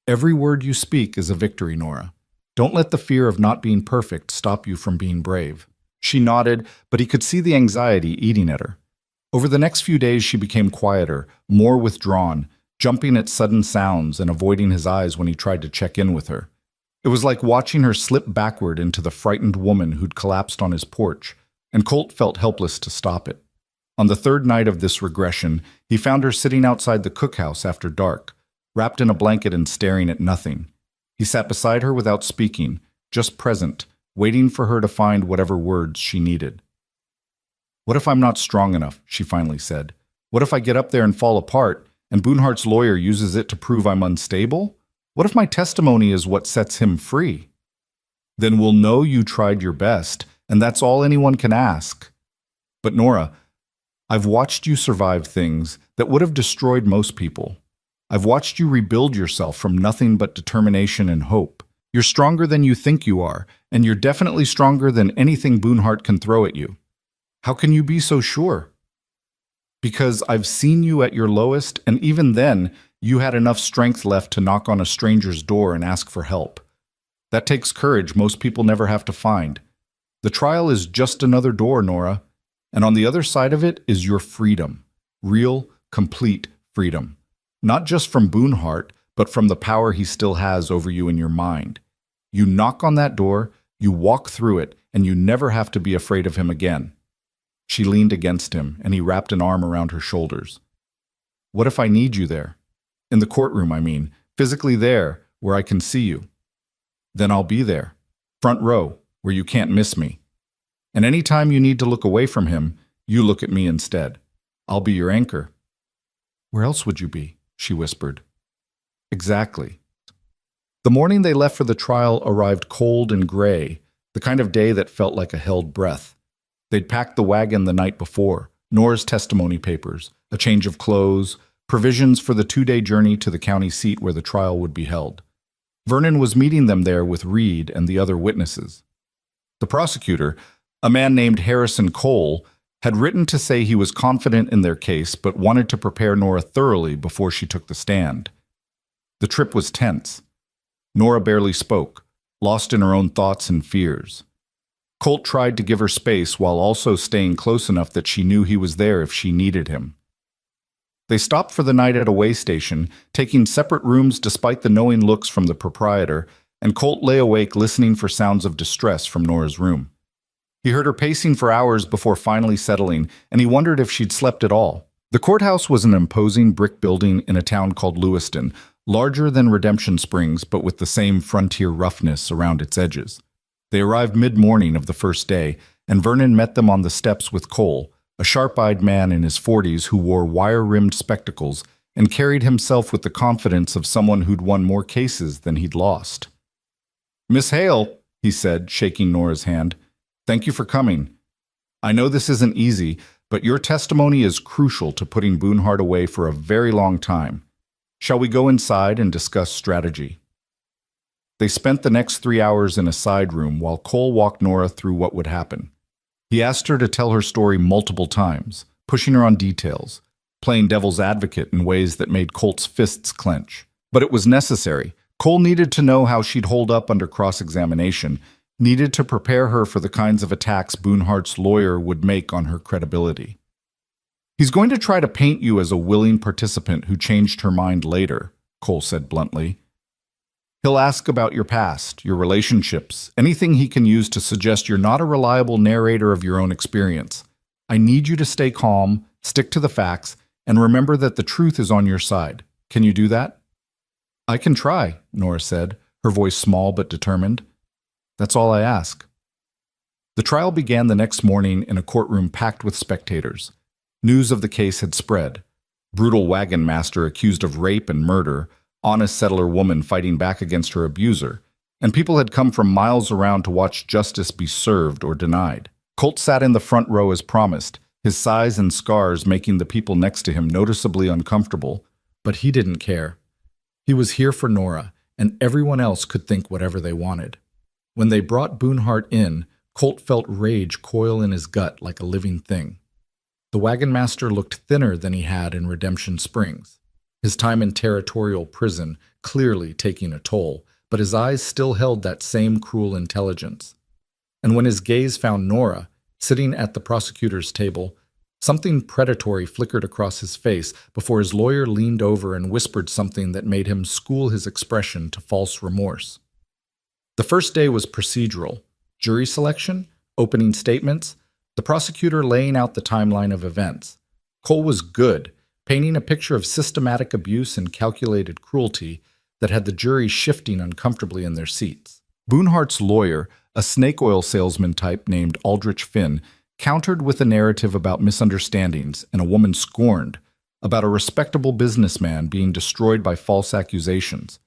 Every word you speak is a victory, Nora. Don't let the fear of not being perfect stop you from being brave." She nodded, but he could see the anxiety eating at her. Over the next few days, she became quieter, more withdrawn, jumping at sudden sounds and avoiding his eyes when he tried to check in with her. It was like watching her slip backward into the frightened woman who'd collapsed on his porch, and Colt felt helpless to stop it. On the third night of this regression, he found her sitting outside the cookhouse after dark, wrapped in a blanket and staring at nothing. He sat beside her without speaking, just present, waiting for her to find whatever words she needed. "What if I'm not strong enough?" she finally said. "What if I get up there and fall apart, and Boonhart's lawyer uses it to prove I'm unstable? What if my testimony is what sets him free? Then we'll know you tried your best, and that's all anyone can ask. But Nora, I've watched you survive things that would have destroyed most people. I've watched you rebuild yourself from nothing but determination and hope. You're stronger than you think you are, and you're definitely stronger than anything Boonhart can throw at you. How can you be so sure?" "Because I've seen you at your lowest, and even then, you had enough strength left to knock on a stranger's door and ask for help. That takes courage most people never have to find. The trial is just another door, Nora, and on the other side of it is your freedom. Real, complete freedom. Not just from Boonhart, but from the power he still has over you in your mind. You knock on that door, you walk through it, and you never have to be afraid of him again." She leaned against him, and he wrapped an arm around her shoulders. "What if I need you there? In the courtroom, I mean, physically there, where I can see you. Then I'll be there, front row, where you can't miss me. And any time you need to look away from him, you look at me instead. I'll be your anchor." "Where else would you be?" she whispered. "Exactly." The morning they left for the trial arrived cold and gray, the kind of day that felt like a held breath. They'd packed the wagon the night before, Nora's testimony papers, a change of clothes, provisions for the 2-day journey to the county seat where the trial would be held. Vernon was meeting them there with Reed and the other witnesses. The prosecutor, a man named Harrison Cole, had written to say he was confident in their case but wanted to prepare Nora thoroughly before she took the stand. The trip was tense. Nora barely spoke, lost in her own thoughts and fears. Colt tried to give her space while also staying close enough that she knew he was there if she needed him. They stopped for the night at a way station, taking separate rooms despite the knowing looks from the proprietor, and Colt lay awake listening for sounds of distress from Nora's room. He heard her pacing for hours before finally settling, and he wondered if she'd slept at all. The courthouse was an imposing brick building in a town called Lewiston, larger than Redemption Springs but with the same frontier roughness around its edges. They arrived mid-morning of the first day, and Vernon met them on the steps with Cole, a sharp-eyed man in his 40s who wore wire-rimmed spectacles and carried himself with the confidence of someone who'd won more cases than he'd lost. "Miss Hale," he said, shaking Nora's hand, "thank you for coming. I know this isn't easy, but your testimony is crucial to putting Boonhart away for a very long time. Shall we go inside and discuss strategy?" They spent the next 3 hours in a side room while Cole walked Nora through what would happen. He asked her to tell her story multiple times, pushing her on details, playing devil's advocate in ways that made Colt's fists clench. But it was necessary. Cole needed to know how she'd hold up under cross-examination, needed to prepare her for the kinds of attacks Boonhart's lawyer would make on her credibility. "He's going to try to paint you as a willing participant who changed her mind later," Cole said bluntly. "He'll ask about your past, your relationships, anything he can use to suggest you're not a reliable narrator of your own experience. I need you to stay calm, stick to the facts, and remember that the truth is on your side. Can you do that?" "I can try," Nora said, her voice small but determined. "That's all I ask." The trial began the next morning in a courtroom packed with spectators. News of the case had spread. Brutal wagon master accused of rape and murder, honest settler woman fighting back against her abuser, and people had come from miles around to watch justice be served or denied. Colt sat in the front row as promised, his size and scars making the people next to him noticeably uncomfortable, but he didn't care. He was here for Nora, and everyone else could think whatever they wanted. When they brought Boonhart in, Colt felt rage coil in his gut like a living thing. The wagon master looked thinner than he had in Redemption Springs, his time in territorial prison clearly taking a toll, but his eyes still held that same cruel intelligence. And when his gaze found Nora, sitting at the prosecutor's table, something predatory flickered across his face before his lawyer leaned over and whispered something that made him school his expression to false remorse. The first day was procedural: jury selection, opening statements, the prosecutor laying out the timeline of events. Cole was good, painting a picture of systematic abuse and calculated cruelty that had the jury shifting uncomfortably in their seats. Boonhart's lawyer, a snake oil salesman type named Aldrich Finn, countered with a narrative about misunderstandings and a woman scorned, about a respectable businessman being destroyed by false accusations.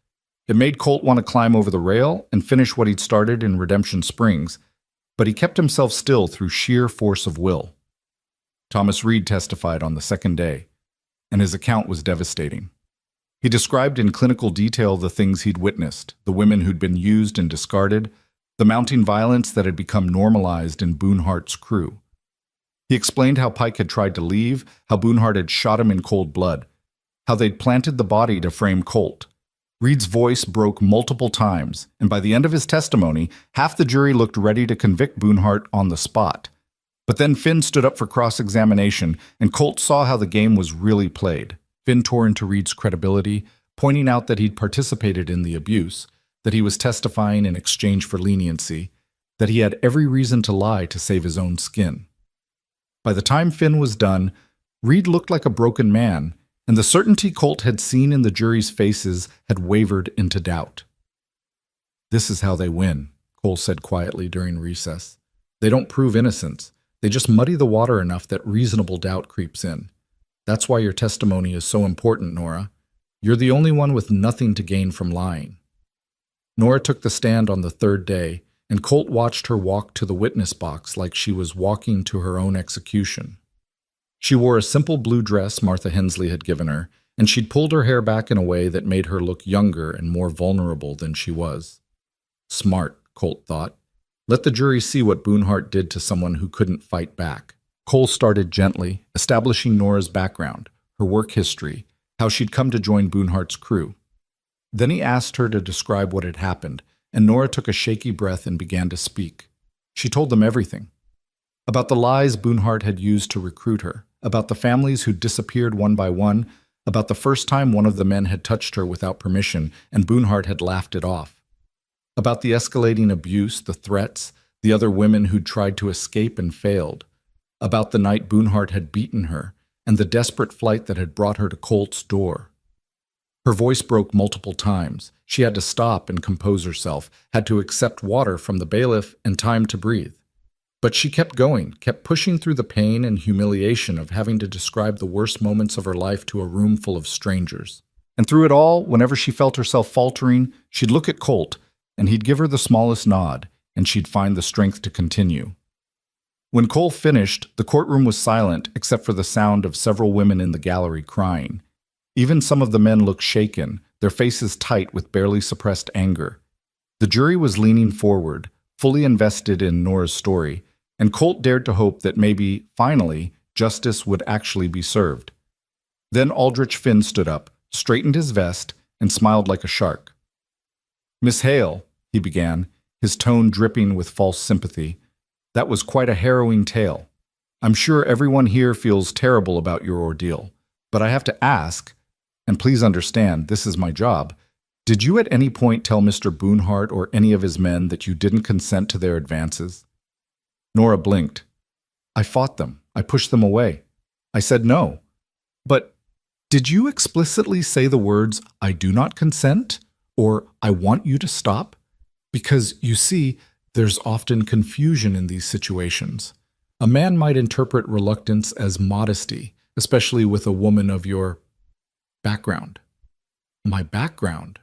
It made Colt want to climb over the rail and finish what he'd started in Redemption Springs, but he kept himself still through sheer force of will. Thomas Reed testified on the second day, and his account was devastating. He described in clinical detail the things he'd witnessed, the women who'd been used and discarded, the mounting violence that had become normalized in Boonhart's crew. He explained how Pike had tried to leave, how Boonhart had shot him in cold blood, how they'd planted the body to frame Colt. Reed's voice broke multiple times, and by the end of his testimony, half the jury looked ready to convict Boonhart on the spot. But then Finn stood up for cross-examination, and Colt saw how the game was really played. Finn tore into Reed's credibility, pointing out that he'd participated in the abuse, that he was testifying in exchange for leniency, that he had every reason to lie to save his own skin. By the time Finn was done, Reed looked like a broken man, and the certainty Colt had seen in the jury's faces had wavered into doubt. "This is how they win," Cole said quietly during recess. "They don't prove innocence. They just muddy the water enough that reasonable doubt creeps in. That's why your testimony is so important, Nora. You're the only one with nothing to gain from lying." Nora took the stand on the third day, and Colt watched her walk to the witness box like she was walking to her own execution. She wore a simple blue dress Martha Hensley had given her, and she'd pulled her hair back in a way that made her look younger and more vulnerable than she was. Smart, Colt thought. Let the jury see what Boonhart did to someone who couldn't fight back. Cole started gently, establishing Nora's background, her work history, how she'd come to join Boonhart's crew. Then he asked her to describe what had happened, and Nora took a shaky breath and began to speak. She told them everything. About the lies Boonhart had used to recruit her, about the families who disappeared one by one, about the first time one of the men had touched her without permission and Boonhart had laughed it off. About the escalating abuse, the threats, the other women who'd tried to escape and failed. About the night Boonhart had beaten her, and the desperate flight that had brought her to Colt's door. Her voice broke multiple times. She had to stop and compose herself, had to accept water from the bailiff and time to breathe. But she kept going, kept pushing through the pain and humiliation of having to describe the worst moments of her life to a room full of strangers. And through it all, whenever she felt herself faltering, she'd look at Colt, and he'd give her the smallest nod, and she'd find the strength to continue. When Cole finished, the courtroom was silent except for the sound of several women in the gallery crying. Even some of the men looked shaken, their faces tight with barely suppressed anger. The jury was leaning forward, fully invested in Nora's story, and Colt dared to hope that maybe, finally, justice would actually be served. Then Aldrich Finn stood up, straightened his vest, and smiled like a shark. "Miss Hale," he began, his tone dripping with false sympathy, "that was quite a harrowing tale. I'm sure everyone here feels terrible about your ordeal, but I have to ask, and please understand, this is my job, did you at any point tell Mr. Boonhart or any of his men that you didn't consent to their advances?" Nora blinked. "I fought them. I pushed them away. I said no. But did you explicitly say the words, 'I do not consent,' or 'I want you to stop'? Because, you see, there's often confusion in these situations. A man might interpret reluctance as modesty, especially with a woman of your background." My background?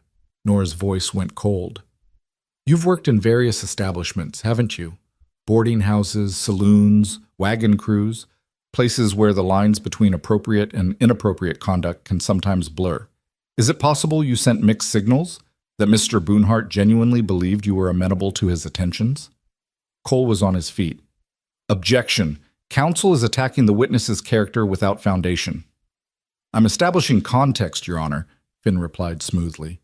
Nora's voice went cold. You've worked in various establishments, haven't you? Boarding houses, saloons, wagon crews, places where the lines between appropriate and inappropriate conduct can sometimes blur. Is it possible you sent mixed signals? That Mr. Boonhart genuinely believed you were amenable to his attentions? Cole was on his feet. Objection. Counsel is attacking the witness's character without foundation. I'm establishing context, Your Honor, Finn replied smoothly.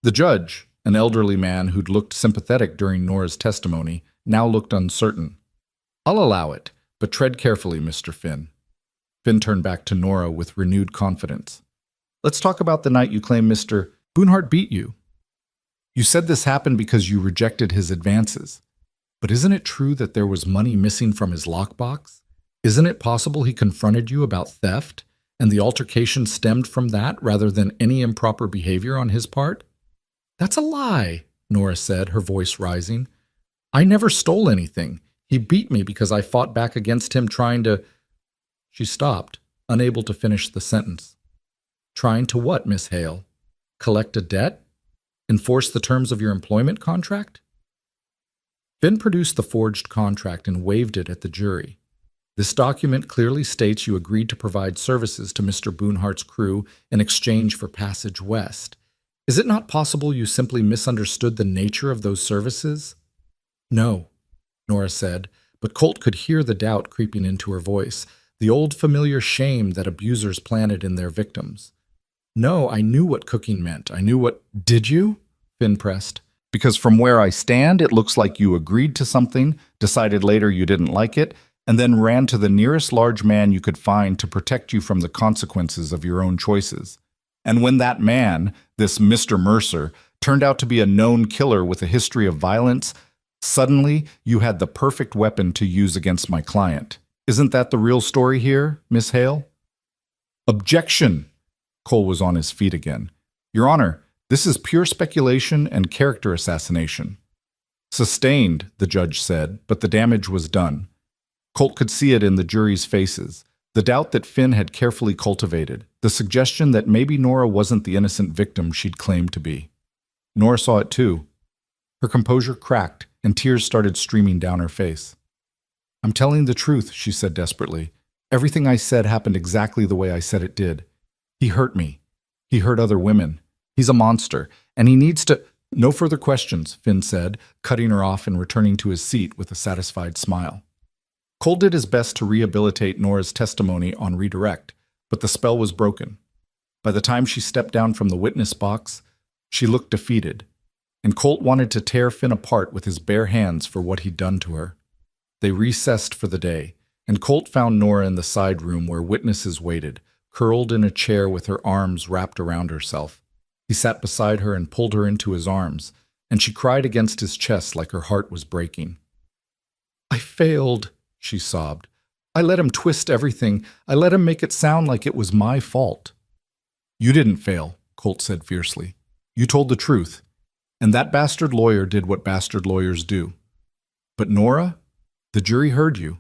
The judge, an elderly man who'd looked sympathetic during Nora's testimony, now looked uncertain. I'll allow it, but tread carefully, Mr. Finn. Finn turned back to Nora with renewed confidence. Let's talk about the night you claim Mr. Boonhart beat you. You said this happened because you rejected his advances. But isn't it true that there was money missing from his lockbox? Isn't it possible he confronted you about theft, and the altercation stemmed from that rather than any improper behavior on his part? That's a lie, Nora said, her voice rising. I never stole anything. He beat me because I fought back against him trying to... She stopped, unable to finish the sentence. Trying to what, Miss Hale? Collect a debt? Enforce the terms of your employment contract? Finn produced the forged contract and waved it at the jury. This document clearly states you agreed to provide services to Mr. Boonhart's crew in exchange for passage west. Is it not possible you simply misunderstood the nature of those services? No, Nora said, but Colt could hear the doubt creeping into her voice, the old familiar shame that abusers planted in their victims. No, I knew what cooking meant. I knew what... Did you? Finn pressed. Because from where I stand, it looks like you agreed to something, decided later you didn't like it, and then ran to the nearest large man you could find to protect you from the consequences of your own choices. And when that man, this Mr. Mercer, turned out to be a known killer with a history of violence, suddenly you had the perfect weapon to use against my client. Isn't that the real story here, Miss Hale? Objection! Cole was on his feet again. Your Honor, this is pure speculation and character assassination. Sustained, the judge said, but the damage was done. Colt could see it in the jury's faces, the doubt that Finn had carefully cultivated, the suggestion that maybe Nora wasn't the innocent victim she'd claimed to be. Nora saw it too. Her composure cracked, and tears started streaming down her face. I'm telling the truth, she said desperately. Everything I said happened exactly the way I said it did. He hurt me. He hurt other women. He's a monster, and he needs to... No further questions, Finn said, cutting her off and returning to his seat with a satisfied smile. Cole did his best to rehabilitate Nora's testimony on redirect, but the spell was broken. By the time she stepped down from the witness box, she looked defeated, and Colt wanted to tear Finn apart with his bare hands for what he'd done to her. They recessed for the day, and Colt found Nora in the side room where witnesses waited, curled in a chair with her arms wrapped around herself. He sat beside her and pulled her into his arms, and she cried against his chest like her heart was breaking. I failed, she sobbed. I let him twist everything. I let him make it sound like it was my fault. You didn't fail, Colt said fiercely. You told the truth, and that bastard lawyer did what bastard lawyers do. But Nora, the jury heard you.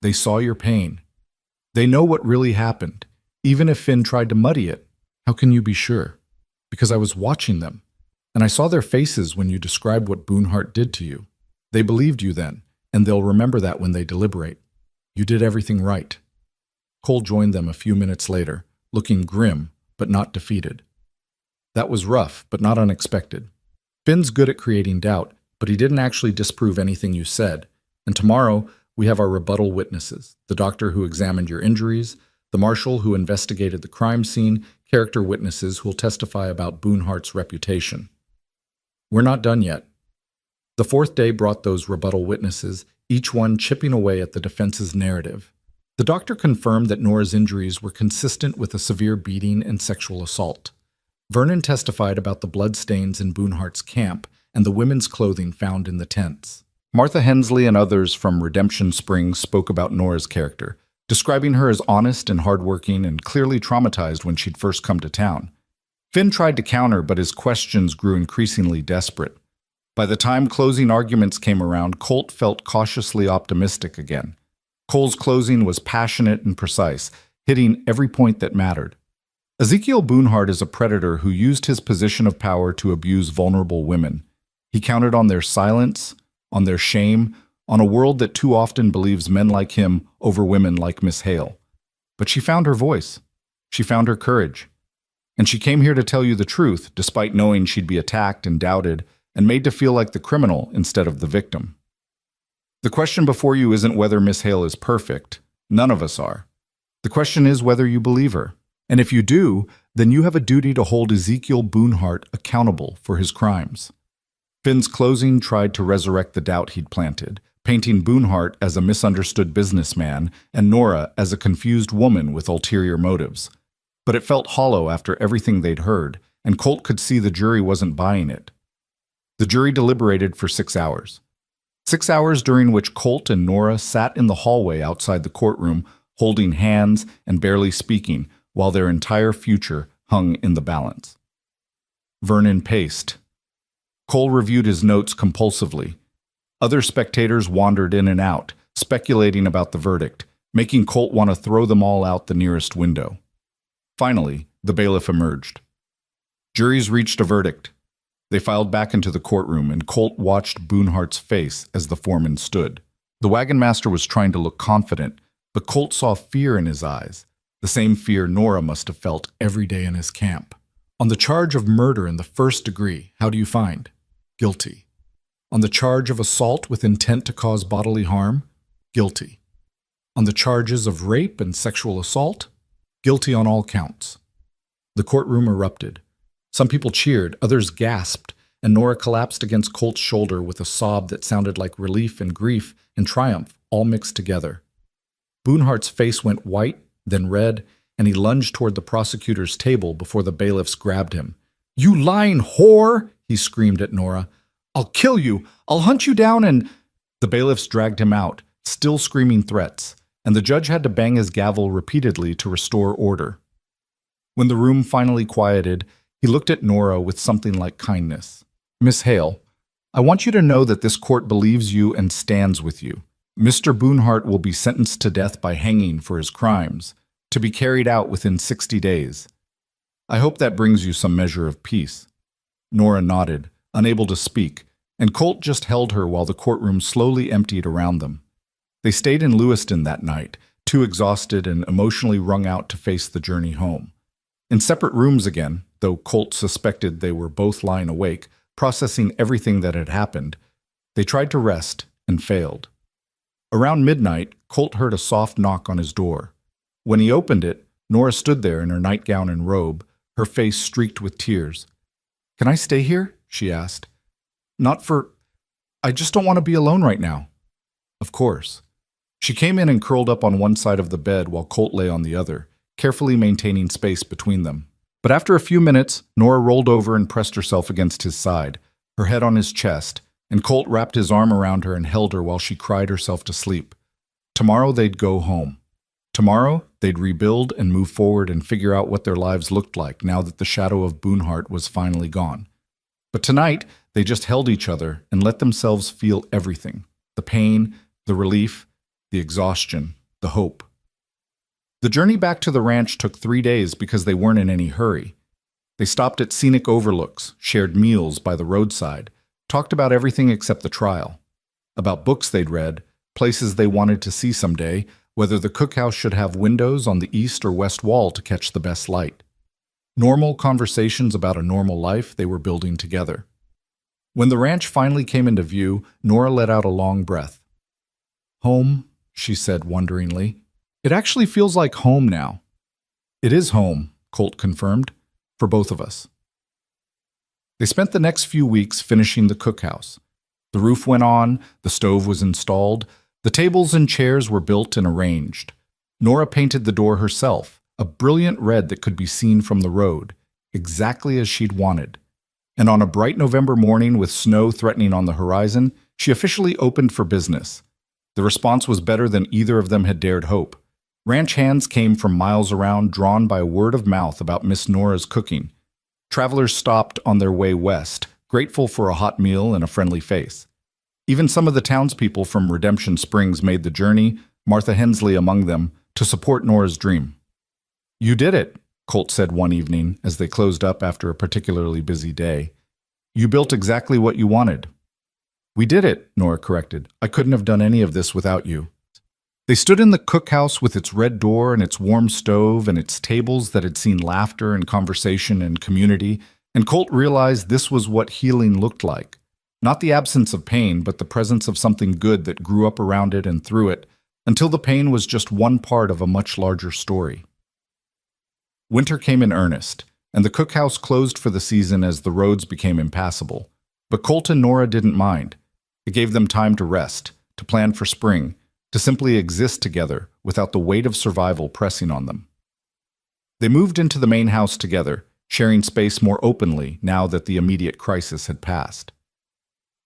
They saw your pain. They know what really happened, even if Finn tried to muddy it. How can you be sure? Because I was watching them, and I saw their faces when you described what Boonhart did to you. They believed you then, and they'll remember that when they deliberate. You did everything right. Cole joined them a few minutes later, looking grim, but not defeated. That was rough, but not unexpected. Finn's good at creating doubt, but he didn't actually disprove anything you said. And tomorrow, we have our rebuttal witnesses, the doctor who examined your injuries, the marshal who investigated the crime scene, character witnesses who will testify about Boonhart's reputation. We're not done yet. The fourth day brought those rebuttal witnesses, each one chipping away at the defense's narrative. The doctor confirmed that Nora's injuries were consistent with a severe beating and sexual assault. Vernon testified about the bloodstains in Boonhart's camp and the women's clothing found in the tents. Martha Hensley and others from Redemption Springs spoke about Nora's character, describing her as honest and hardworking and clearly traumatized when she'd first come to town. Finn tried to counter, but his questions grew increasingly desperate. By the time closing arguments came around, Colt felt cautiously optimistic again. Cole's closing was passionate and precise, hitting every point that mattered. Ezekiel Boonhart is a predator who used his position of power to abuse vulnerable women. He counted on their silence, on their shame, on a world that too often believes men like him over women like Miss Hale. But she found her voice. She found her courage. And she came here to tell you the truth, despite knowing she'd be attacked and doubted and made to feel like the criminal instead of the victim. The question before you isn't whether Miss Hale is perfect. None of us are. The question is whether you believe her. And if you do, then you have a duty to hold Ezekiel Boonhart accountable for his crimes. Finn's closing tried to resurrect the doubt he'd planted, painting Boonhart as a misunderstood businessman and Nora as a confused woman with ulterior motives. But it felt hollow after everything they'd heard, and Colt could see the jury wasn't buying it. The jury deliberated for 6 hours. 6 hours during which Colt and Nora sat in the hallway outside the courtroom, holding hands and barely speaking, while their entire future hung in the balance. Vernon paced. Cole reviewed his notes compulsively. Other spectators wandered in and out, speculating about the verdict, making Colt want to throw them all out the nearest window. Finally, the bailiff emerged. Juries reached a verdict. They filed back into the courtroom, and Colt watched Boonhart's face as the foreman stood. The wagon master was trying to look confident, but Colt saw fear in his eyes, the same fear Nora must have felt every day in his camp. On the charge of murder in the first degree, how do you find? Guilty. On the charge of assault with intent to cause bodily harm? Guilty. On the charges of rape and sexual assault? Guilty on all counts. The courtroom erupted. Some people cheered, others gasped, and Nora collapsed against Colt's shoulder with a sob that sounded like relief and grief and triumph all mixed together. Boonhart's face went white, then red, and he lunged toward the prosecutor's table before the bailiffs grabbed him. "You lying whore!" he screamed at Nora. "I'll kill you! I'll hunt you down and—" The bailiffs dragged him out, still screaming threats, and the judge had to bang his gavel repeatedly to restore order. When the room finally quieted, he looked at Nora with something like kindness. "Miss Hale, I want you to know that this court believes you and stands with you. Mr. Boonhart will be sentenced to death by hanging for his crimes, to be carried out within 60 days. I hope that brings you some measure of peace." Nora nodded, unable to speak, and Colt just held her while the courtroom slowly emptied around them. They stayed in Lewiston that night, too exhausted and emotionally wrung out to face the journey home. In separate rooms again, though Colt suspected they were both lying awake, processing everything that had happened, they tried to rest and failed. Around midnight, Colt heard a soft knock on his door. When he opened it, Nora stood there in her nightgown and robe, her face streaked with tears. "Can I stay here?" she asked. I just don't want to be alone right now." "Of course." She came in and curled up on one side of the bed while Colt lay on the other, carefully maintaining space between them. But after a few minutes, Nora rolled over and pressed herself against his side, her head on his chest, and Colt wrapped his arm around her and held her while she cried herself to sleep. Tomorrow they'd go home. Tomorrow they'd rebuild and move forward and figure out what their lives looked like now that the shadow of Boonhart was finally gone. But tonight, they just held each other and let themselves feel everything: the pain, the relief, the exhaustion, the hope. The journey back to the ranch took 3 days because they weren't in any hurry. They stopped at scenic overlooks, shared meals by the roadside, talked about everything except the trial, about books they'd read, places they wanted to see someday, whether the cookhouse should have windows on the east or west wall to catch the best light. Normal conversations about a normal life they were building together. When the ranch finally came into view, Nora let out a long breath. "Home," she said wonderingly. "It actually feels like home now." "It is home," Colt confirmed, "for both of us." They spent the next few weeks finishing the cookhouse. The roof went on, the stove was installed, the tables and chairs were built and arranged. Nora painted the door herself, a brilliant red that could be seen from the road, exactly as she'd wanted. And on a bright November morning with snow threatening on the horizon, she officially opened for business. The response was better than either of them had dared hope. Ranch hands came from miles around, drawn by word of mouth about Miss Nora's cooking. Travelers stopped on their way west, grateful for a hot meal and a friendly face. Even some of the townspeople from Redemption Springs made the journey, Martha Hensley among them, to support Nora's dream. "You did it," Colt said one evening as they closed up after a particularly busy day. You built exactly what you wanted. We did it, Nora corrected. I couldn't have done any of this without you. They stood in the cookhouse with its red door and its warm stove and its tables that had seen laughter and conversation and community, and Colt realized this was what healing looked like. Not the absence of pain, but the presence of something good that grew up around it and through it, until the pain was just one part of a much larger story. Winter came in earnest, and the cookhouse closed for the season as the roads became impassable. But Colt and Nora didn't mind. It gave them time to rest, to plan for spring, to simply exist together without the weight of survival pressing on them. They moved into the main house together, sharing space more openly now that the immediate crisis had passed.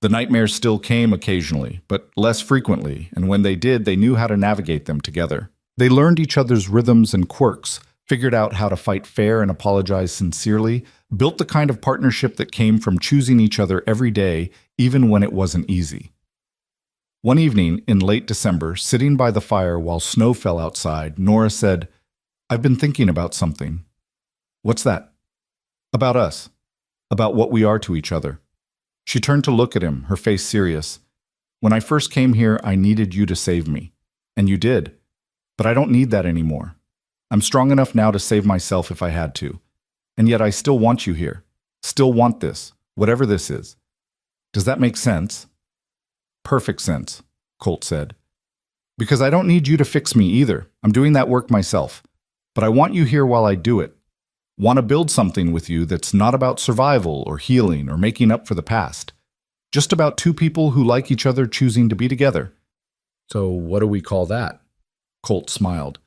The nightmares still came occasionally, but less frequently, and when they did, they knew how to navigate them together. They learned each other's rhythms and quirks, figured out how to fight fair and apologize sincerely, built the kind of partnership that came from choosing each other every day, even when it wasn't easy. One evening in late December, sitting by the fire while snow fell outside, Nora said, I've been thinking about something. What's that? About us. About what we are to each other. She turned to look at him, her face serious. When I first came here, I needed you to save me. And you did. But I don't need that anymore. I'm strong enough now to save myself if I had to. And yet I still want you here. Still want this, whatever this is. Does that make sense? Perfect sense, Colt said. Because I don't need you to fix me either. I'm doing that work myself. But I want you here while I do it. Want to build something with you that's not about survival or healing or making up for the past. Just about two people who like each other choosing to be together. So what do we call that? Colt smiled.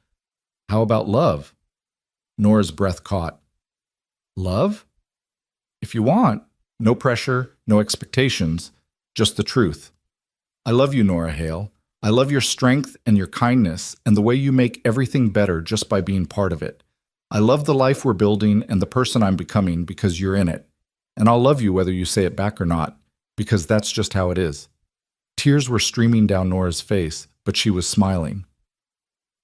How about love? Nora's breath caught. Love? If you want. No pressure, no expectations, just the truth. I love you, Nora Hale. I love your strength and your kindness and the way you make everything better just by being part of it. I love the life we're building and the person I'm becoming because you're in it. And I'll love you whether you say it back or not, because that's just how it is. Tears were streaming down Nora's face, but she was smiling.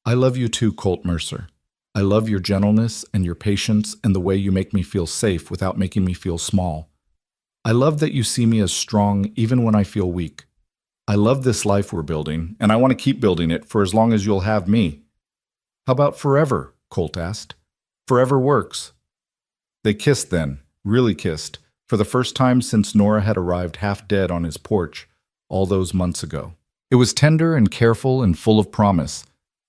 I love you too, Colt Mercer. I love your gentleness and your patience and the way you make me feel safe without making me feel small. I love that you see me as strong even when I feel weak. I love this life we're building, and I want to keep building it for as long as you'll have me. How about forever? Colt asked. Forever works. They kissed then, really kissed, for the first time since Nora had arrived half dead on his porch all those months ago. It was tender and careful and full of promise,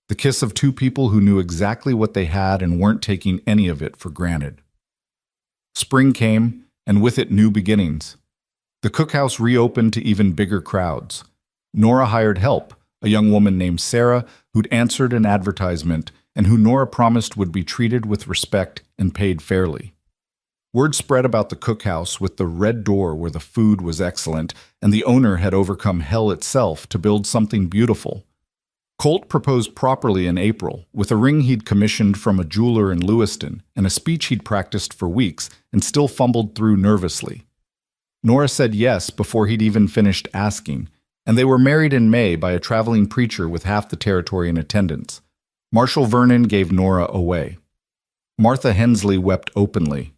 the kiss of two people who knew exactly what they had and weren't taking any of it for granted. Spring came, and with it new beginnings. The cookhouse reopened to even bigger crowds. Nora hired help, a young woman named Sarah who'd answered an advertisement and who Nora promised would be treated with respect and paid fairly. Word spread about the cookhouse with the red door where the food was excellent, and the owner had overcome hell itself to build something beautiful. Colt proposed properly in April, with a ring he'd commissioned from a jeweler in Lewiston and a speech he'd practiced for weeks and still fumbled through nervously. Nora said yes before he'd even finished asking, and they were married in May by a traveling preacher with half the territory in attendance. Marshall Vernon gave Nora away. Martha Hensley wept openly.